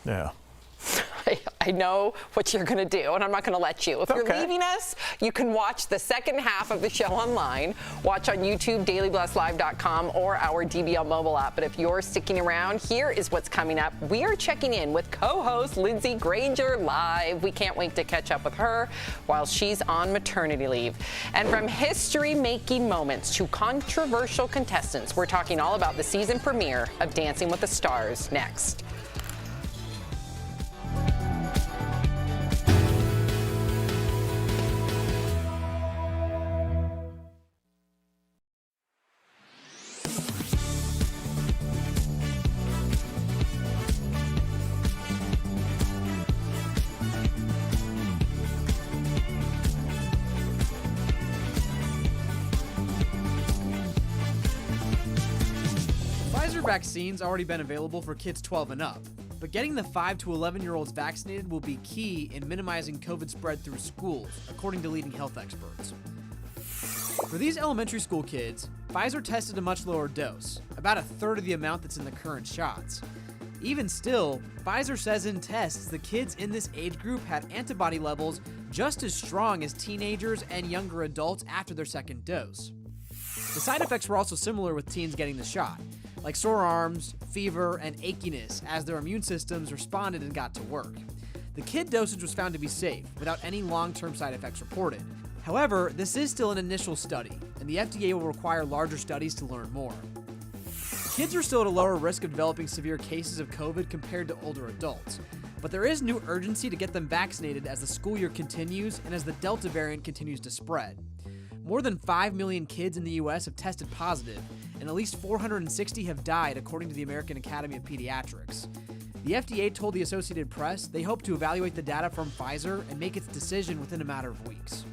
Yeah. I know what you're going to do, and I'm not going to let you. If you're leaving us, you can watch the second half of the show online. Watch on YouTube, dailyblastlive.com, or our DBL mobile app. But if you're sticking around, here is what's coming up. We are checking in with co-host Lindsay Granger live. We can't wait to catch up with her while she's on maternity leave. And from history-making moments to controversial contestants, we're talking all about the season premiere of Dancing with the Stars next. Visor Vaccines already been available for kids 12 and up, but getting the 5 to 11-year-olds vaccinated will be key in minimizing COVID spread through schools, according to leading health experts. For these elementary school kids, Pfizer tested a much lower dose, about a third of the amount that's in the current shots. Even still, Pfizer says in tests the kids in this age group had antibody levels just as strong as teenagers and younger adults after their second dose. The side effects were also similar with teens getting the shot, like sore arms, fever, and achiness as their immune systems responded and got to work. The kid dosage was found to be safe, without any long-term side effects reported. However, this is still an initial study, and the FDA will require larger studies to learn more. Kids are still at a lower risk of developing severe cases of COVID compared to older adults, but there is new urgency to get them vaccinated as the school year continues and as the Delta variant continues to spread. More than 5 million kids in the U.S. have tested positive, and at least 460 have died, according to the American Academy of Pediatrics. The FDA told the Associated Press they hope to evaluate the data from Pfizer and make its decision within a matter of weeks.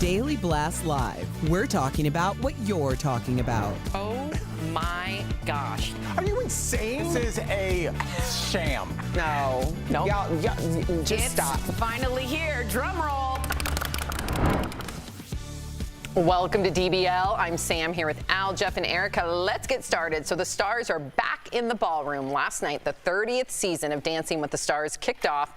Daily Blast Live. We're talking about what you're talking about. Oh my gosh. Are you insane? This is a sham. No. Y'all just stop. Finally here. Drum roll. Welcome to DBL. I'm Sam here with Al, Jeff, and Erica. Let's get started. So the stars are back in the ballroom. Last night, the 30th season of Dancing with the Stars kicked off.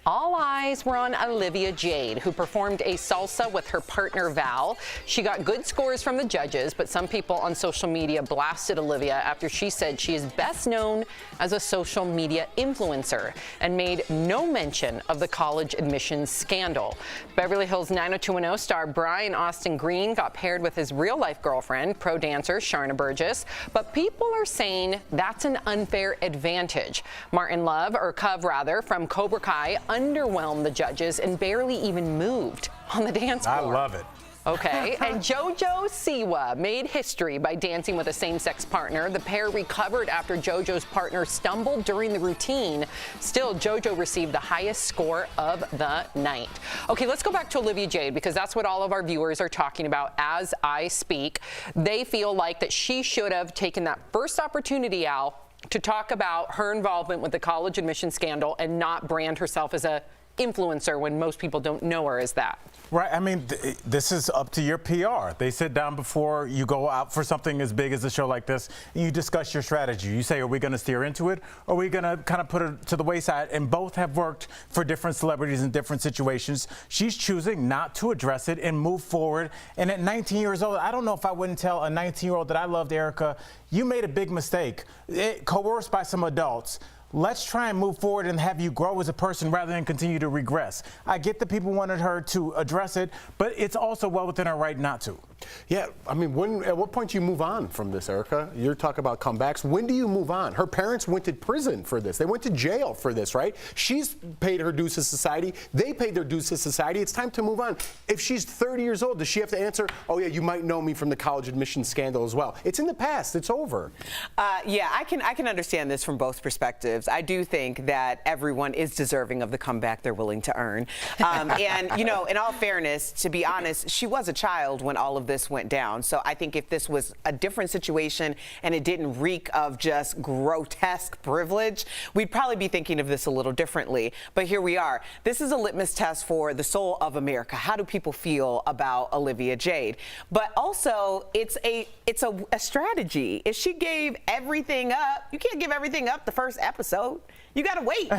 All eyes were on Olivia Jade, who performed a salsa with her partner Val. She got good scores from the judges, but some people on social media blasted Olivia after she said she is best known as a social media influencer and made no mention of the college admissions scandal. Beverly Hills 90210 star Brian Austin Green got paired with his real-life girlfriend, pro dancer Sharna Burgess, but people are saying that's an unfair advantage. Martin Love, or Cove rather, from Cobra Kai, underwhelmed the judges and barely even moved on the dance floor. I love it. Okay, and JoJo Siwa made history by dancing with a same-sex partner. The pair recovered after JoJo's partner stumbled during the routine. Still, JoJo received the highest score of the night. Okay, let's go back to Olivia Jade, because that's what all of our viewers are talking about as I speak. They feel like that she should have taken that first opportunity, Al, to talk about her involvement with the college admission scandal and not brand herself as a influencer when most people don't know her as that. Right. I mean, this is up to your PR. They sit down before you go out for something as big as a show like this, and you discuss your strategy. You say, are we going to steer into it, or are we going to kind of put it to the wayside? And both have worked for different celebrities in different situations. She's choosing not to address it and move forward. And at 19 years old, I don't know if I wouldn't tell a 19-year-old that I loved Erica, you made a big mistake, coerced by some adults. Let's try and move forward and have you grow as a person rather than continue to regress. I get that people wanted her to address it, but it's also well within her right not to. Yeah, I mean, at what point do you move on from this, Erica? You're talking about comebacks. When do you move on? Her parents went to prison for this. They went to jail for this, right? She's paid her dues to society. They paid their dues to society. It's time to move on. If she's 30 years old, does she have to answer, oh, yeah, you might know me from the college admission scandal as well? It's in the past. It's over. Yeah, I can understand this from both perspectives. I do think that everyone is deserving of the comeback they're willing to earn. And, you know, in all fairness, to be honest, she was a child when all of this went down. So I think if this was a different situation and it didn't reek of just grotesque privilege, we'd probably be thinking of this a little differently. But here we are. This is a litmus test for the soul of America. How do people feel about Olivia Jade? But also, it's a strategy. If she gave everything up, you can't give everything up the first episode. You got to wait.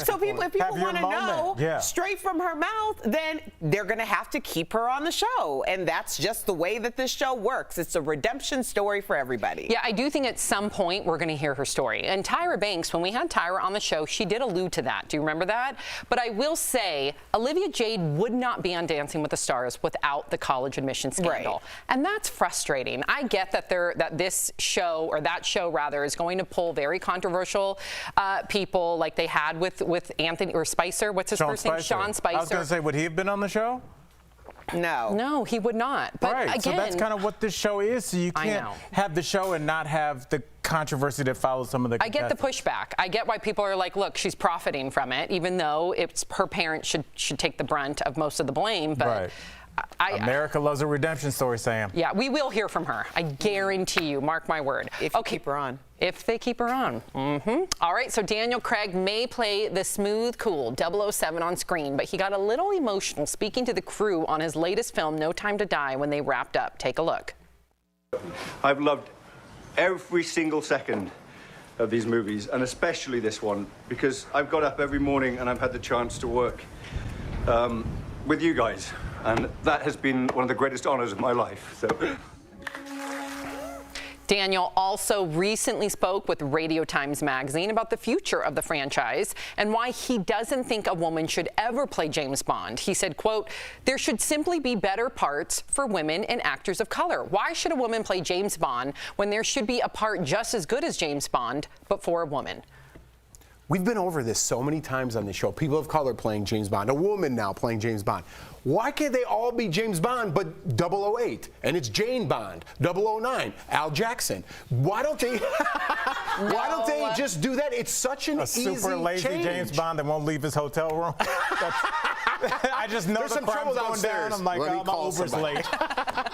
So if people want to know straight from her mouth, then they're going to have to keep her on the show. And that's just the way that this show works. It's a redemption story for everybody. Yeah, I do think at some point we're going to hear her story. And Tyra Banks, when we had Tyra on the show, she did allude to that. Do you remember that? But I will say, Olivia Jade would not be on Dancing with the Stars without the college admission scandal. Right. And that's frustrating. I get that this show, or that show rather, is going to pull very controversial people like they had with Anthony or Spicer. What's his first name? Sean Spicer. I was going to say, would he have been on the show? No, he would not. But right. Again, so that's kind of what this show is. So you can't have the show and not have the controversy that follows some of the contestants. I get the pushback. I get why people are like, look, she's profiting from it, even though it's her parents should take the brunt of most of the blame. But America loves a redemption story, Sam. Yeah, we will hear from her. I guarantee you. Mark my word. If you keep her on. If they keep her on. All right, so Daniel Craig may play the smooth, cool 007 on screen, but he got a little emotional speaking to the crew on his latest film, No Time to Die, when they wrapped up. Take a look. I've loved every single second of these movies, and especially this one, because I've got up every morning and I've had the chance to work with you guys. And that has been one of the greatest honors of my life. So. Daniel also recently spoke with Radio Times magazine about the future of the franchise and why he doesn't think a woman should ever play James Bond. He said, quote, there should simply be better parts for women and actors of color. Why should a woman play James Bond when there should be a part just as good as James Bond, but for a woman? We've been over this so many times on the show. People of color playing James Bond, a woman now playing James Bond. Why can't they all be James Bond but 008? And it's Jane Bond, 009, Al Jackson. Why don't they why don't they just do that? It's such an easy super lazy change. James Bond that won't leave his hotel room. I just know There's the some crime's trouble going downstairs. down. I'm like, Let me oh, my call Uber's somebody. late.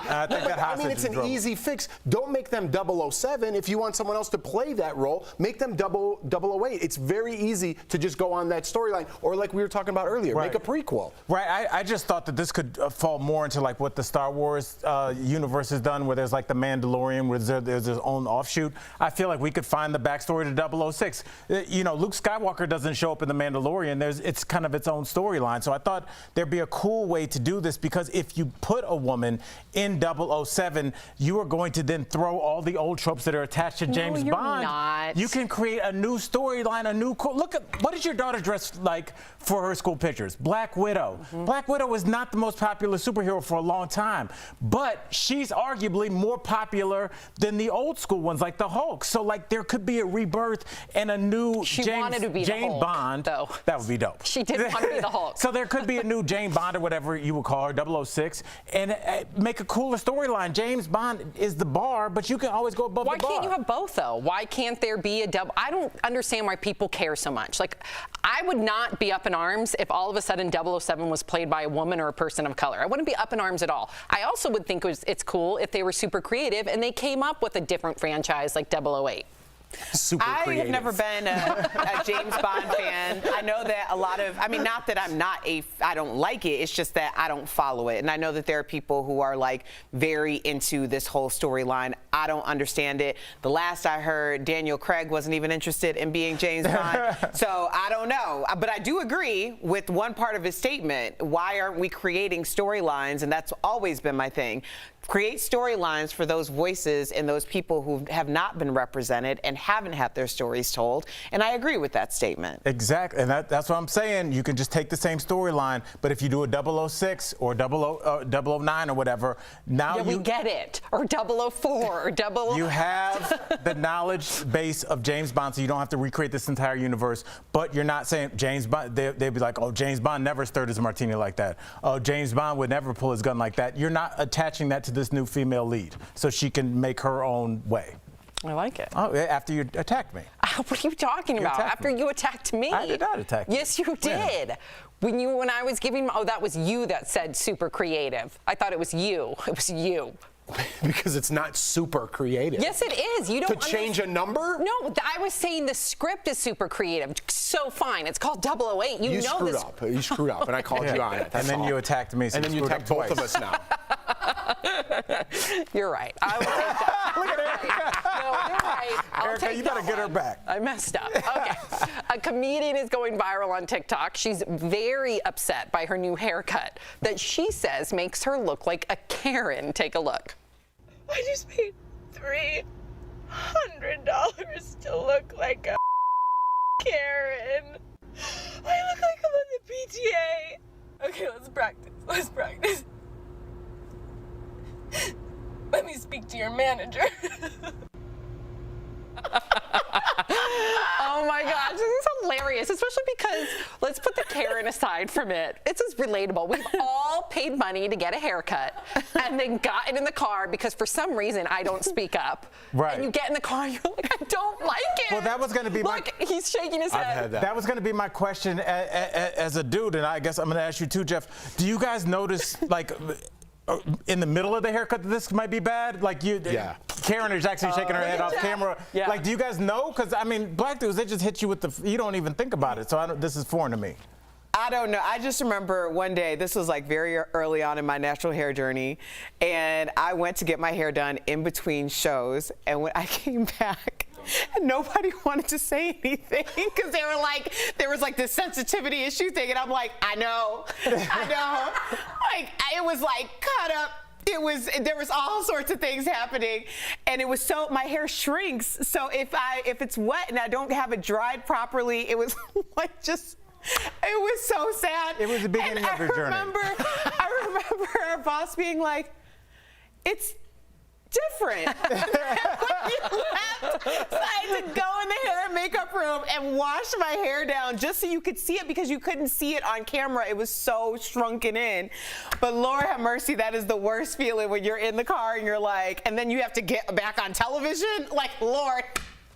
I think that I mean, it's an hostage is easy fix. Don't make them 007. If you want someone else to play that role, make them 008. It's very easy to just go on that storyline. Or like we were talking about earlier, Right. make a prequel. Right. I just thought that this could fall more into like what the Star Wars universe has done, where there's like the Mandalorian, where there's his own offshoot. I feel like we could find the backstory to 006. You know, Luke Skywalker doesn't show up in the Mandalorian. It's kind of its own storyline. So I thought there'd be a cool way to do this, because if you put a woman in 007, you are going to then throw all the old tropes that are attached to James you're Bond. not. You can create a new storyline, a new look at what is your daughter dressed like for her school pictures? Black Widow. Black Widow was not the most popular superhero for a long time, but she's arguably more popular than the old school ones like the Hulk. So like there could be a rebirth and a new She wanted to be the Hulk, Bond. though. That would be dope. She did want to be the Hulk. So there could be a new Jane Bond or whatever you would call her, 006, and make a cooler storyline. James Bond is the bar, but you can always go above Why the bar. can't you have both, though? Why can't there be a double? I don't understand why people care so much. Like, I would not be up in arms if all of a sudden 007 was played by a woman or a person of color. I wouldn't be up in arms at all. I also would think it's cool if they were super creative and they came up with a different franchise like 008. Super I creative. have never been a James Bond fan. I know that a lot of, I mean, not that I don't like it, it's just that I don't follow it. And I know that there are people who are like very into this whole storyline. I don't understand it. The last I heard, Daniel Craig wasn't even interested in being James Bond. So I don't know. But I do agree with one part of his statement. Why aren't we creating storylines? And that's always been my thing. Create storylines for those voices and those people who have not been represented and haven't had their stories told. And I agree with that statement. Exactly, and that's what I'm saying. You can just take the same storyline, but if you do a 006 or 009 or whatever, now we get it. Or 004 or 00. You have the knowledge base of James Bond, so you don't have to recreate this entire universe. But you're not saying James Bond. They'd be like, oh, James Bond never stirred his martini like that. Oh, James Bond would never pull his gun like that. You're not attaching that to this new female lead, so she can make her own way. I like it. Oh, after you attacked me. What are you talking about? After you attacked me? I did not attack you. Yes, you did. When I was giving, that was you that said super creative. I thought it was you. It was you. Because it's not super creative. Yes, it is. You don't to change a number? No, I was saying the script is super creative. So fine. It's called 008. You know screwed this. up. You screwed up, and I called you on it. And then you attacked me. So and then you attacked both of us now. You're right. I will take that. Look at Erica. No, you're right. Erica, you better get her back. I messed up. Okay. A comedian is going viral on TikTok. She's very upset by her new haircut that she says makes her look like a Karen. Take a look. I just paid $300 to look like a Karen. I look like I'm on the PTA. Okay, let's practice. Let's practice. Let me speak to your manager. Oh my gosh, this is hilarious, especially because, let's put the Karen aside from it. It's just relatable. We've all paid money to get a haircut and then gotten in the car because for some reason I don't speak up. Right. And you get in the car and you're like, I don't like it. Well, that was going to be Look, he's shaking his head. I've had that. That was going to be my question as a dude, and I guess I'm going to ask you too, Jeff. Do you guys notice, like, in the middle of the haircut that this might be bad? Like Karen is actually shaking her head off camera. Yeah. Like, do you guys know? Because, I mean, black dudes, they just hit you with you don't even think about it. So this is foreign to me. I don't know. I just remember one day, this was like very early on in my natural hair journey, and I went to get my hair done in between shows, and when I came back, nobody wanted to say anything because they were like, there was like this sensitivity issue thing, and I'm like, I know. Like, it was like cut up. There was all sorts of things happening, and it was so, my hair shrinks. So if it's wet and I don't have it dried properly, it was like just. It was so sad. It was the beginning of your journey. I remember our boss being like, it's different. When you left, so I had to go in the hair and makeup room and wash my hair down just so you could see it because you couldn't see it on camera. It was so shrunken in. But Lord have mercy, that is the worst feeling when you're in the car and you're like, and then you have to get back on television. Like, Lord.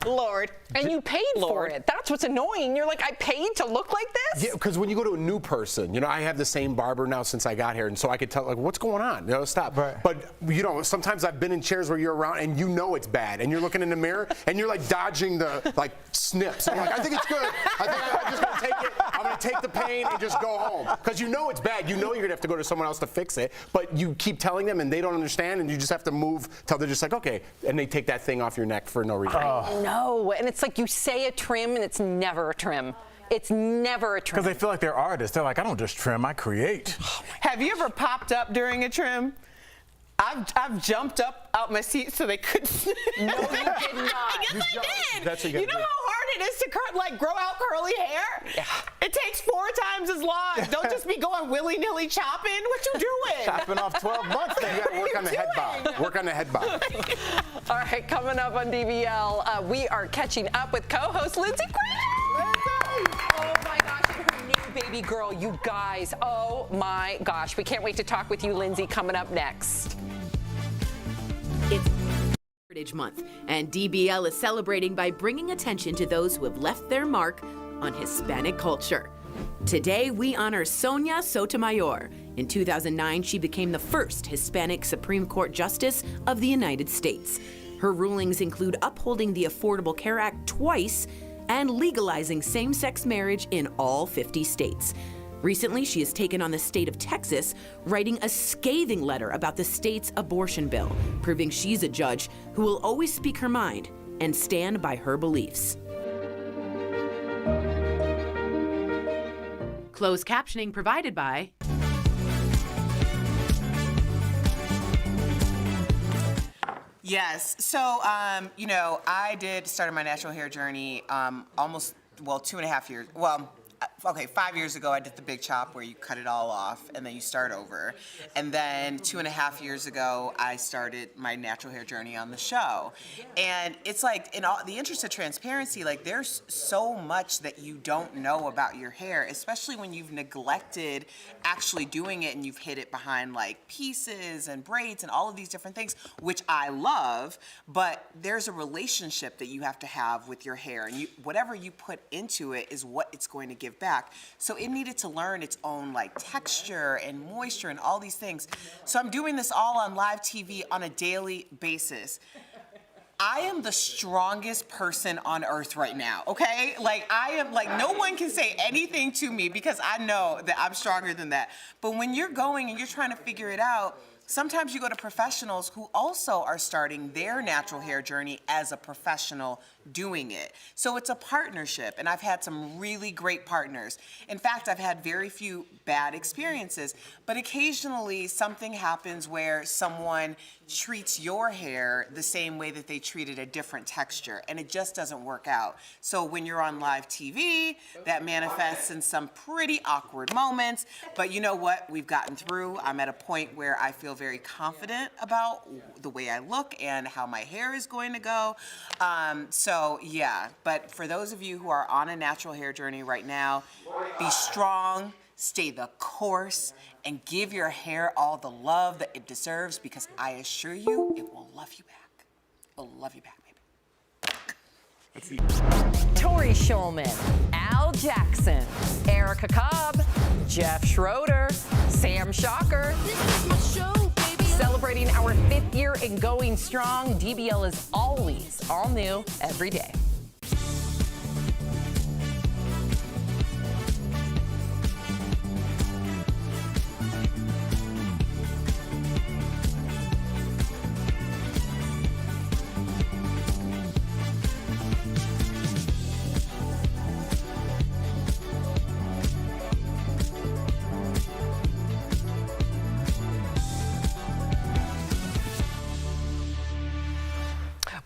Lord. And you paid for it. That's what's annoying. You're like, I paid to look like this? Yeah, because when you go to a new person, you know, I have the same barber now since I got here, and so I could tell, like, what's going on? You know, stop. Right. But, you know, sometimes I've been in chairs where you're around and you know it's bad, and you're looking in the mirror and you're like dodging the like snips. I'm like, I think it's good. I think I'm just gonna take it. I'm gonna take the pain and just go home because you know it's bad. You know you're gonna have to go to someone else to fix it, but you keep telling them and they don't understand, and you just have to move till they're just like, okay, and they take that thing off your neck for no reason. No, and it's like you say a trim and it's never a trim. It's never a trim. Because they feel like they're artists. They're like, I don't just trim, I create. Have you ever popped up during a trim? I've jumped up out my seat so they couldn't. No, you did not. Yes, I did. That's what you know how hard it is to grow out curly hair? Yeah. It takes 4 times as long. Don't just be going willy-nilly chopping. What you doing? Chopping off 12 months. You got to work on the head bob. Work on the head bob. All right, coming up on DBL, we are catching up with co-host Lindsay Granger. Oh my gosh, and her new baby girl, you guys. Oh my gosh, we can't wait to talk with you, Lindsay, coming up next. It's Heritage Month, and DBL is celebrating by bringing attention to those who have left their mark on Hispanic culture. Today, we honor Sonia Sotomayor. In 2009, she became the first Hispanic Supreme Court Justice of the United States. Her rulings include upholding the Affordable Care Act twice and legalizing same-sex marriage in all 50 states. Recently, she has taken on the state of Texas, writing a scathing letter about the state's abortion bill, proving she's a judge who will always speak her mind and stand by her beliefs. Closed captioning provided by Yes. So, you know, I started my natural hair journey almost, 2.5 years. Okay, 5 years ago, I did the big chop where you cut it all off and then you start over. And then 2.5 years ago, I started my natural hair journey on the show. And it's like, in all the interest of transparency, like there's so much that you don't know about your hair, especially when you've neglected actually doing it and you've hid it behind like pieces and braids and all of these different things, which I love, but there's a relationship that you have to have with your hair. And whatever you put into it is what it's going to give back. So it needed to learn its own like texture and moisture and all these things. So I'm doing this all on live TV on a daily basis. I am the strongest person on earth right now, okay? Like I am like, no one can say anything to me because I know that I'm stronger than that. But when you're going and you're trying to figure it out, sometimes you go to professionals who also are starting their natural hair journey as a professional doing it. So it's a partnership, and I've had some really great partners. In fact, I've had very few bad experiences, but occasionally something happens where someone treats your hair the same way that they treated a different texture, and it just doesn't work out. So when you're on live TV, that manifests in some pretty awkward moments, but you know what? We've gotten through. I'm at a point where I feel very confident about the way I look and how my hair is going to go. So yeah, but for those of you who are on a natural hair journey right now, be strong, stay the course, and give your hair all the love that it deserves, because I assure you, it will love you back. It will love you back, baby. Tori Shulman, Al Jackson, Erica Cobb, Jeff Schroeder, Sam Shocker. This is my show, baby. Celebrating our 5th year and going strong, DBL is always all new every day.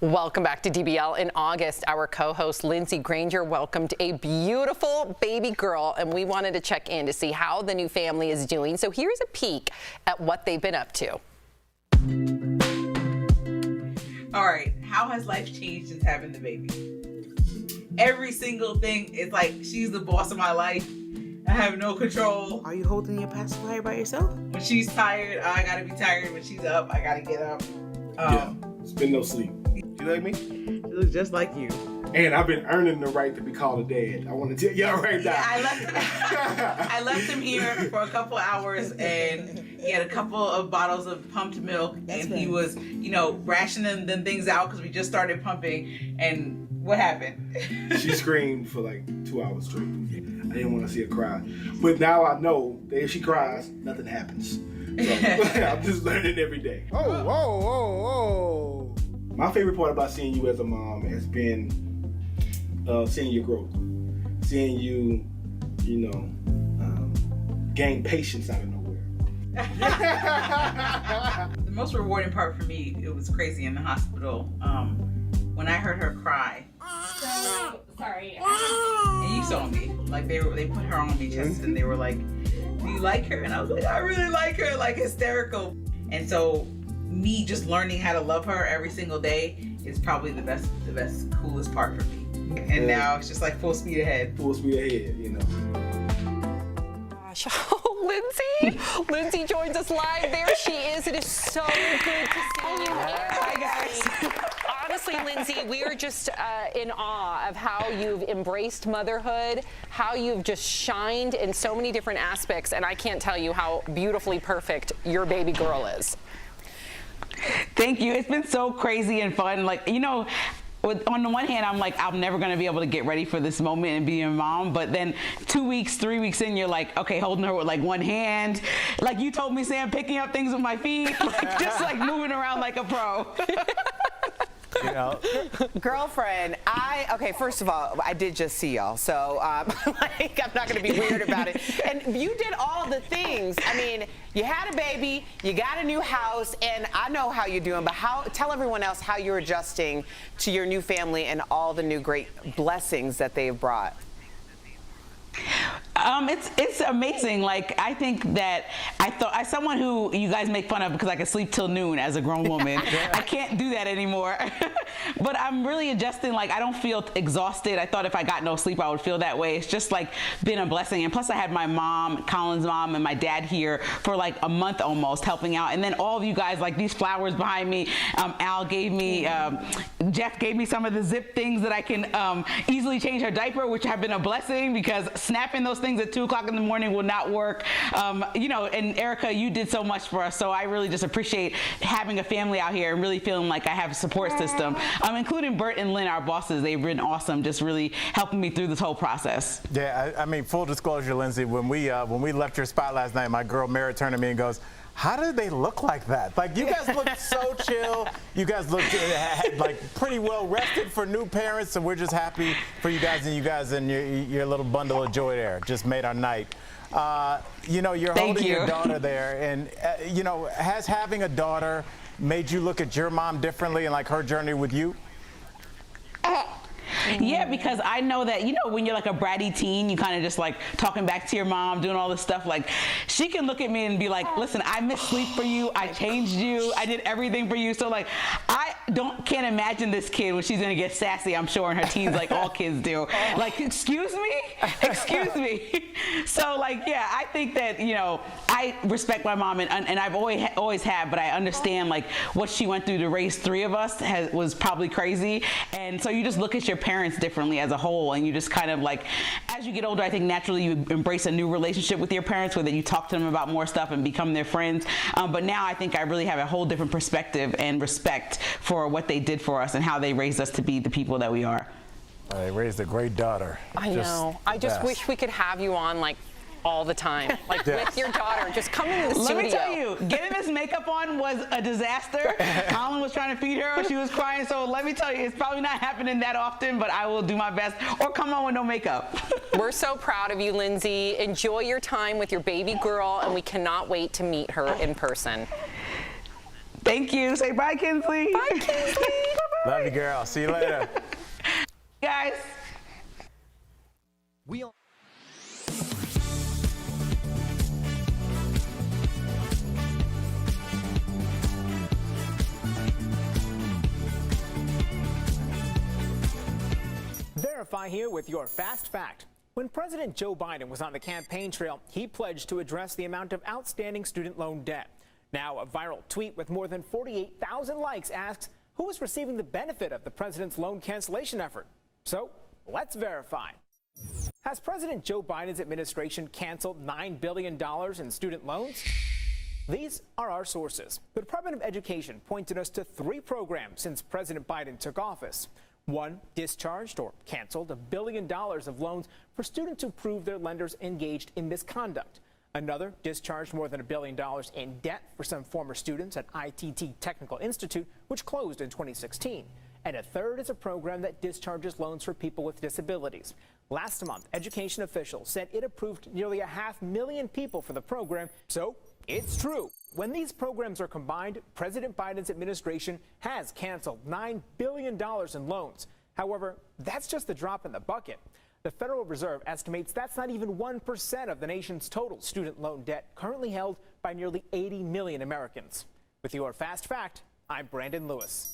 Welcome back to DBL. In August, our co-host Lindsay Granger welcomed a beautiful baby girl, and we wanted to check in to see how the new family is doing. So here's a peek at what they've been up to. All right, how has life changed since having the baby? Every single thing is like, she's the boss of my life. I have no control. Are you holding your pacifier by yourself? When she's tired, I gotta be tired. When she's up, I gotta get up. Yeah, spend no sleep. You like me? She looks just like you. And I've been earning the right to be called a dad. I want to tell y'all right now. Yeah, I left him here for a couple hours, and he had a couple of bottles of pumped milk, and he was, rationing them things out because we just started pumping. And what happened? She screamed for like 2 hours straight. I didn't want to see her cry. But now I know that if she cries, nothing happens. So I'm just learning every day. Oh. My favorite part about seeing you as a mom has been seeing your growth. Seeing you, gain patience out of nowhere. The most rewarding part for me, it was crazy in the hospital, when I heard her cry. Sorry. And you saw me. Like they put her on me chest and they were like, "Do you like her?" And I was like, "I really like her," like hysterical. And so me just learning how to love her every single day is probably the best, coolest part for me. And now it's just like full speed ahead. Full speed ahead, Gosh, Lindsay joins us live. There she is. It is so good to see you. Hi, guys. Honestly, Lindsay, we are just in awe of how you've embraced motherhood, how you've just shined in so many different aspects, and I can't tell you how beautifully perfect your baby girl is. Thank you. It's been so crazy and fun. On the one hand, I'm like, I'm never going to be able to get ready for this moment and be a mom. But then 2 weeks, 3 weeks in, you're like, okay, holding her with like one hand. Like you told me, Sam, picking up things with my feet, just like moving around like a pro. Girlfriend, first of all, I did just see y'all, so I'm not going to be weird about it. And you did all the things. I mean, you had a baby, you got a new house, and I know how you're doing, but tell everyone else how you're adjusting to your new family and all the new great blessings that they've brought. It's amazing. Like, I think that as someone who you guys make fun of because I can sleep till noon as a grown woman, I can't do that anymore. But I'm really adjusting. Like, I don't feel exhausted. I thought if I got no sleep, I would feel that way. It's just like been a blessing. And plus I had my mom, Colin's mom, and my dad here for like a month almost helping out. And then all of you guys, like these flowers behind me, Al gave me, Jeff gave me some of the zip things that I can easily change her diaper, which have been a blessing because snapping those things at 2 o'clock in the morning will not work. And Erica, you did so much for us. So I really just appreciate having a family out here and really feeling like I have a support system, including Bert and Lynn, our bosses. They've been awesome, just really helping me through this whole process. Yeah, I mean, full disclosure, Lindsay, when we left your spot last night, my girl Mary turned to me and goes, "How did they look like that? Like, you guys looked so chill. You guys looked like pretty well rested for new parents, so we're just happy for you guys and your little bundle of joy there. Just made our night. You're holding your daughter there, and has having a daughter made you look at your mom differently and like her journey with you? Yeah, because I know that, when you're like a bratty teen, you kind of just like talking back to your mom, doing all this stuff. Like, she can look at me and be like, listen, I missed sleep for you. I changed you. I did everything for you. So like, I can't imagine this kid when she's going to get sassy, I'm sure, in her teens, like all kids do. Like, excuse me? Excuse me. So like, yeah, I think that, I respect my mom and I've always have, but I understand like what she went through to raise 3 of us was probably crazy. And so you just look at your parents differently as a whole, and you just kind of like, as you get older, I think naturally you embrace a new relationship with your parents, where that you talk to them about more stuff and become their friends. But now I think I really have a whole different perspective and respect for what they did for us and how they raised us to be the people that we are. They raised a great daughter. I know. I just wish we could have you on like all the time, like with your daughter. Just come in the studio. Let me tell you, getting this makeup on was a disaster. Colin was trying to feed her, she was crying. So let me tell you, it's probably not happening that often, but I will do my best. Or come on with no makeup. We're so proud of you, Lindsay. Enjoy your time with your baby girl, and we cannot wait to meet her in person. Thank you. Say bye, Kinsley. Bye, Kinsley. Love you, girl. See you later. Guys. Verify here with your fast fact. When President Joe Biden was on the campaign trail, he pledged to address the amount of outstanding student loan debt. Now, a viral tweet with more than 48,000 likes asks, who is receiving the benefit of the president's loan cancellation effort. So let's verify. Has President Joe Biden's administration canceled $9 billion in student loans? These are our sources. The Department of Education pointed us to 3 programs since President Biden took office. One discharged or canceled $1 billion of loans for students who proved their lenders engaged in misconduct. Another discharged more than $1 billion in debt for some former students at ITT Technical Institute, which closed in 2016. And a third is a program that discharges loans for people with disabilities. Last month, education officials said it approved nearly 500,000 people for the program. So it's true. When these programs are combined, President Biden's administration has canceled $9 billion in loans. However, that's just the drop in the bucket. The Federal Reserve estimates that's not even 1% of the nation's total student loan debt currently held by nearly 80 million Americans. With your Fast Fact, I'm Brandon Lewis.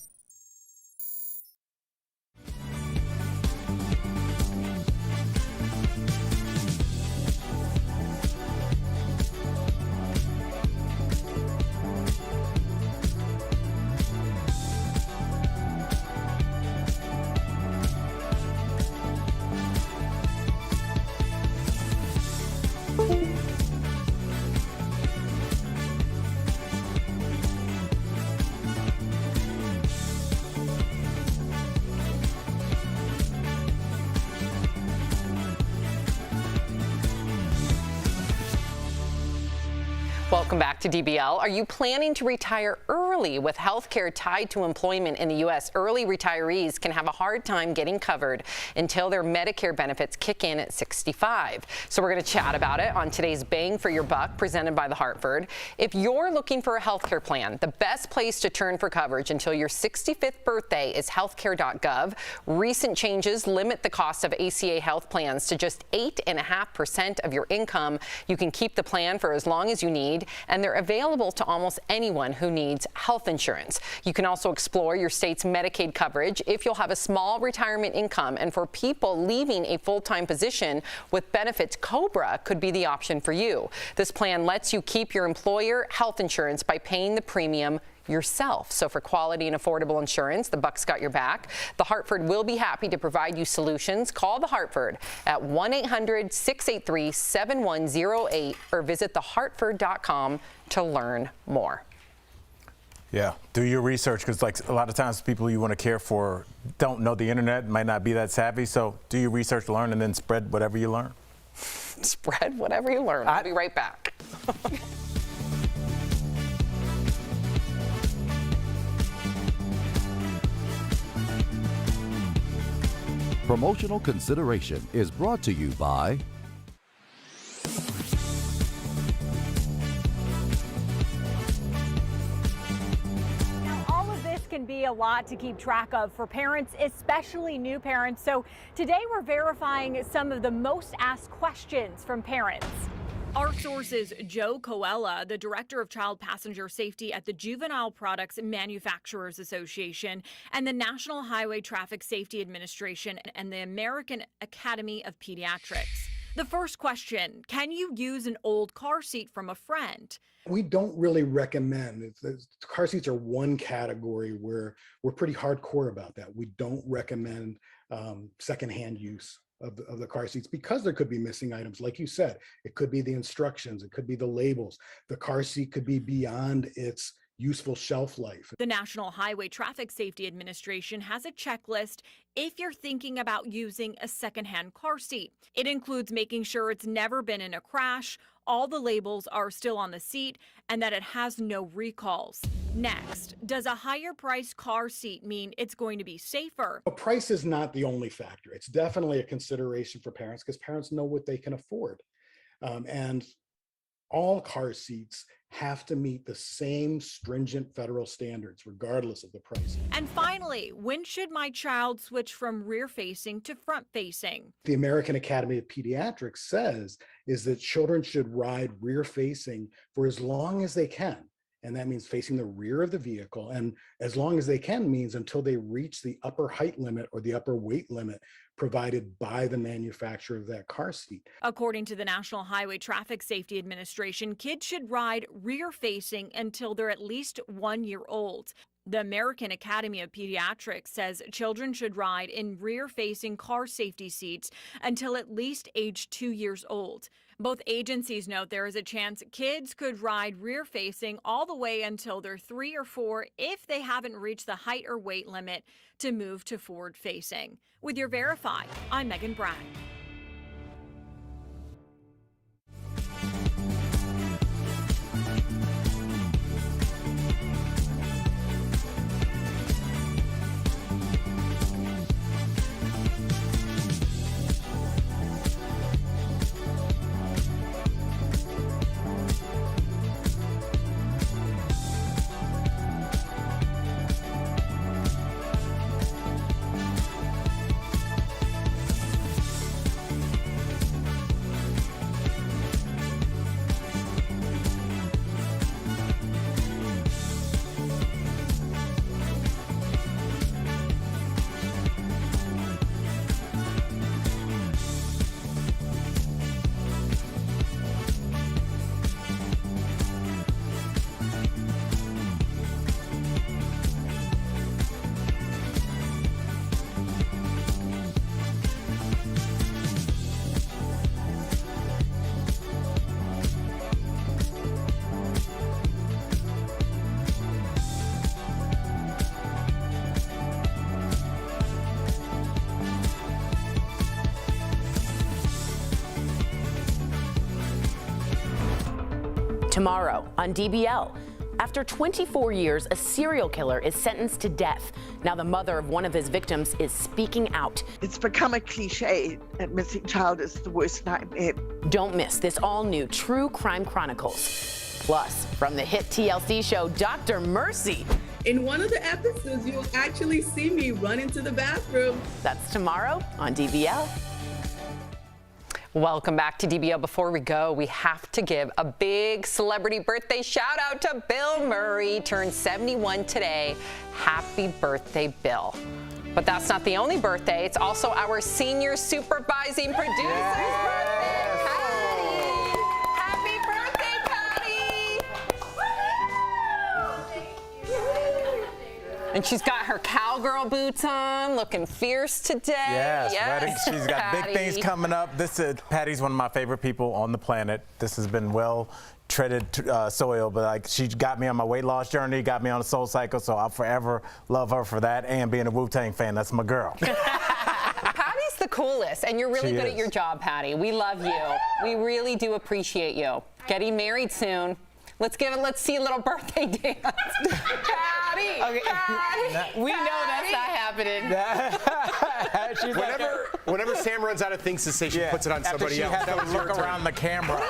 Welcome back to DBL. Are you planning to retire early with health care tied to employment in the U.S.? Early retirees can have a hard time getting covered until their Medicare benefits kick in at 65. So we're going to chat about it on today's Bang for Your Buck presented by The Hartford. If you're looking for a health care plan, the best place to turn for coverage until your 65th birthday is healthcare.gov. Recent changes limit the cost of ACA health plans to just 8.5% of your income. You can keep the plan for as long as you need, and they're available to almost anyone who needs health insurance. You can also explore your state's Medicaid coverage if you'll have a small retirement income. And for people leaving a full-time position with benefits, COBRA could be the option for you. This plan lets you keep your employer health insurance by paying the premium yourself. So for quality and affordable insurance, the Buck's got your back. The Hartford will be happy to provide you solutions. Call the Hartford at 1-800-683-7108 or visit thehartford.com to learn more. Yeah, do your research, because like a lot of times people you want to care for don't know the internet, might not be that savvy. So do your research, learn, and then spread whatever you learn. Spread whatever you learn. I'll be right back. Promotional consideration is brought to you by All of this can be a lot to keep track of for parents, especially new parents. So today we're verifying some of the most asked questions from parents. Our source is Joe Coella, the Director of Child Passenger Safety at the Juvenile Products Manufacturers Association and the National Highway Traffic Safety Administration and the American Academy of Pediatrics. The first question, can you use an old car seat from a friend? We don't really recommend, car seats are one category where we're pretty hardcore about that. We don't recommend secondhand use of the car seats because there could be missing items. Like you said, it could be the instructions, it could be the labels. The car seat could be beyond its useful shelf life. The National Highway Traffic Safety Administration has a checklist if you're thinking about using a secondhand car seat. It includes making sure it's never been in a crash, all the labels are still on the seat, and that it has no recalls. Next, does a higher priced car seat mean it's going to be safer? Price is not the only factor. It's definitely a consideration for parents because parents know what they can afford. And all car seats have to meet the same stringent federal standards, regardless of the price. And finally, when should my child switch from rear-facing to front-facing? The American Academy of Pediatrics says is that children should ride rear-facing for as long as they can. And that means facing the rear of the vehicle. And as long as they can means until they reach the upper height limit or the upper weight limit provided by the manufacturer of that car seat. According to the National Highway Traffic Safety Administration, kids should ride rear-facing until they're at least 1 year old. The American Academy of Pediatrics says children should ride in rear-facing car safety seats until at least age 2 years old. Both agencies note there is a chance kids could ride rear-facing all the way until they're 3 or 4 if they haven't reached the height or weight limit to move to forward-facing. With your Verify, I'm Megan Bragg. Tomorrow on DBL. After 24 years, a serial killer is sentenced to death. Now the mother of one of his victims is speaking out. It's become a cliche that missing child is the worst nightmare. Don't miss this all-new True Crime Chronicles. Plus, from the hit TLC show Dr. Mercy. In one of the episodes, you'll actually see me run into the bathroom. That's tomorrow on DBL. Welcome back to DBL. Before we go, we have to give a big celebrity birthday shout out to Bill Murray. Turned 71 today. Happy birthday, Bill. But that's not the only birthday. It's also our senior supervising producer's birthday, Patty. Happy birthday, Patty. And she's got her cowgirl boots on, looking fierce today. Yes, ready. She's got Patty. big things coming up. Patty's one of my favorite people on the planet. This has been well treaded soil, but like she got me on my weight loss journey, got me on a soul cycle, so I'll forever love her for that. And being a Wu-Tang fan, that's my girl. Patty's the coolest, and you're really good at your job, Patty. We love you. We really do appreciate you. Getting married soon. Let's see a little birthday dance. Patty! Okay. Patty! We know that's not happening. Whenever Sam runs out of things to say, she puts it on somebody else. After she had to look around the camera.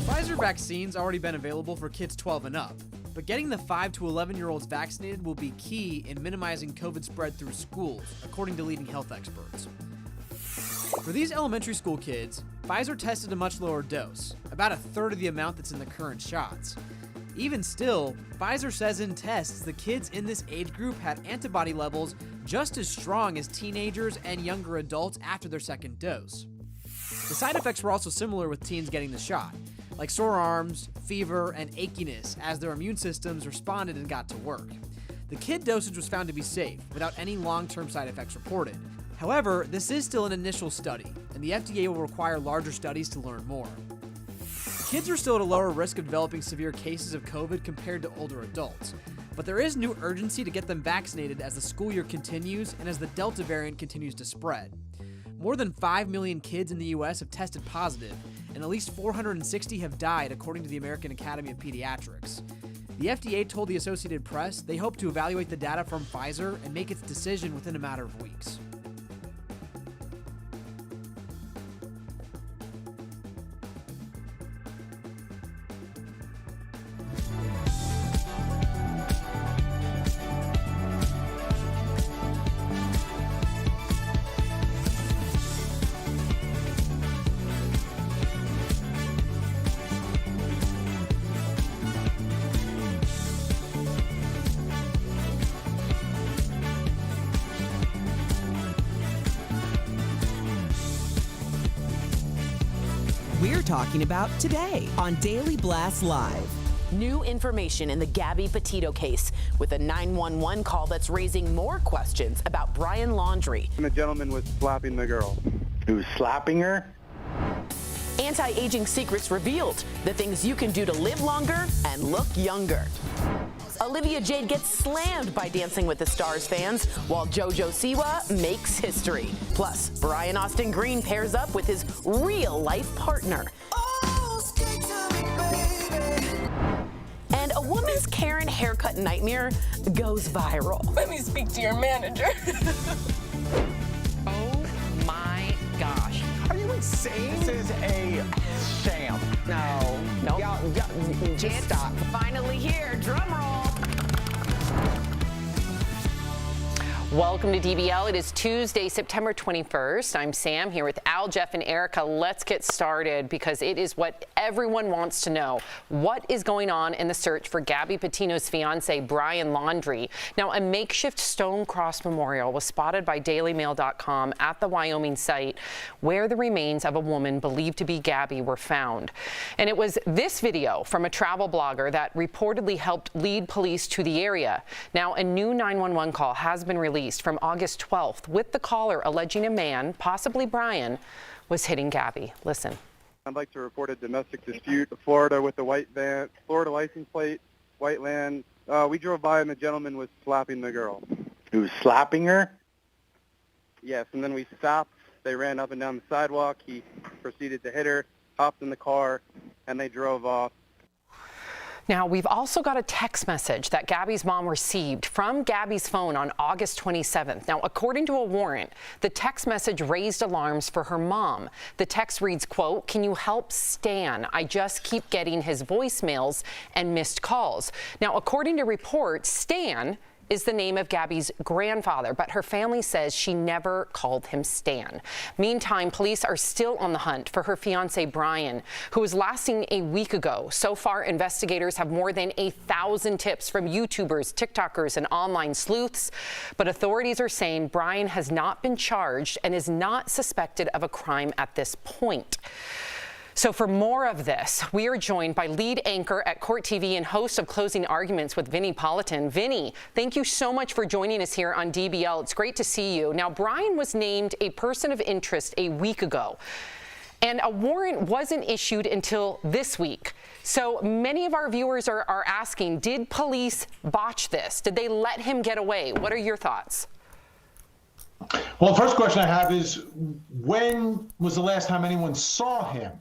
Visor Vaccines already been available for kids 12 and up, but getting the 5 to 11-year-olds vaccinated will be key in minimizing COVID spread through schools, according to leading health experts. For these elementary school kids, Pfizer tested a much lower dose, about a third of the amount that's in the current shots. Even still, Pfizer says in tests the kids in this age group had antibody levels just as strong as teenagers and younger adults after their second dose. The side effects were also similar with teens getting the shot, like sore arms, fever, and achiness as their immune systems responded and got to work. The kid dosage was found to be safe, without any long-term side effects reported. However, this is still an initial study, and the FDA will require larger studies to learn more. Kids are still at a lower risk of developing severe cases of COVID compared to older adults, but there is new urgency to get them vaccinated as the school year continues and as the Delta variant continues to spread. More than 5 million kids in the U.S. have tested positive, and at least 460 have died, according to the American Academy of Pediatrics. The FDA told the Associated Press they hope to evaluate the data from Pfizer and make its decision within a matter of weeks. we're talking about today on Daily Blast Live. New information in the Gabby Patino case with a 911 call that's raising more questions about Brian Laundrie. The gentleman was slapping the girl. He was slapping her? Anti-aging secrets revealed, the things you can do to live longer and look younger. Olivia Jade gets slammed by Dancing with the Stars fans, while JoJo Siwa makes history. Plus, Brian Austin Green pairs up with his real-life partner. And a woman's Karen haircut nightmare goes viral. Let me speak to your manager. Oh my gosh. Are you insane? This is a sham. No. Nope. Y'all, just stop. Finally here, drum roll. Welcome to DBL. It is Tuesday, September 21st. I'm Sam here with Al, Jeff, and Erica. Let's get started because it is what everyone wants to know. What is going on in the search for Gabby Patino's fiance, Brian Laundrie? Now, a makeshift stone cross memorial was spotted by DailyMail.com at the Wyoming site where the remains of a woman believed to be Gabby were found. And it was this video from a travel blogger that reportedly helped lead police to the area. Now, a new 911 call has been released from August 12th with the caller alleging a man, possibly Brian, was hitting Gabby. Listen. I'd like to report a domestic dispute. Florida with the white van, Florida license plate, white land. We drove by and the gentleman was slapping the girl. He was slapping her? Yes, and then we stopped. They ran up and down the sidewalk. He proceeded to hit her, hopped in the car, and they drove off. Now, we've also got a text message that Gabby's mom received from Gabby's phone on August 27th. Now, according to a warrant, the text message raised alarms for her mom. The text reads, quote, "Can you help Stan? I just keep getting his voicemails and missed calls." Now, according to reports, Stan is the name of Gabby's grandfather, but her family says she never called him Stan. Meantime, police are still on the hunt for her fiance, Brian, who was last seen a week ago. So far, investigators have more than 1,000 tips from YouTubers, TikTokers, and online sleuths, but authorities are saying Brian has not been charged and is not suspected of a crime at this point. So for more of this, we are joined by lead anchor at Court TV and host of Closing Arguments with Vinnie Politan. Vinnie, thank you so much for joining us here on DBL. It's great to see you. Now, Brian was named a person of interest a week ago, and a warrant wasn't issued until this week. So many of our viewers are asking, did police botch this? Did they let him get away? What are your thoughts? Well, the first question I have is, when was the last time anyone saw him?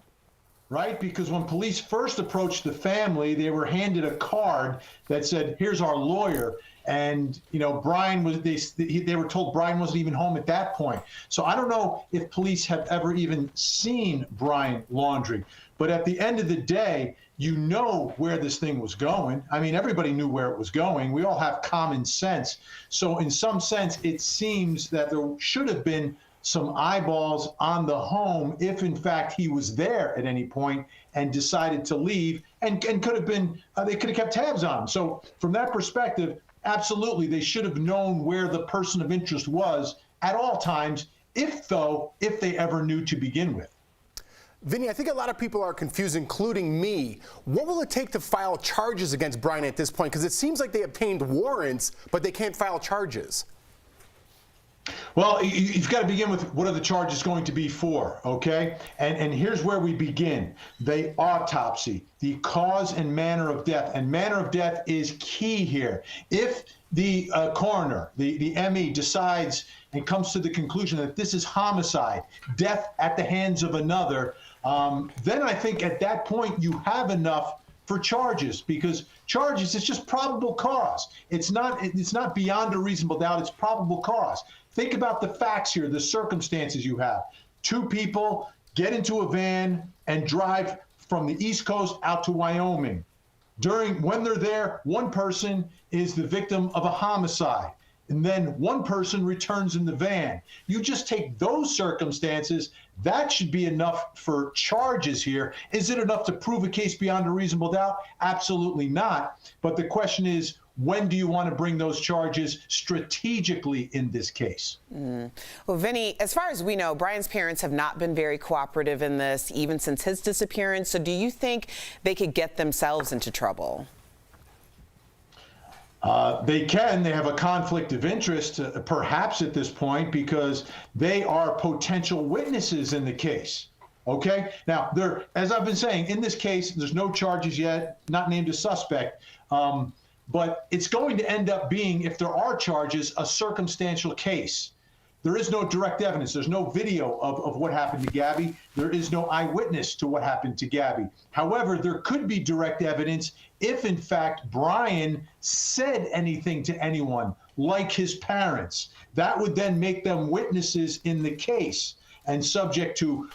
Right? Because when police first approached the family, they were handed a card that said, "Here's our lawyer." And, you know, Brian was, they were told Brian wasn't even home at that point. So I don't know if police have ever even seen Brian Laundrie. But at the end of the day, you know where this thing was going. I mean, everybody knew where it was going. We all have common sense. So in some sense, it seems that there should have been some eyeballs on the home if in fact he was there at any point and decided to leave, and could have been, they could have kept tabs on him. So from that perspective, absolutely, they should have known where the person of interest was at all times, if they ever knew to begin with. Vinny, I think a lot of people are confused, including me. What will it take to file charges against Brian at this point? Because it seems like they obtained warrants, but they can't file charges. Well, you've got to begin with what are the charges going to be for, okay? And here's where we begin. The autopsy, the cause and manner of death. And manner of death is key here. If the coroner, the ME, decides and comes to the conclusion that this is homicide, death at the hands of another, then I think at that point you have enough for charges, because charges, it's just probable cause. It's not beyond a reasonable doubt, it's probable cause. Think about the facts here, the circumstances you have. Two people get into a van and drive from the East Coast out to Wyoming. When they're there, one person is the victim of a homicide, and then one person returns in the van. You just take those circumstances, that should be enough for charges here. Is it enough to prove a case beyond a reasonable doubt? Absolutely not. But the question is, when do you want to bring those charges strategically in this case? Well, Vinny, as far as we know, Brian's parents have not been very cooperative in this, even since his disappearance. So do you think they could get themselves into trouble? They can. They have a conflict of interest, perhaps at this point, because they are potential witnesses in the case. Okay? Now, as I've been saying, in this case, there's no charges yet, not named a suspect. But it's going to end up being, if there are charges, a circumstantial case. There is no direct evidence. There's no video of what happened to Gabby. There is no eyewitness to what happened to Gabby. However, there could be direct evidence if, in fact, Brian said anything to anyone, like his parents. That would then make them witnesses in the case and subject to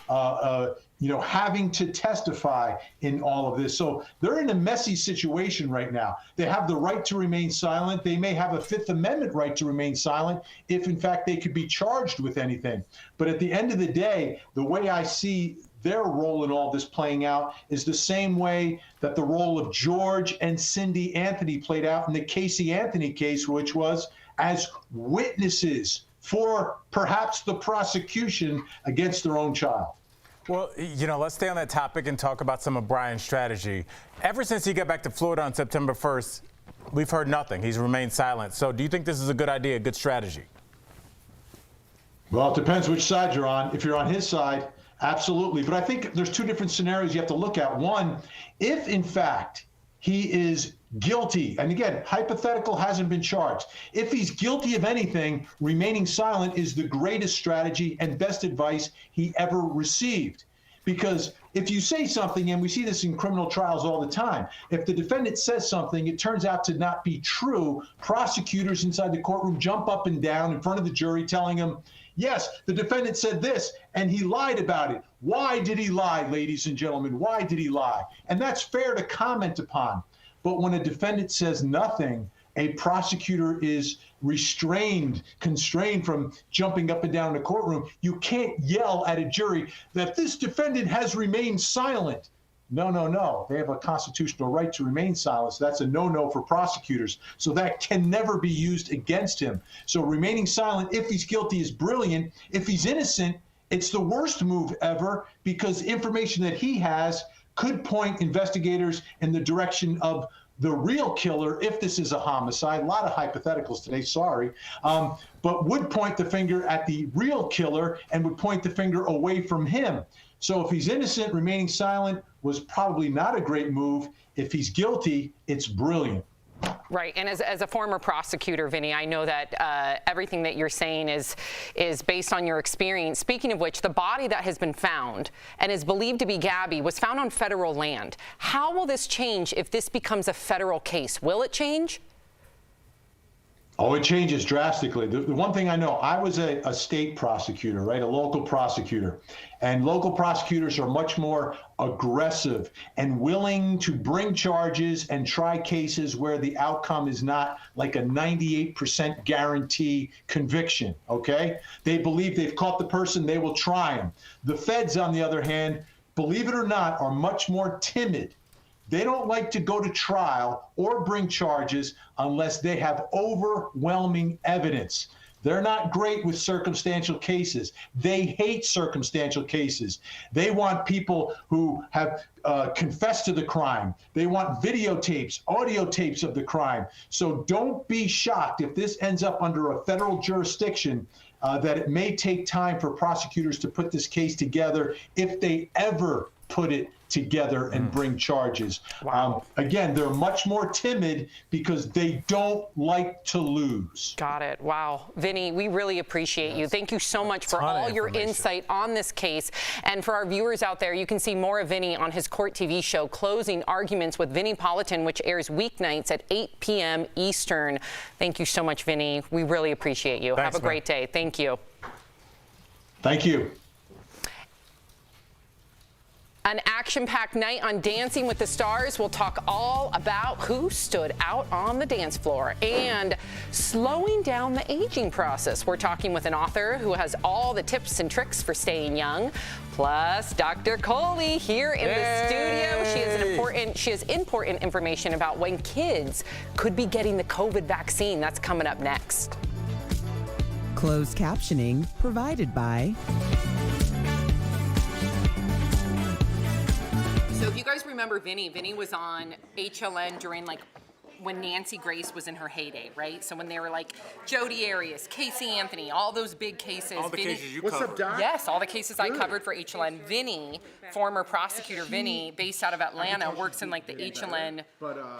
having to testify in all of this. So they're in a messy situation right now. They have the right to remain silent. They may have a Fifth Amendment right to remain silent if, in fact, they could be charged with anything. But at the end of the day, the way I see their role in all this playing out is the same way that the role of George and Cindy Anthony played out in the Casey Anthony case, which was as witnesses for perhaps the prosecution against their own child. Well, let's stay on that topic and talk about some of Brian's strategy. Ever since he got back to Florida on September 1st, we've heard nothing. He's remained silent. So do you think this is a good idea, a good strategy? Well, it depends which side you're on. If you're on his side, absolutely. But I think there's two different scenarios you have to look at. One, if in fact he is guilty, and again, hypothetical, hasn't been charged. If he's guilty of anything, remaining silent is the greatest strategy and best advice he ever received. Because if you say something, and we see this in criminal trials all the time, if the defendant says something, it turns out to not be true, prosecutors inside the courtroom jump up and down in front of the jury telling them, yes, the defendant said this, and he lied about it. Why did he lie, ladies and gentlemen? Why did he lie? And that's fair to comment upon. But when a defendant says nothing, a prosecutor is constrained from jumping up and down in the courtroom. You can't yell at a jury that this defendant has remained silent. No. They have a constitutional right to remain silent. So that's a no-no for prosecutors. So that can never be used against him. So remaining silent, if he's guilty, is brilliant. If he's innocent, it's the worst move ever, because information that he has could point investigators in the direction of the real killer, if this is a homicide. A lot of hypotheticals today, sorry, but would point the finger at the real killer and would point the finger away from him. So if he's innocent, remaining silent was probably not a great move. If he's guilty, it's brilliant. Right, and as a former prosecutor, Vinny, I know that everything that you're saying is based on your experience. Speaking of which, the body that has been found and is believed to be Gabby was found on federal land. How will this change if this becomes a federal case? Will it change? Oh, it changes drastically. The one thing I know, I was a state prosecutor, right? A local prosecutor. And local prosecutors are much more aggressive and willing to bring charges and try cases where the outcome is not like a 98% guarantee conviction, okay? They believe they've caught the person, they will try him. The feds, on the other hand, believe it or not, are much more timid. They don't like to go to trial or bring charges unless they have overwhelming evidence. They're not great with circumstantial cases. They hate circumstantial cases. They want people who have confessed to the crime. They want videotapes, audio tapes of the crime. So don't be shocked if this ends up under a federal jurisdiction, that it may take time for prosecutors to put this case together, if they ever put it together and bring charges. Wow. Again, they're much more timid because they don't like to lose. Got it. Wow. Vinny, we really appreciate you. Thank you so much for all your insight on this case. And for our viewers out there, you can see more of Vinny on his Court TV show, Closing Arguments with Vinny Politan, which airs weeknights at 8 p.m. Eastern. Thank you so much, Vinny. We really appreciate you. Thanks, Have a great day. Thank you. Thank you. An action-packed night on Dancing with the Stars. We'll talk all about who stood out on the dance floor and slowing down the aging process. We're talking with an author who has all the tips and tricks for staying young. Plus, Dr. Coley here in the studio. She has important information about when kids could be getting the COVID vaccine. That's coming up next. Closed captioning provided by... So if you guys remember Vinny was on HLN during when Nancy Grace was in her heyday, right? So when they were like Jodi Arias, Casey Anthony, all those big cases. All the cases you What's covered. up, Doc? Yes, all the cases I covered for HLN. Vinny, former prosecutor Vinny, based out of Atlanta, works in the HLN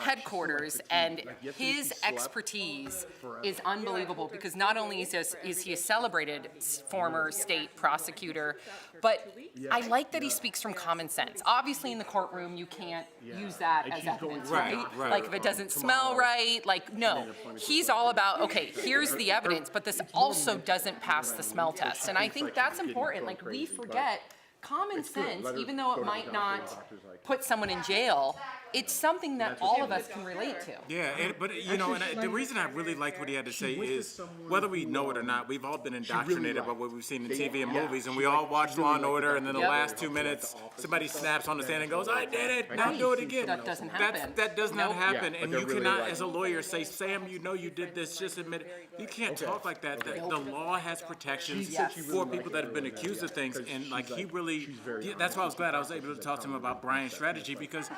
headquarters, and his expertise is unbelievable because not only is he a celebrated former state prosecutor, but I like that he speaks from common sense. Obviously, in the courtroom, you can't use that as evidence, right? Like if it doesn't smell right, no. He's all about, okay, here's the evidence, but this also doesn't pass the smell test. And I think that's important. We forget common sense, even though it might not put someone in jail, it's something that all of us can relate to. Yeah, the reason I really liked what he had to say is, whether we know it or not, we've all been indoctrinated by what we've seen in TV and movies, and we all watch Law and Order, and then the last 2 minutes, somebody snaps on the stand and goes, I did it, now do it again. That doesn't happen. That does not happen, and you cannot, as a lawyer, say, Sam, you know you did this, just admit it. You can't talk like that. The law has protections for people that have been accused of things, and he really, that's why I was glad I was able to talk to him about Brian's strategy, because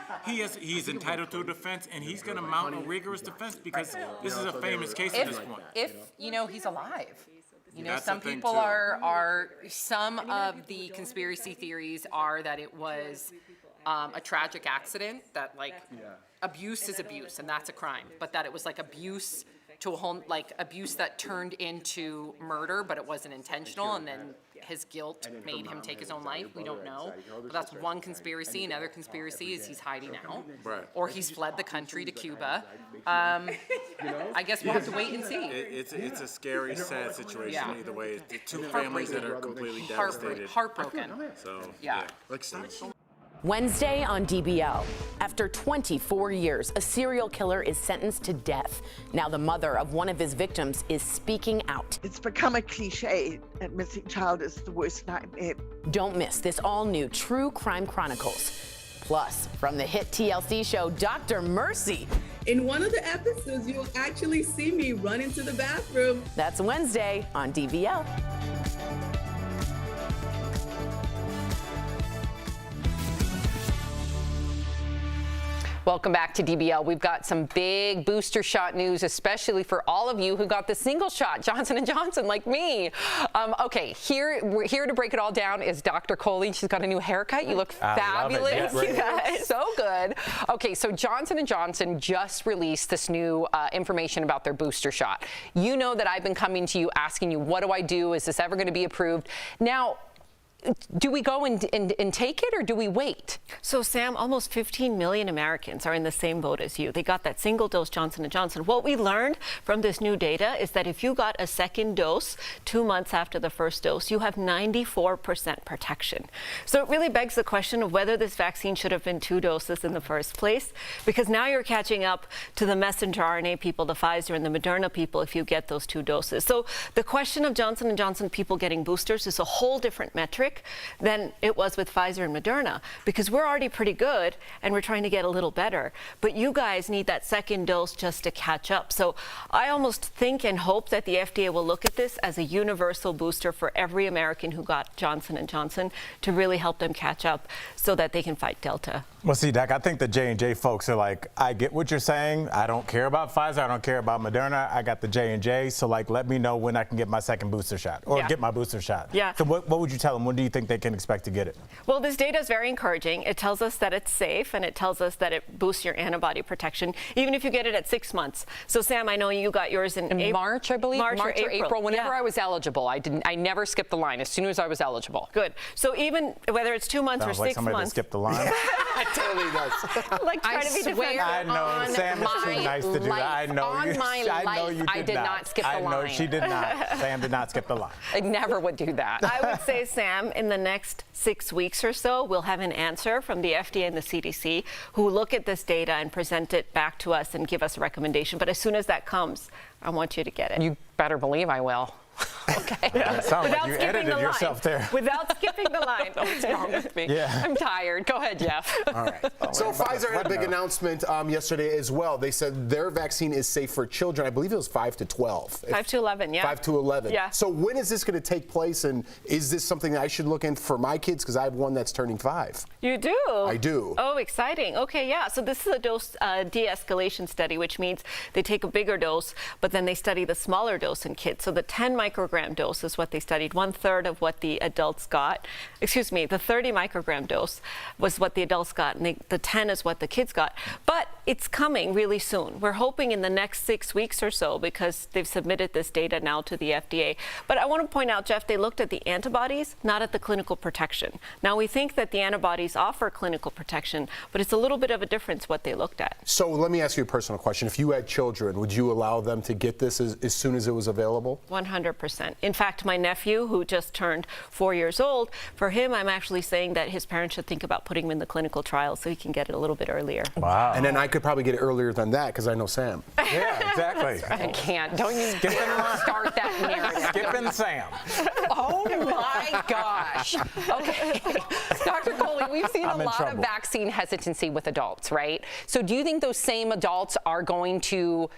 he's entitled to a defense, and he's going to mount a rigorous defense because this is a famous case at this point. If he's alive. That's Some the thing, people too. are some of the conspiracy theories are that it was a tragic accident, that abuse is abuse and that's a crime, but that it was abuse to a whole, abuse that turned into murder, but it wasn't intentional, and then his guilt made him take his own life. We don't know. But that's one conspiracy. Another conspiracy is he's hiding out. Right. Or he's fled the country to Cuba. I guess we'll have to wait and see. It's a scary, sad situation either way. The two families that are completely devastated. Heartbroken. So, yeah. Wednesday on DBL. After 24 years, a serial killer is sentenced to death. Now the mother of one of his victims is speaking out. It's become a cliche that missing child is the worst nightmare. Don't miss this all-new True Crime Chronicles. Plus, from the hit TLC show Dr. Mercy. In one of the episodes, you'll actually see me run into the bathroom. That's Wednesday on DBL. Welcome back to DBL. We've got some big booster shot news, especially for all of you who got the single shot, Johnson & Johnson, like me. Okay, here to break it all down is Dr. Coley. She's got a new haircut. You look fabulous. You guys, so good. Okay, so Johnson & Johnson just released this new information about their booster shot. You know that I've been coming to you asking you, what do I do? Is this ever going to be approved? Now, do we go and take it, or do we wait? So, Sam, almost 15 million Americans are in the same boat as you. They got that single dose Johnson & Johnson. What we learned from this new data is that if you got a second dose 2 months after the first dose, you have 94% protection. So it really begs the question of whether this vaccine should have been 2 doses in the first place, because now you're catching up to the messenger RNA people, the Pfizer and the Moderna people, if you get those 2 doses. So the question of Johnson & Johnson people getting boosters is a whole different metric than it was with Pfizer and Moderna, because we're already pretty good and we're trying to get a little better. But you guys need that second dose just to catch up. So I almost think and hope that the FDA will look at this as a universal booster for every American who got Johnson & Johnson to really help them catch up so that they can fight Delta. Well, see, Doc, I think the J&J folks are like, I get what you're saying. I don't care about Pfizer. I don't care about Moderna. I got the J&J. So, let me know when I can get my second booster shot or get my booster shot. Yeah. So what would you tell them? When do you think they can expect to get it? Well, this data is very encouraging. It tells us that it's safe, and it tells us that it boosts your antibody protection, even if you get it at 6 months. So, Sam, I know you got yours in March, I believe. March or April. Whenever yeah. I was eligible. I never skipped the line as soon as I was eligible. Good. So even whether it's 2 months Sounds or like 6 somebody months. That skipped the line. It totally does. Like trying to be defensive. I know. Sam is too nice to do that. I know. On my life, I did not skip the line. I know she did not. Sam did not skip the line. I never would do that. I would say, Sam, in the next 6 weeks or so, we'll have an answer from the FDA and the CDC who will look at this data and present it back to us and give us a recommendation. But as soon as that comes, I want you to get it. You better believe I will. Okay. It sounds like you edited yourself there. Without skipping the line. What's wrong with me? Yeah. I'm tired. Go ahead, Jeff. All right. So Pfizer had a big announcement yesterday as well. They said their vaccine is safe for children. I believe it was 5 to 12. 5 to 11, yeah. 5 to 11. Yeah. So when is this going to take place, and is this something that I should look in for my kids? Because I have one that's turning 5. You do? I do. Oh, exciting. Okay, yeah. So this is a dose de-escalation study, which means they take a bigger dose, but then they study the smaller dose in kids. So the 10 microgram dose is what they studied, 1/3 of what the adults got. Excuse me, the 30 microgram dose was what the adults got, and the 10 is what the kids got. But it's coming really soon. We're hoping in the next 6 weeks or so, because they've submitted this data now to the FDA. But I want to point out, Jeff, they looked at the antibodies, not at the clinical protection. Now, we think that the antibodies offer clinical protection, but it's a little bit of a difference what they looked at. So let me ask you a personal question. If you had children, would you allow them to get this as soon as it was available? 100%. In fact, my nephew, who just turned 4 years old, for him, I'm actually saying that his parents should think about putting him in the clinical trial so he can get it a little bit earlier. Wow. And then I could probably get it earlier than that because I know Sam. Yeah, exactly. I can't. Don't you start that narrative. Skipping Sam. Oh my gosh. Okay. Dr. Coley, we've seen a lot of vaccine hesitancy with adults, right? So do you think those same adults are going to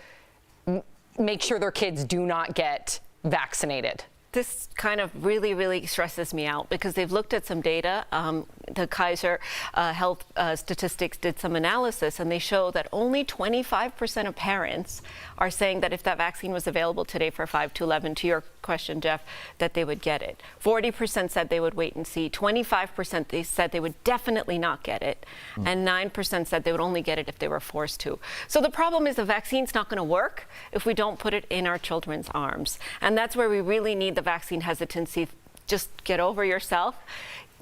make sure their kids do not get vaccinated? This kind of really, really stresses me out because they've looked at some data. The Kaiser Health Statistics did some analysis, and they show that only 25% of parents are saying that if that vaccine was available today for 5 to 11, to your question, Jeff, that they would get it. 40% said they would wait and see. 25% they said they would definitely not get it. And 9% said they would only get it if they were forced to. So the problem is the vaccine's not going to work if we don't put it in our children's arms. And that's where we really need the vaccine hesitancy. Just get over yourself.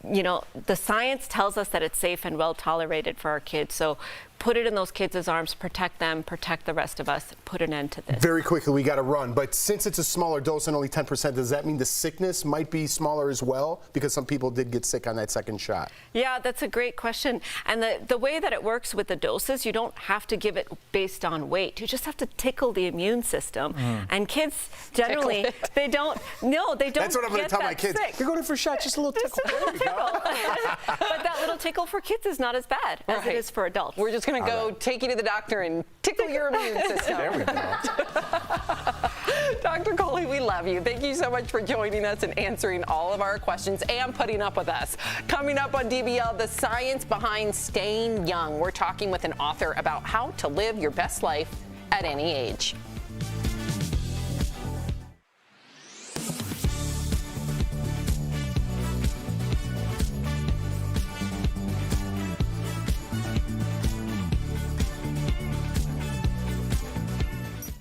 You know, the science tells us that it's safe and well tolerated for our kids. So put it in those kids' arms, protect them, protect the rest of us, put an end to this. Very quickly, we got to run. But since it's a smaller dose and only 10%, does that mean the sickness might be smaller as well? Because some people did get sick on that second shot. Yeah, that's a great question. And the way that it works with the doses, you don't have to give it based on weight. You just have to tickle the immune system. And kids generally, they don't That's what I'm going to tell my kids. Sick. You're going in for a shot, just a little tickle. Just a little tickle. But that little tickle for kids is not as bad as it is for adults. We're just going to go take you to the doctor and tickle your immune system. There we go. Dr. Coley, we love you. Thank you so much for joining us and answering all of our questions and putting up with us. Coming up on DBL, the science behind staying young. We're talking with an author about how to live your best life at any age.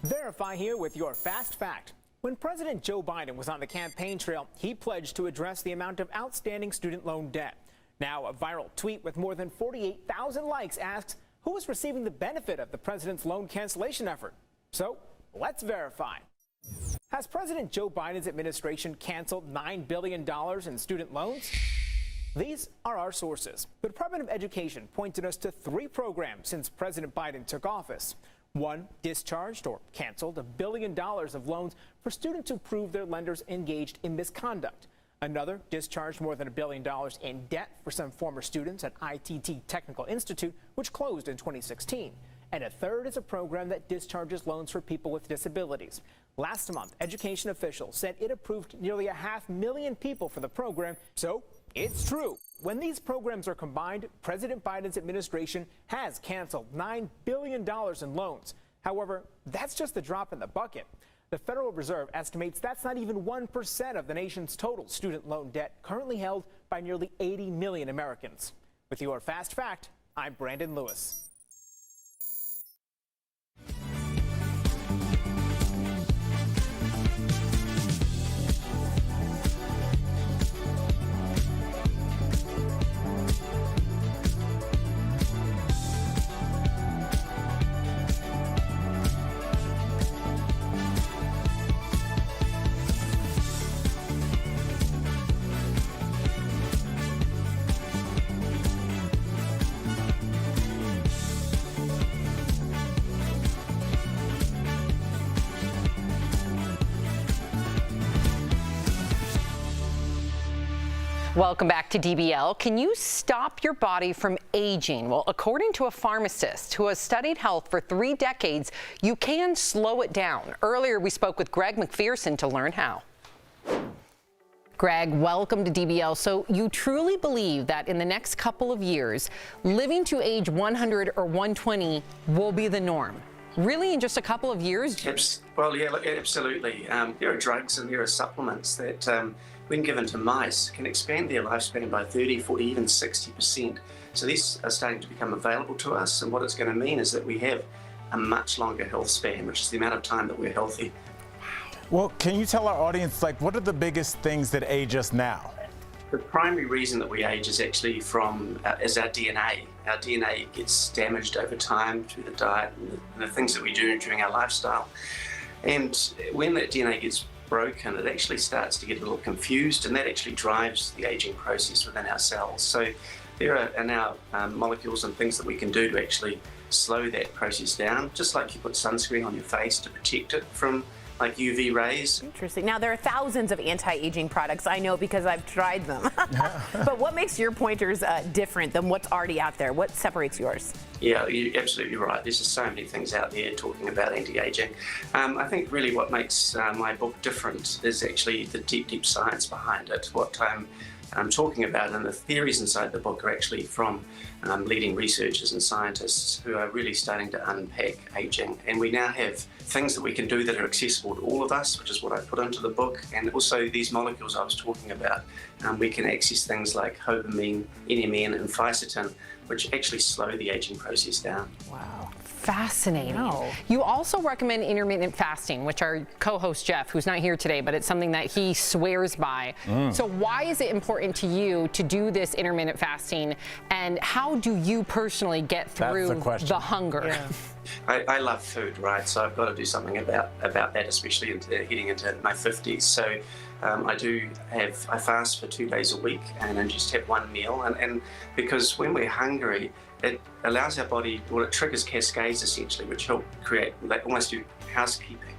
Verify here with your fast fact. When President Joe Biden was on the campaign trail, he pledged to address the amount of outstanding student loan debt. Now, a viral tweet with more than 48,000 likes asks, who is receiving the benefit of the president's loan cancellation effort? So, let's verify. Has President Joe Biden's administration canceled $9 billion in student loans? These are our sources. The Department of Education pointed us to 3 programs since President Biden took office. One discharged or canceled $1 billion of loans for students who proved their lenders engaged in misconduct. Another discharged more than $1 billion in debt for some former students at ITT Technical Institute, which closed in 2016. And a third is a program that discharges loans for people with disabilities. Last month, education officials said it approved nearly 500,000 people for the program, so it's true. When these programs are combined, President Biden's administration has canceled $9 billion in loans. However, that's just the drop in the bucket. The Federal Reserve estimates that's not even 1% of the nation's total student loan debt currently held by nearly 80 million Americans. With your Fast Fact, I'm Brandon Lewis. Welcome back to DBL. Can you stop your body from aging? Well, according to a pharmacist who has studied health for 3 decades, you can slow it down. Earlier, we spoke with Greg McPherson to learn how. Greg, welcome to DBL. So you truly believe that in the next couple of years, living to age 100 or 120 will be the norm? Really, in just a couple of years? Well, yeah, look, absolutely. There are drugs and there are supplements that, when given to mice, can expand their lifespan by 30, 40, even 60%. So these are starting to become available to us, and what it's going to mean is that we have a much longer health span, which is the amount of time that we're healthy. Well, can you tell our audience, like, what are the biggest things that age us now? The primary reason that we age is actually is our DNA. Our DNA gets damaged over time through the diet and the things that we do during our lifestyle. And when that DNA gets broken, it actually starts to get a little confused, and that actually drives the aging process within our cells. So there are now molecules and things that we can do to actually slow that process down, just like you put sunscreen on your face to protect it from like UV rays. Interesting. Now, there are thousands of anti-aging products. I know because I've tried them. But what makes your pointers different than what's already out there? What separates yours? Yeah, you're absolutely right. There's just so many things out there talking about anti-aging. I think really what makes my book different is actually the deep science behind it. What I'm talking about and the theories inside the book are actually from leading researchers and scientists who are really starting to unpack aging. And we now have things that we can do that are accessible to all of us, which is what I put into the book. And also these molecules I was talking about, we can access things like hobamine, NMN, and fisetin, which actually slow the aging process down. Wow. Fascinating. You also recommend intermittent fasting, which our co-host Jeff, who's not here today, but it's something that he swears by. So why is it important to you to do this intermittent fasting, and how do you personally get through the hunger? Yeah. I love food, right? So I've got to do something about that, especially heading into my 50s. So I fast for 2 days a week and then just have one meal. And because when we're hungry, it allows our body, well, it triggers cascades essentially, which help create, like almost do housekeeping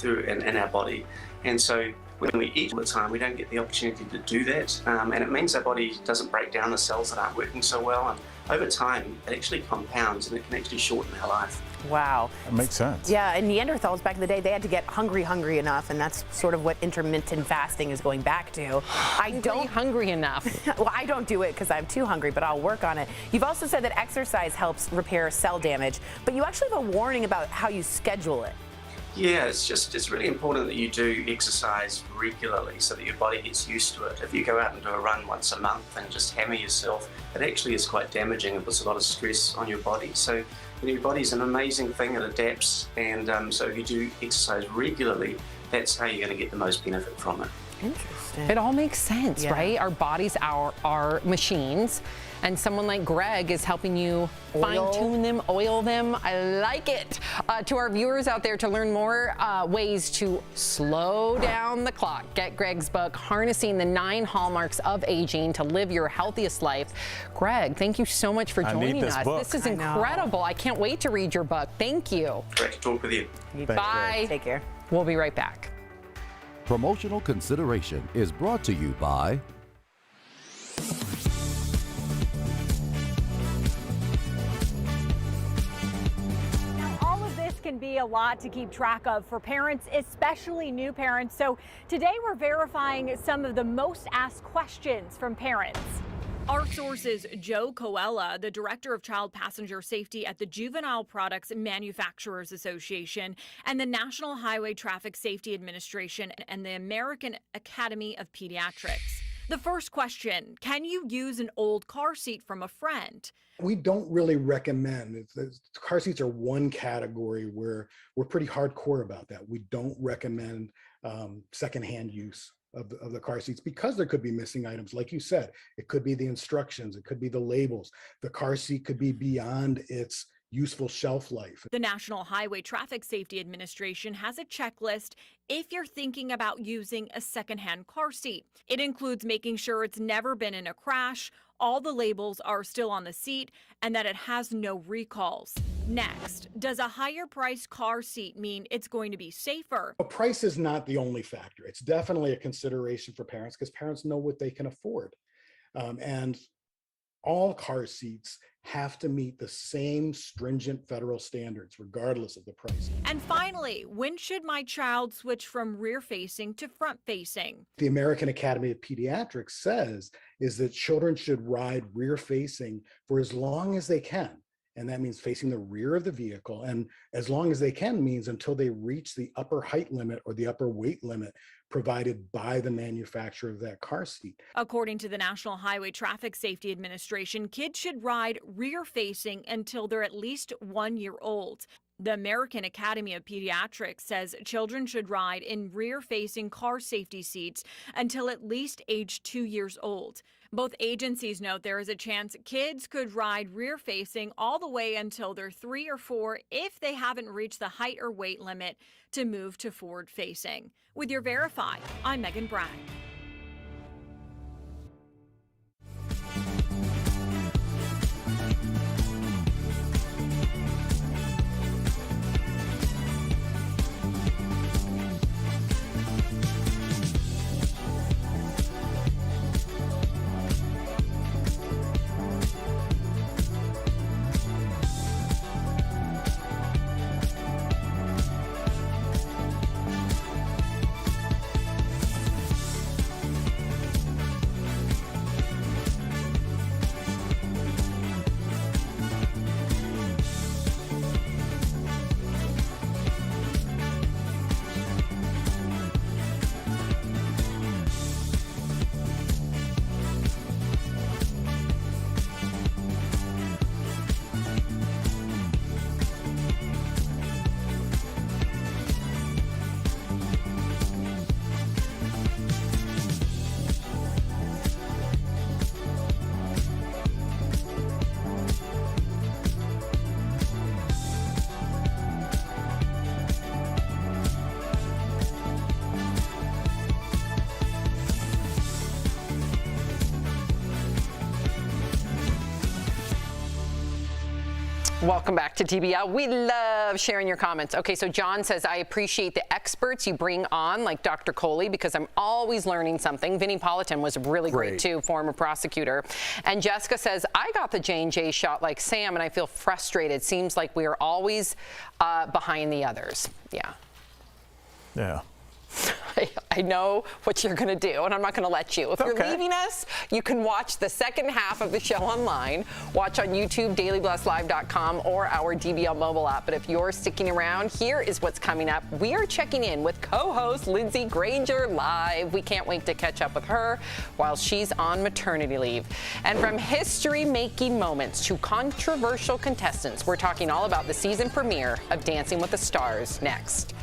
in our body. And so when we eat all the time, we don't get the opportunity to do that. And it means our body doesn't break down the cells that aren't working so well. And over time, it actually compounds and it can actually shorten our life. Wow. That makes sense. Yeah, and Neanderthals back in the day, they had to get hungry enough, and that's sort of what intermittent fasting is going back to. I don't hungry enough. Well, I don't do it because I'm too hungry, but I'll work on it. You've also said that exercise helps repair cell damage, but you actually have a warning about how you schedule it. Yeah, it's really important that you do exercise regularly so that your body gets used to it. If you go out and do a run once a month and just hammer yourself, it actually is quite damaging and puts a lot of stress on your body. So your body's an amazing thing, it adapts, and so if you do exercise regularly, that's how you're going to get the most benefit from it. Interesting. It all makes sense, right? Our bodies are machines, and someone like Greg is helping you fine-tune them, oil them. I like it. To our viewers out there, to learn more ways to slow down the clock, get Greg's book, Harnessing the 9 Hallmarks of Aging to Live Your Healthiest Life. Greg, thank you so much for joining us. This is incredible. I can't wait to read your book. Thank you. Great to talk with you. Bye. Take care. We'll be right back. Promotional consideration is brought to you by All of this can be a lot to keep track of for parents, especially new parents. So today we're verifying some of the most asked questions from parents. Our sources, Joe Coella, the director of child passenger safety at the Juvenile Products Manufacturers Association, and the National Highway Traffic Safety Administration, and the American Academy of Pediatrics. The first question, can you use an old car seat from a friend? We don't really recommend, car seats are one category where we're pretty hardcore about that. We don't recommend secondhand use of the car seats because there could be missing items. Like you said, it could be the instructions, it could be the labels. The car seat could be beyond its useful shelf life. The National Highway Traffic Safety Administration has a checklist if you're thinking about using a secondhand car seat. It includes making sure it's never been in a crash, all the labels are still on the seat, and that it has no recalls. Next, does a higher priced car seat mean it's going to be safer? Price is not the only factor. It's definitely a consideration for parents because parents know what they can afford. And all car seats have to meet the same stringent federal standards, regardless of the price. And finally, when should my child switch from rear-facing to front-facing? The American Academy of Pediatrics says is that children should ride rear-facing for as long as they can. And that means facing the rear of the vehicle. And as long as they can means until they reach the upper height limit or the upper weight limit provided by the manufacturer of that car seat. According to the National Highway Traffic Safety Administration, kids should ride rear-facing until they're at least 1 year old. The American Academy of Pediatrics says children should ride in rear-facing car safety seats until at least age 2 years old. Both agencies note there is a chance kids could ride rear-facing all the way until they're 3 or 4 if they haven't reached the height or weight limit to move to forward-facing. With your Verify, I'm Megan Bragg. Welcome back to DBL. We love sharing your comments. Okay, so John says, I appreciate the experts you bring on, like Dr. Coley, because I'm always learning something. Vinnie Politan was really great too, former prosecutor. And Jessica says, I got the J&J shot like Sam, and I feel frustrated. Seems like we are always behind the others. Yeah. Yeah. I know what you're going to do, and I'm not going to let you. If you're leaving us, you can watch the second half of the show online. Watch on YouTube, dailyblastlive.com, or our DBL mobile app. But if you're sticking around, here is what's coming up. We are checking in with co-host Lindsay Granger live. We can't wait to catch up with her while she's on maternity leave. And from history-making moments to controversial contestants, we're talking all about the season premiere of Dancing with the Stars next.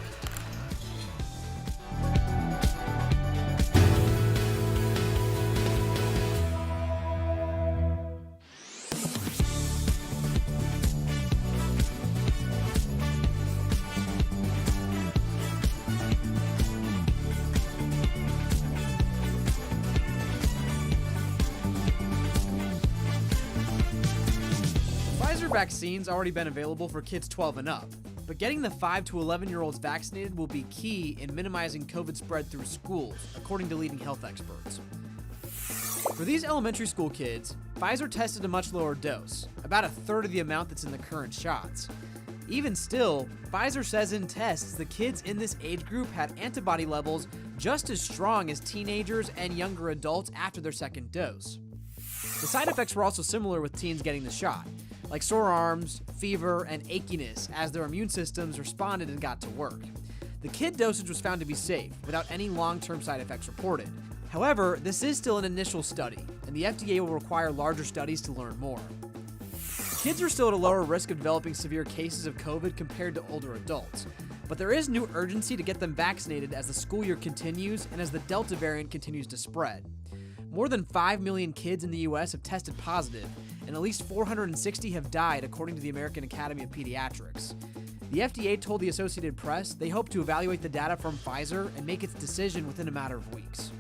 Visor Vaccines already been available for kids 12 and up, but getting the 5 to 11-year-olds vaccinated will be key in minimizing COVID spread through schools, according to leading health experts. For these elementary school kids, Pfizer tested a much lower dose, about a third of the amount that's in the current shots. Even still, Pfizer says in tests the kids in this age group had antibody levels just as strong as teenagers and younger adults after their second dose. The side effects were also similar with teens getting the shot, like sore arms, fever, and achiness as their immune systems responded and got to work. The kid dosage was found to be safe, without any long-term side effects reported. However, this is still an initial study, and the FDA will require larger studies to learn more. Kids are still at a lower risk of developing severe cases of COVID compared to older adults, but there is new urgency to get them vaccinated as the school year continues and as the Delta variant continues to spread. More than 5 million kids in the U.S. have tested positive, and at least 460 have died, according to the American Academy of Pediatrics. The FDA told the Associated Press they hope to evaluate the data from Pfizer and make its decision within a matter of weeks.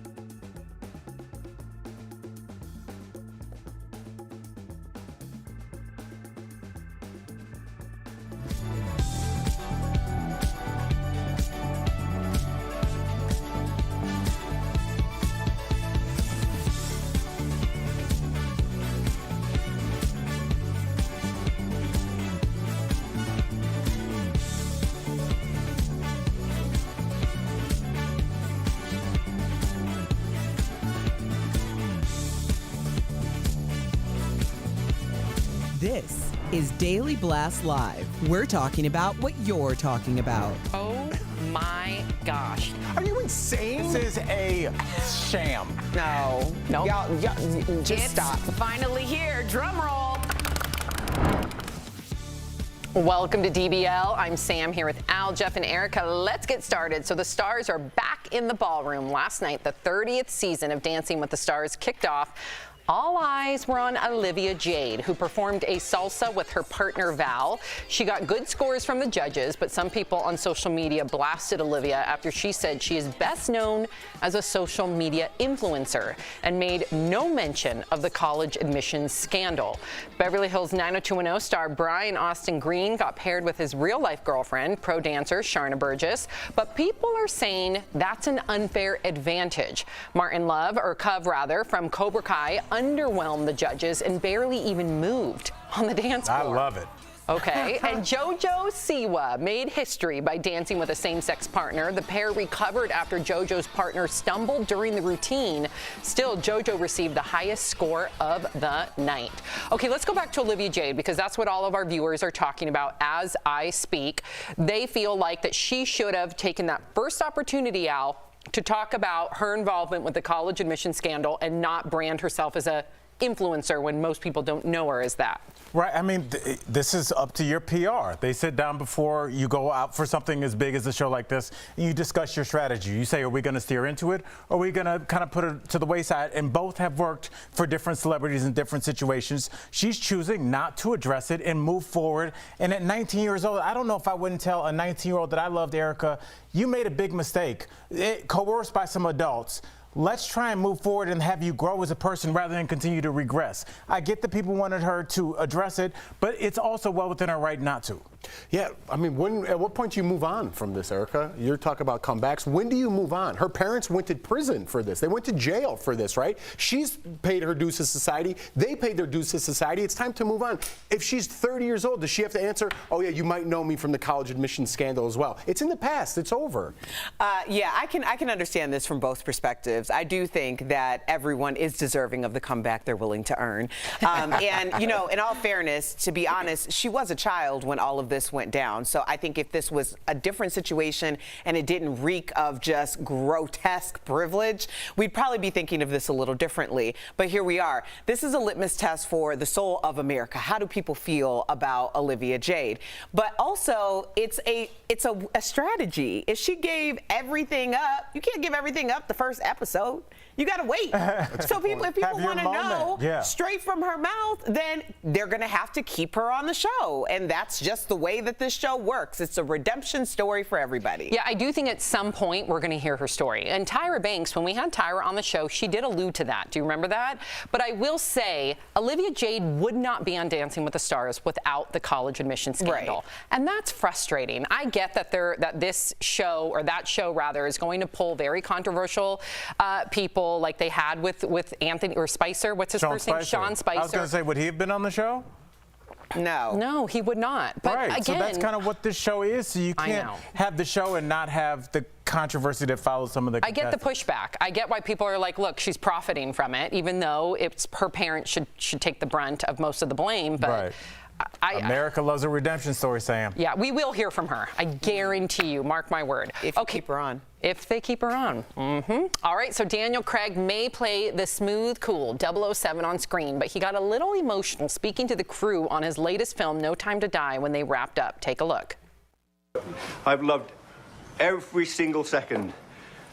This is Daily Blast Live. We're talking about what you're talking about. Oh my gosh. Are you insane? This is a sham. No. Nope. Y'all just It's stop. finally here. Drum roll. Welcome to DBL. I'm Sam here with Al, Jeff, and Erica. Let's get started. So the stars are back in the ballroom. Last night, the 30th season of Dancing with the Stars kicked off. All eyes were on Olivia Jade, who performed a salsa with her partner Val. She got good scores from the judges, but some people on social media blasted Olivia after she said she is best known as a social media influencer and made no mention of the college admissions scandal. Beverly Hills 90210 star Brian Austin Green got paired with his real-life girlfriend, pro dancer Sharna Burgess, but people are saying that's an unfair advantage. Martin Love, or Cove rather, from Cobra Kai, underwhelmed the judges and barely even moved on the dance floor. I love it. Okay, and JoJo Siwa made history by dancing with a same-sex partner. The pair recovered after JoJo's partner stumbled during the routine. Still, JoJo received the highest score of the night. Okay, let's go back to Olivia Jade because that's what all of our viewers are talking about as I speak. They feel like that she should have taken that first opportunity, Al, to talk about her involvement with the college admission scandal and not brand herself as a influencer when most people don't know her as that. Right. I mean, this is up to your PR. They sit down before you go out for something as big as a show like this, and you discuss your strategy. You say, are we going to steer into it, or are we going to kind of put it to the wayside? And both have worked for different celebrities in different situations. She's choosing not to address it and move forward. And at 19 years old, I don't know if I wouldn't tell a 19-year-old that I loved Erica, you made a big mistake, coerced by some adults. Let's try and move forward and have you grow as a person rather than continue to regress. I get that people wanted her to address it, but it's also well within her right not to. Yeah, I mean, at what point do you move on from this, Erica? You're talking about comebacks. When do you move on? Her parents went to prison for this. They went to jail for this, right? She's paid her dues to society. They paid their dues to society. It's time to move on. If she's 30 years old, does she have to answer, oh, yeah, you might know me from the college admission scandal as well? It's in the past. It's over. Yeah, I can understand this from both perspectives. I do think that everyone is deserving of the comeback they're willing to earn. And, you know, in all fairness, to be honest, she was a child when all of this went down. So I think if this was a different situation and it didn't reek of just grotesque privilege, we'd probably be thinking of this a little differently. But here we are. This is a litmus test for the soul of America. How do people feel about Olivia Jade? But also, it's a strategy. If she gave everything up, you can't give everything up the first episode. You got to wait. So if people want to know straight from her mouth, then they're going to have to keep her on the show. And that's just the way that this show works. It's a redemption story for everybody. Yeah, I do think at some point we're going to hear her story. And Tyra Banks, when we had Tyra on the show, she did allude to that. Do you remember that? But I will say, Olivia Jade would not be on Dancing with the Stars without the college admission scandal. Right. And that's frustrating. I get that this show, or that show rather, is going to pull very controversial people like they had with Anthony or Spicer. What's his first name? Sean Spicer. I was going to say, would he have been on the show? No, he would not. But right. Again, so that's kind of what this show is. So you can't have the show and not have the controversy that follows some of the I get the pushback. I get why people are like, look, she's profiting from it, even though it's her parents should take the brunt of most of the blame. But right. America loves a redemption story, Sam. Yeah, we will hear from her. I guarantee you. Mark my word. If you keep her on. If they keep her on. All right, so Daniel Craig may play the smooth, cool 007 on screen, but he got a little emotional speaking to the crew on his latest film, No Time to Die, when they wrapped up. Take a look. I've loved every single second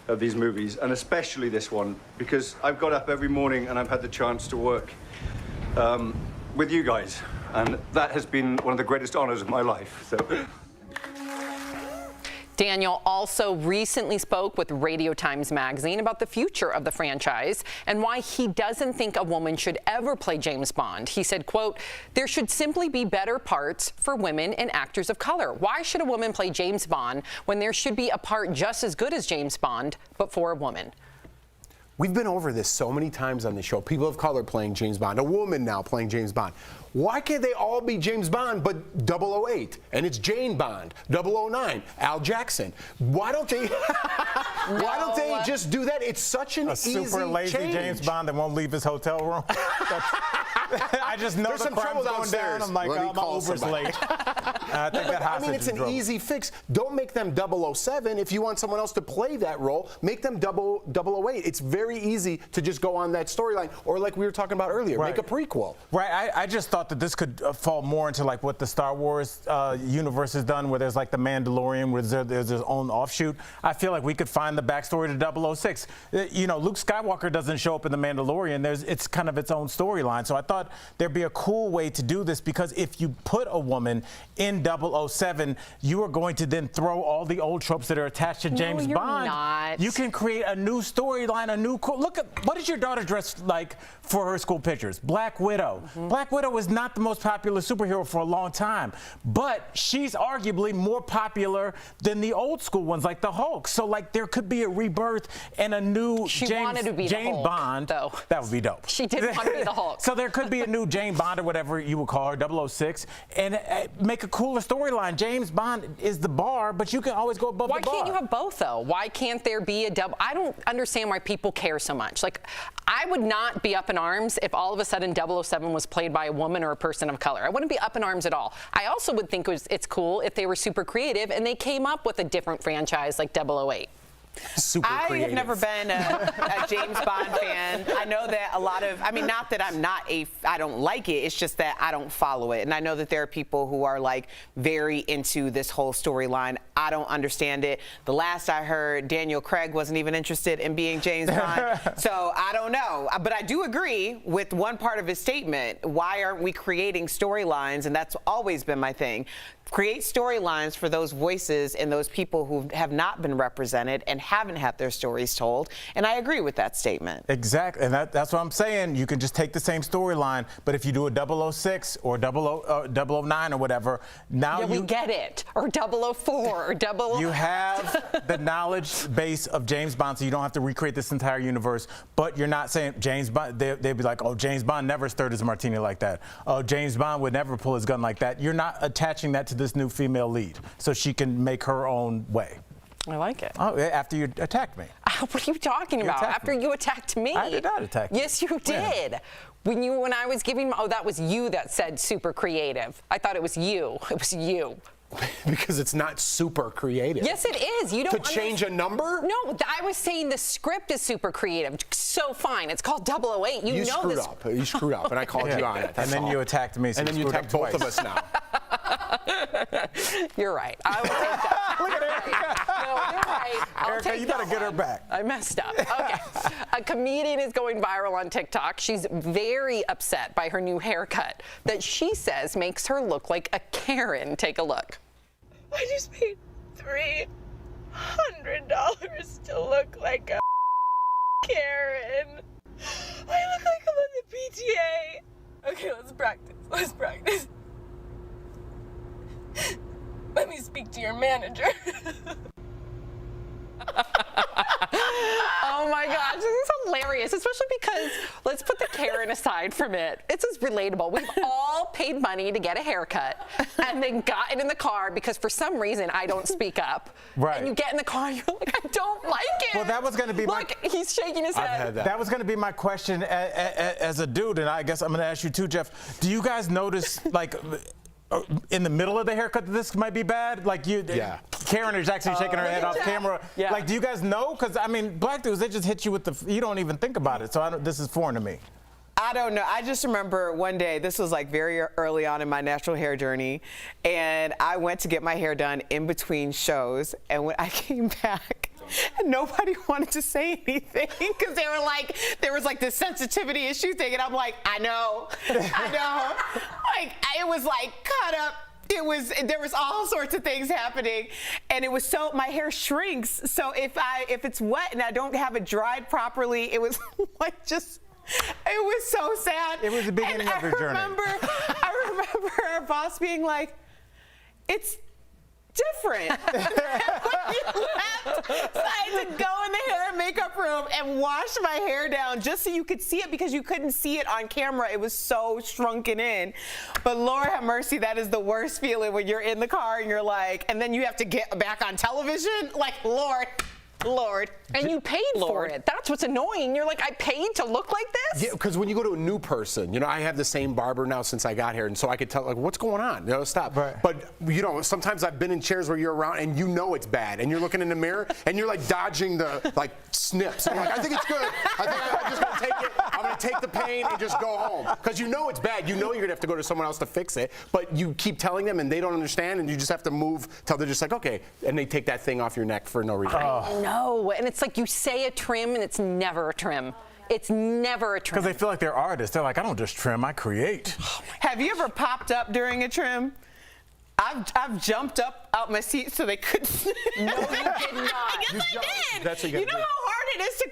of these movies, and especially this one, because I've got up every morning and I've had the chance to work with you guys. And that has been one of the greatest honors of my life. So. Daniel also recently spoke with Radio Times magazine about the future of the franchise and why he doesn't think a woman should ever play James Bond. He said, quote, there should simply be better parts for women and actors of color. Why should a woman play James Bond when there should be a part just as good as James Bond, but for a woman? We've been over this so many times on the show. People of color playing James Bond, a woman now playing James Bond. Why can't they all be James Bond but 008? And it's Jane Bond, 009, Al Jackson. Why don't they why don't they just do that? It's such an easy super lazy change. James Bond that won't leave his hotel room. I just know There's the some crime's trouble going downstairs. down. I'm like, Let me oh, my call Uber's somebody. late. I think that I mean, it's an easy fix. Don't make them 007. If you want someone else to play that role, make them 008. It's very easy to just go on that storyline, or like we were talking about earlier, make a prequel. Right. I just thought that this could fall more into like what the Star Wars universe has done, where there's like the Mandalorian, where there's his own offshoot. I feel like we could find the backstory to 006. You know, Luke Skywalker doesn't show up in the Mandalorian. It's kind of its own storyline. So I thought there'd be a cool way to do this, because if you put a woman in 007, you are going to then throw all the old tropes that are attached to James Bond. Not. You can create a new storyline, a new look at what did your daughter dress like for her school pictures? Black Widow. Black Widow was not the most popular superhero for a long time, but she's arguably more popular than the old school ones like the Hulk. So like there could be a rebirth and a new Jane Bond. Though. That would be dope. She did want to be the Hulk. So there could be a new Jane Bond or whatever you would call her, 006, and make a cooler storyline. James Bond is the bar, but you can always go above the bar. Why can't you have both, though? Why can't there be a double? I don't understand why people care so much. Like, I would not be up in arms if all of a sudden 007 was played by a woman or a person of color. I wouldn't be up in arms at all. I also would think it's cool if they were super creative and they came up with a different franchise like 008. Super creative. I have never been a James Bond fan. I know that a lot of, I mean, not that I don't like it, it's just that I don't follow it. And I know that there are people who are like very into this whole storyline. I don't understand it. The last I heard, Daniel Craig wasn't even interested in being James Bond. So I don't know. But I do agree with one part of his statement. Why aren't we creating storylines? And that's always been my thing. Create storylines for those voices and those people who have not been represented and haven't had their stories told. And I agree with that statement. Exactly. And that's what I'm saying. You can just take the same storyline, but if you do a 006 or 009 or whatever, now we get it. Or 004 or 00. You have the knowledge base of James Bond, so you don't have to recreate this entire universe, but you're not saying James Bond, they'd be like, oh, James Bond never stirred his martini like that. Oh, James Bond would never pull his gun like that. You're not attaching that to this new female lead, so she can make her own way. I like it. Oh, after you attacked me. What are you talking about? After you attacked me? I did not attack you. Yes, you did. When I was giving, that was you that said super creative. I thought it was you. It was you. Because it's not super creative. Yes, it is. You don't to change a number? No, I was saying the script is super creative. So fine. It's called 008. You know screwed this. up. You screwed up, and I called you on it. And then you attacked me. So and then you attacked both of us now. You're right. I will take that. Look at Erica. No, you're right. Erica, you gotta get her back. I messed up. Okay. A comedian is going viral on TikTok. She's very upset by her new haircut that she says makes her look like a Karen. Take a look. I just paid $300 to look like a Karen. I look like I'm on the PTA. Okay, let's practice. Let's practice. Let me speak to your manager. Oh my gosh, this is hilarious, especially because, let's put the Karen aside from it. It's just relatable. We've all paid money to get a haircut and then gotten in the car because for some reason I don't speak up. Right. And you get in the car and you're like, I don't like it. Well, that was going to be Look, he's shaking his head. That was going to be my question as a dude, and I guess I'm going to ask you too, Jeff. Do you guys notice, like, in the middle of the haircut that this might be bad? Like Karen is actually shaking her head off camera. Yeah. Like, do you guys know? Because, I mean, black dudes, they just hit you with you don't even think about it. So this is foreign to me. I don't know. I just remember one day, this was like very early on in my natural hair journey, and I went to get my hair done in between shows, and when I came back, and nobody wanted to say anything because they were like, there was like this sensitivity issue thing, and I'm like, I know. Like, it was like cut up. There was all sorts of things happening, and it was so, my hair shrinks. So if it's wet and I don't have it dried properly, it was like just. It was so sad. It was the beginning of your journey. I remember our boss being like, it's different. When you left, so I had to go in the hair and makeup room and wash my hair down just so you could see it because you couldn't see it on camera. It was so shrunken in. But Lord have mercy, that is the worst feeling when you're in the car and you're like, and then you have to get back on television. Like, Lord. Lord. And you paid for it. That's what's annoying. You're like, I paid to look like this? Yeah, because when you go to a new person, you know, I have the same barber now since I got here, and so I could tell, like, what's going on? You know, stop. Right. But, you know, sometimes I've been in chairs where you're around and you know it's bad, and you're looking in the mirror and you're like dodging the like snips. And I'm like, I think it's good. I think I'm just gonna take it. I'm gonna take the pain and just go home because you know it's bad. You know you're gonna have to go to someone else to fix it, but you keep telling them and they don't understand, and you just have to move till they're just like, okay, and they take that thing off your neck for no reason. No, and it's like you say a trim and it's never a trim. It's never a trim. Because they feel like they're artists. They're like, I don't just trim, I create. Have you ever popped up during a trim? I've jumped up out my seat so they couldn't. No, you did not. Yes, I did. That's what you know how hard it is to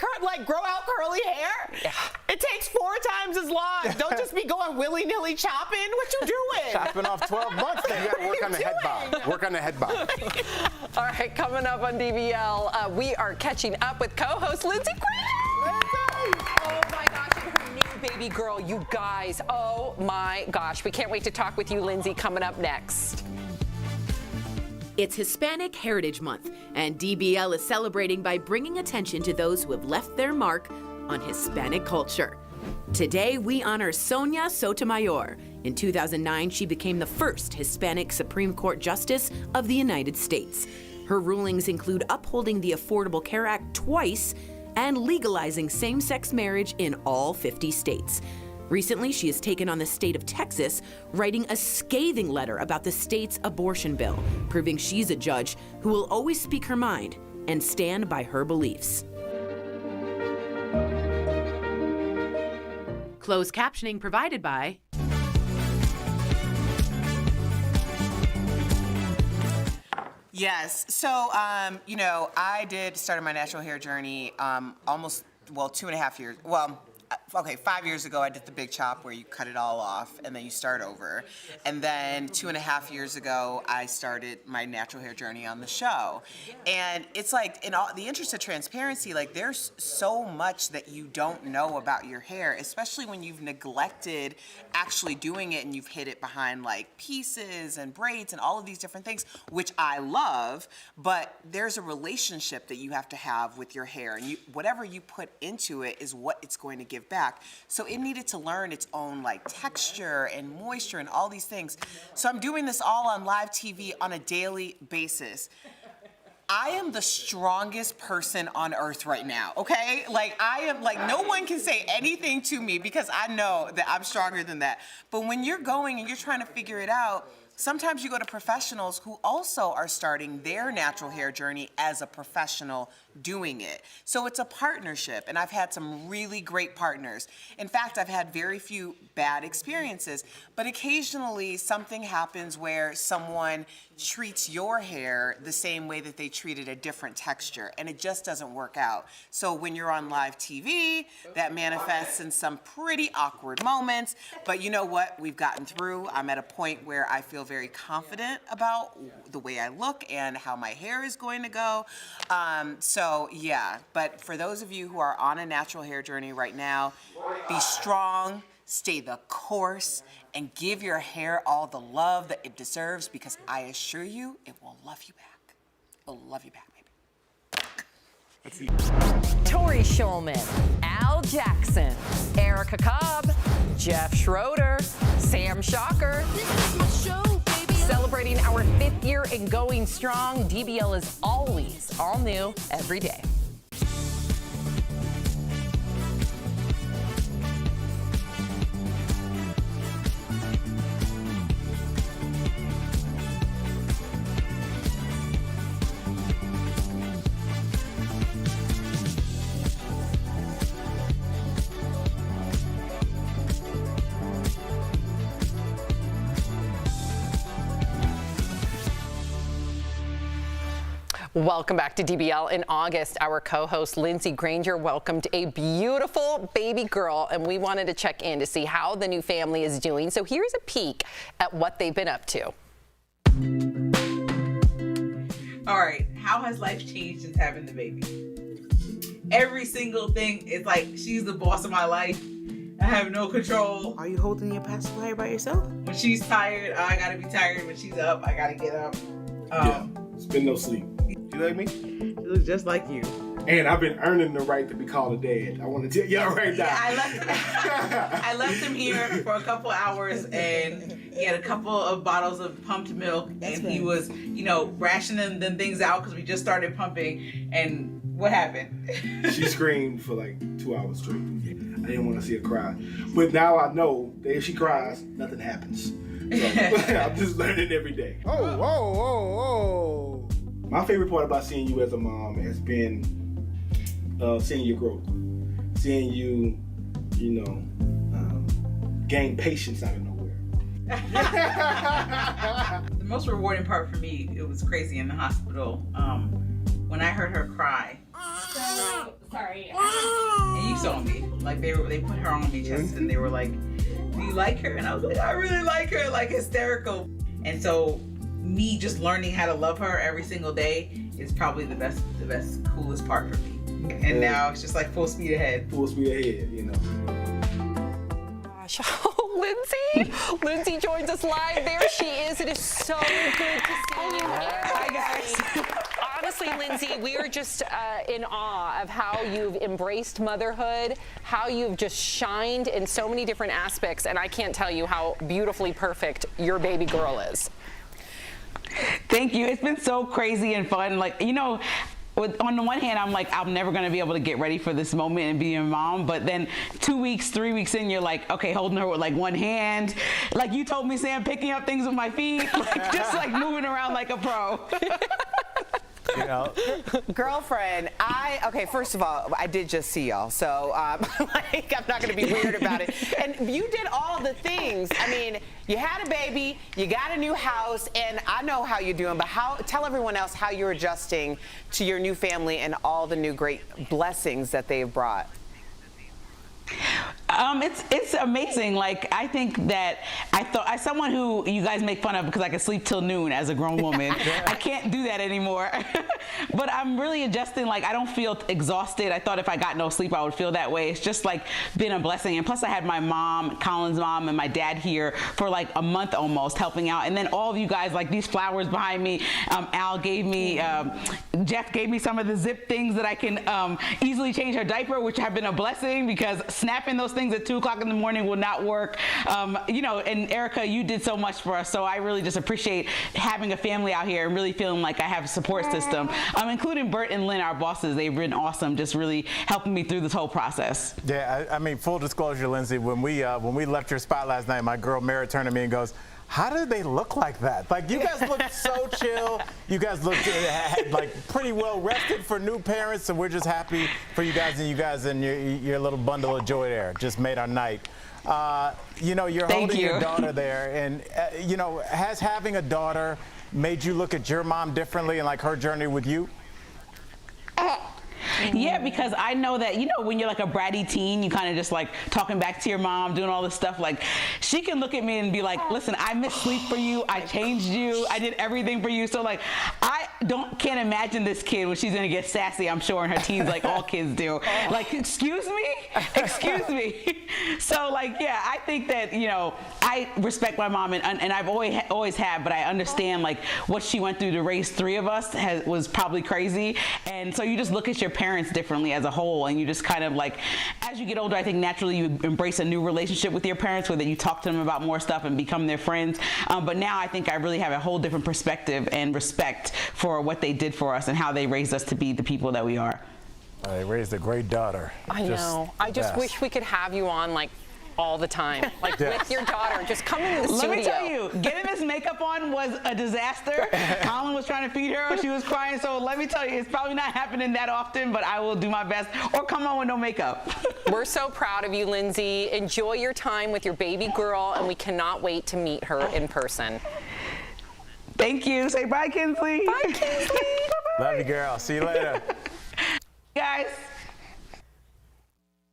grow out curly hair? Yeah. It takes 4 times as long. Don't just be going willy-nilly chopping. What you doing? Chopping off 12 months. You got to work on the head bob. Work on the head bob. All right, coming up on DBL, we are catching up with co-host Lindsay Granger. Oh my gosh, and her new baby girl, you guys. Oh my gosh, we can't wait to talk with you, Lindsay, coming up next. It's Hispanic Heritage Month, and DBL is celebrating by bringing attention to those who have left their mark on Hispanic culture. Today, we honor Sonia Sotomayor. In 2009, she became the first Hispanic Supreme Court Justice of the United States. Her rulings include upholding the Affordable Care Act twice and legalizing same-sex marriage in all 50 states. Recently, she has taken on the state of Texas, writing a scathing letter about the state's abortion bill, proving she's a judge who will always speak her mind and stand by her beliefs. Closed captioning provided by Yes. So, you know, I started my natural hair journey almost, 2.5 years. Okay, 5 years ago, I did the big chop where you cut it all off and then you start over. And then 2.5 years ago, I started my natural hair journey on the show. And it's like, in all the interest of transparency, like there's so much that you don't know about your hair, especially when you've neglected actually doing it and you've hid it behind like pieces and braids and all of these different things, which I love, but there's a relationship that you have to have with your hair. And whatever you put into it is what it's going to give back. So it needed to learn its own like texture and moisture and all these things. So I'm doing this all on live TV on a daily basis. I am the strongest person on earth right now, okay? Like I am like, no one can say anything to me because I know that I'm stronger than that. But when you're going and you're trying to figure it out, sometimes you go to professionals who also are starting their natural hair journey as a professional doing it. So it's a partnership, and I've had some really great partners. In fact, I've had very few bad experiences, but occasionally something happens where someone treats your hair the same way that they treated a different texture, and it just doesn't work out. So when you're on live TV, that manifests in some pretty awkward moments, but you know what? We've gotten through. I'm at a point where I feel very confident about the way I look and how my hair is going to go. So yeah, but for those of you who are on a natural hair journey right now, be strong, stay the course, and give your hair all the love that it deserves, because I assure you, it will love you back. It will love you back, baby. Tori Schulman, Al Jackson, Erica Cobb, Jeff Schroeder, Sam Shocker. This is my show, baby. Celebrating our 5th year and going strong, DBL is always all new every day. Welcome back to DBL. In August, our co-host Lindsay Granger welcomed a beautiful baby girl, and we wanted to check in to see how the new family is doing. So here's a peek at what they've been up to. All right, how has life changed since having the baby? Every single thing is like, she's the boss of my life. I have no control. Are you holding your pacifier by yourself? When she's tired, I gotta be tired. When she's up, I gotta get up. Yeah, spend no sleep. You like me? He looks just like you. And I've been earning the right to be called a dad. I want to tell y'all right now. Yeah, I left him here for a couple hours, and he had a couple of bottles of pumped milk, and he was, rationing them things out because we just started pumping. And what happened? She screamed for like 2 hours straight. I didn't want to see her cry. But now I know that if she cries, nothing happens. So I'm just learning every day. Oh. My favorite part about seeing you as a mom has been seeing your growth. Seeing you, gain patience out of nowhere. The most rewarding part for me, it was crazy in the hospital, when I heard her cry. Sorry. And you saw me. Like they put her on me chest and they were like, "Do you like her?" And I was like, "I really like her," like hysterical. And so me just learning how to love her every single day is probably the best, coolest part for me. And now it's just like full speed ahead. Full speed ahead, Gosh, Lindsay joins us live. There she is. It is so good to see you. Hi, guys. Honestly, Lindsay, we are just in awe of how you've embraced motherhood, how you've just shined in so many different aspects, and I can't tell you how beautifully perfect your baby girl is. Thank you. It's been so crazy and fun. Like, on the one hand, I'm like, I'm never going to be able to get ready for this moment and be a mom. But then 2 weeks, 3 weeks in, you're like, okay, holding her with like one hand. Like you told me, Sam, picking up things with my feet, like, just like moving around like a pro. Girlfriend, first of all, I did just see y'all, so I'm not going to be weird about it. And you did all the things. I mean, you had a baby, you got a new house, and I know how you're doing, but tell everyone else how you're adjusting to your new family and all the new great blessings that they've brought. It's amazing. Like, I think that as someone who you guys make fun of because I can sleep till noon as a grown woman, I can't do that anymore. But I'm really adjusting. Like, I don't feel exhausted. I thought if I got no sleep, I would feel that way. It's just like been a blessing. And plus I had my mom, Colin's mom, and my dad here for like a month almost helping out. And then all of you guys, like these flowers behind me, Al gave me, Jeff gave me some of the zip things that I can easily change her diaper, which have been a blessing because snapping those things at 2 o'clock in the morning will not work. And Erica, you did so much for us. So I really just appreciate having a family out here and really feeling like I have a support system, including Bert and Lynn, our bosses. They've been awesome, just really helping me through this whole process. Yeah, I mean, full disclosure, Lindsay, when we left your spot last night, my girl Mara turned to me and goes, "How did they look like that? Like, you guys looked so chill. You guys looked like pretty well rested for new parents, and we're just happy for you guys and your little bundle of joy there. Just made our night." You're holding your daughter there, and has having a daughter made you look at your mom differently and like her journey with you? Yeah, because I know that, when you're like a bratty teen, you kind of just like talking back to your mom, doing all this stuff. Like, she can look at me and be like, "Listen, I missed sleep for you. I changed you. I did everything for you." So like, I can't imagine this kid when she's gonna get sassy, I'm sure, in her teens, like all kids do. Like, excuse me. So like, yeah, I think that, I respect my mom and I've always have, but I understand like what she went through to raise 3 of us was probably crazy. And so you just look at your parents differently as a whole, and you just kind of like, as you get older, I think naturally you embrace a new relationship with your parents, where you talk to them about more stuff and become their friends. But now I think I really have a whole different perspective and respect for what they did for us and how they raised us to be the people that we are. They raised a great daughter. I know. I just wish we could have you on like all the time, like with your daughter. Just come in the studio. Let me tell you, getting this makeup on was a disaster. Colin was trying to feed her, she was crying. So let me tell you, it's probably not happening that often, but I will do my best. Or come on with no makeup. We're so proud of you, Lindsay. Enjoy your time with your baby girl, and we cannot wait to meet her in person. Thank you. Say bye, Kinsley. Bye, Kinsley. Love you, girl. See you later. Guys.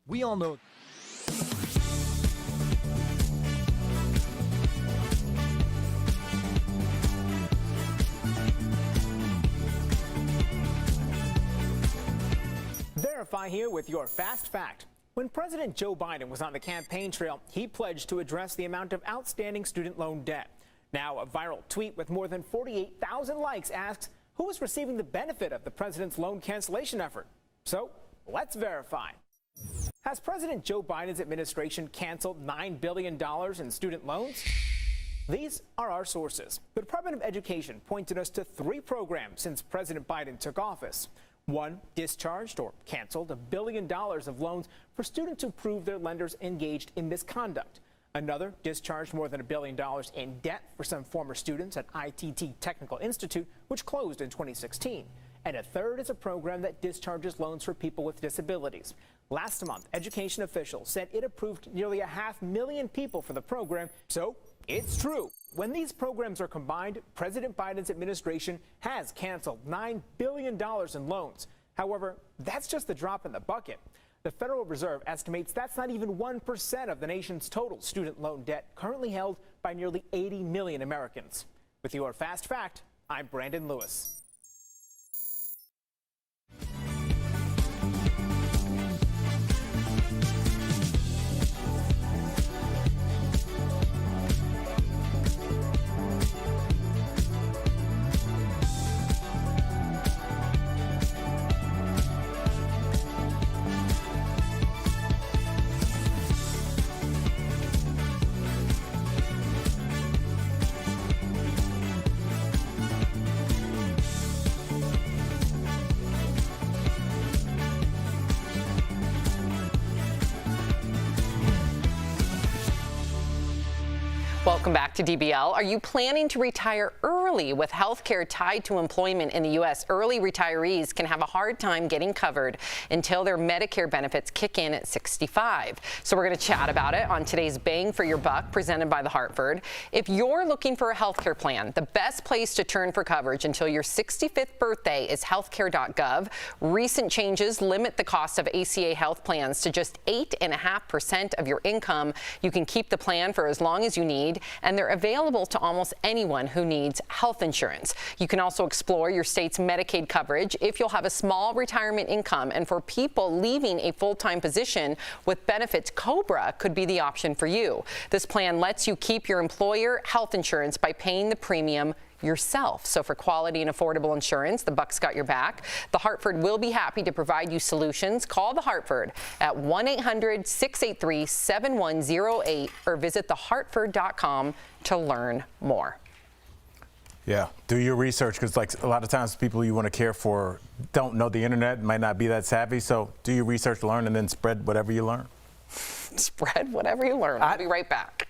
We all know. Verify here with your fast fact. When President Joe Biden was on the campaign trail, he pledged to address the amount of outstanding student loan debt. Now, a viral tweet with more than 48,000 likes asks, who is receiving the benefit of the president's loan cancellation effort. So let's verify. Has President Joe Biden's administration canceled $9 billion in student loans? These are our sources. The Department of Education pointed us to 3 programs since President Biden took office. One discharged or canceled $1 billion of loans for students who proved their lenders engaged in misconduct. Another discharged more than $1 billion in debt for some former students at ITT Technical Institute, which closed in 2016. And a third is a program that discharges loans for people with disabilities. Last month, education officials said it approved nearly 500,000 people for the program, so it's true. When these programs are combined, President Biden's administration has canceled $9 billion in loans. However, that's just the drop in the bucket. The Federal Reserve estimates that's not even 1% of the nation's total student loan debt, currently held by nearly 80 million Americans. With your Fast Fact, I'm Brandon Lewis. Welcome back to DBL. Are you planning to retire early with health care tied to employment in the U.S.? Early retirees can have a hard time getting covered until their Medicare benefits kick in at 65. So we're going to chat about it on today's Bang for Your Buck presented by The Hartford. If you're looking for a health care plan, the best place to turn for coverage until your 65th birthday is healthcare.gov. Recent changes limit the cost of ACA health plans to just 8.5% of your income. You can keep the plan for as long as you need, and they're available to almost anyone who needs health insurance. You can also explore your state's Medicaid coverage if you'll have a small retirement income. And for people leaving a full-time position with benefits, COBRA could be the option for you. This plan lets you keep your employer health insurance by paying the premium yourself. So for quality and affordable insurance, the Buck's got your back. The Hartford will be happy to provide you solutions. Call the Hartford at 1-800-683-7108 or visit thehartford.com to learn more. Yeah, do your research, because like a lot of times people you want to care for don't know the internet, might not be that savvy. So do your research, learn, and then spread whatever you learn. Spread whatever you learn. I'll be right back.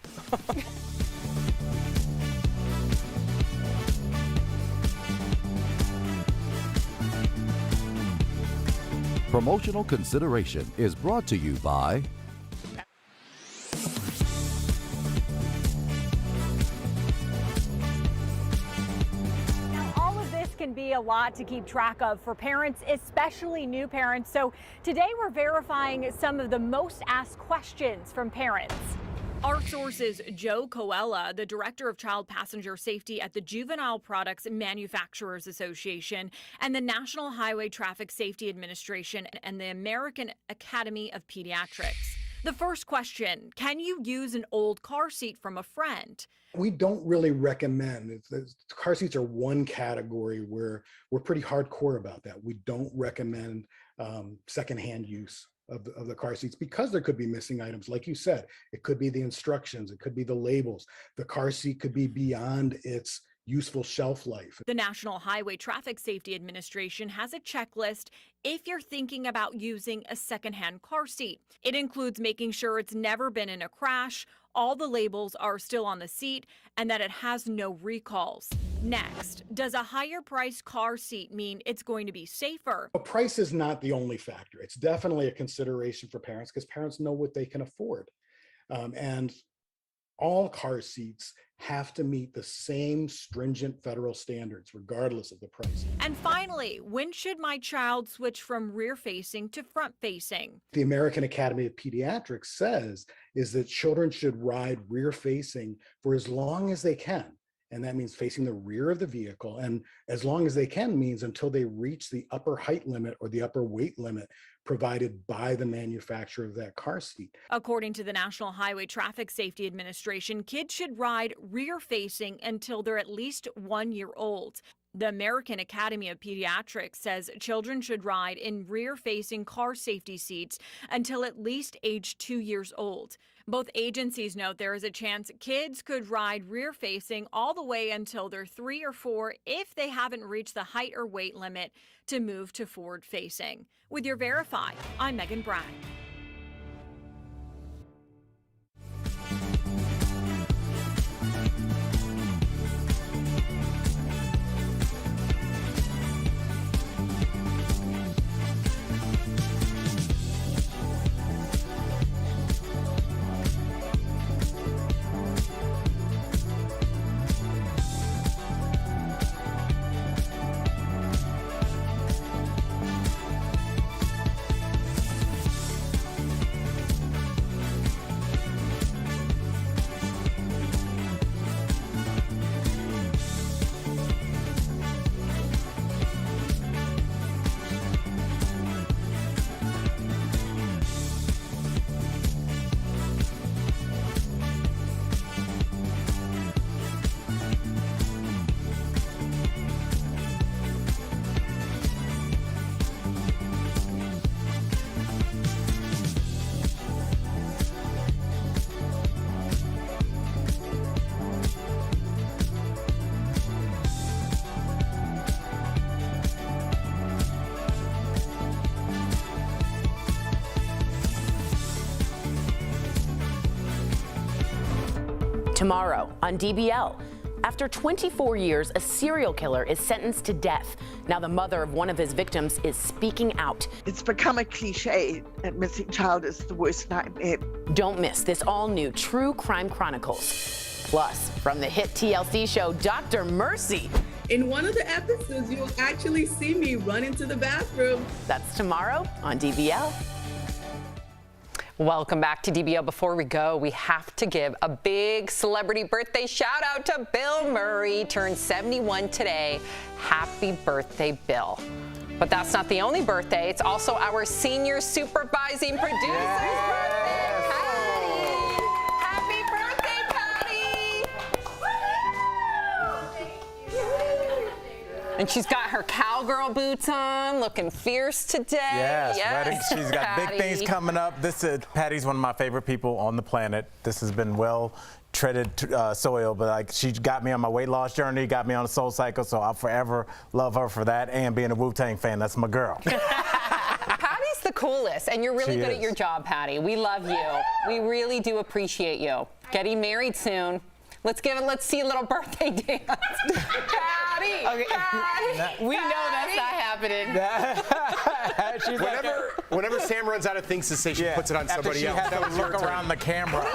Promotional consideration is brought to you by All of this can be a lot to keep track of for parents, especially new parents. So today we're verifying some of the most asked questions from parents. Our source is Joe Coella, the Director of Child Passenger Safety at the Juvenile Products Manufacturers Association and the National Highway Traffic Safety Administration and the American Academy of Pediatrics. The first question, can you use an old car seat from a friend? We don't really recommend, car seats are one category where we're pretty hardcore about that. We don't recommend secondhand use of the car seats because there could be missing items. Like you said, it could be the instructions, it could be the labels. The car seat could be beyond its useful shelf life. The National Highway Traffic Safety Administration has a checklist if you're thinking about using a secondhand car seat. It includes making sure it's never been in a crash, all the labels are still on the seat, and that it has no recalls. Next, does a higher priced car seat mean it's going to be safer? But price is not the only factor. It's definitely a consideration for parents because parents know what they can afford. And all car seats have to meet the same stringent federal standards, regardless of the price. And finally, when should my child switch from rear-facing to front-facing? The American Academy of Pediatrics says is that children should ride rear-facing for as long as they can. And that means facing the rear of the vehicle. And as long as they can means until they reach the upper height limit or the upper weight limit provided by the manufacturer of that car seat. According to the National Highway Traffic Safety Administration, kids should ride rear-facing until they're at least 1 year old. The American Academy of Pediatrics says children should ride in rear-facing car safety seats until at least age 2 years old. Both agencies note there is a chance kids could ride rear-facing all the way until they're 3 or 4 if they haven't reached the height or weight limit to move to forward-facing. With your Verify, I'm Megan Bragg. Tomorrow on DBL. After 24 years, a serial killer is sentenced to death. Now the mother of one of his victims is speaking out. It's become a cliche that missing child is the worst nightmare. Don't miss this all-new True Crime Chronicles. Plus, from the hit TLC show Dr. Mercy. In one of the episodes, you'll actually see me run into the bathroom. That's tomorrow on DBL. Welcome back to DBL. Before we go, we have to give a big celebrity birthday shout out to Bill Murray. Turned 71 today. Happy birthday, Bill. But that's not the only birthday. It's also our senior supervising producer's birthday, Patty. Happy birthday, Patty. And she's got her cowgirl boots on, looking fierce today. Yes, ready. She's got Patty. big things coming up. Patty's one of my favorite people on the planet. This has been well treaded soil, but like she got me on my weight loss journey, got me on a soul cycle, so I'll forever love her for that, and being a Wu-Tang fan. That's my girl. Patty's the coolest, and you're really good at your job, Patty. We love you. We really do appreciate you. Getting married soon. Let's see a little birthday dance. Patty! Okay. Patty! We know that's not happening. Whenever Sam runs out of things to say, she puts it on somebody After else. she has to look around the camera.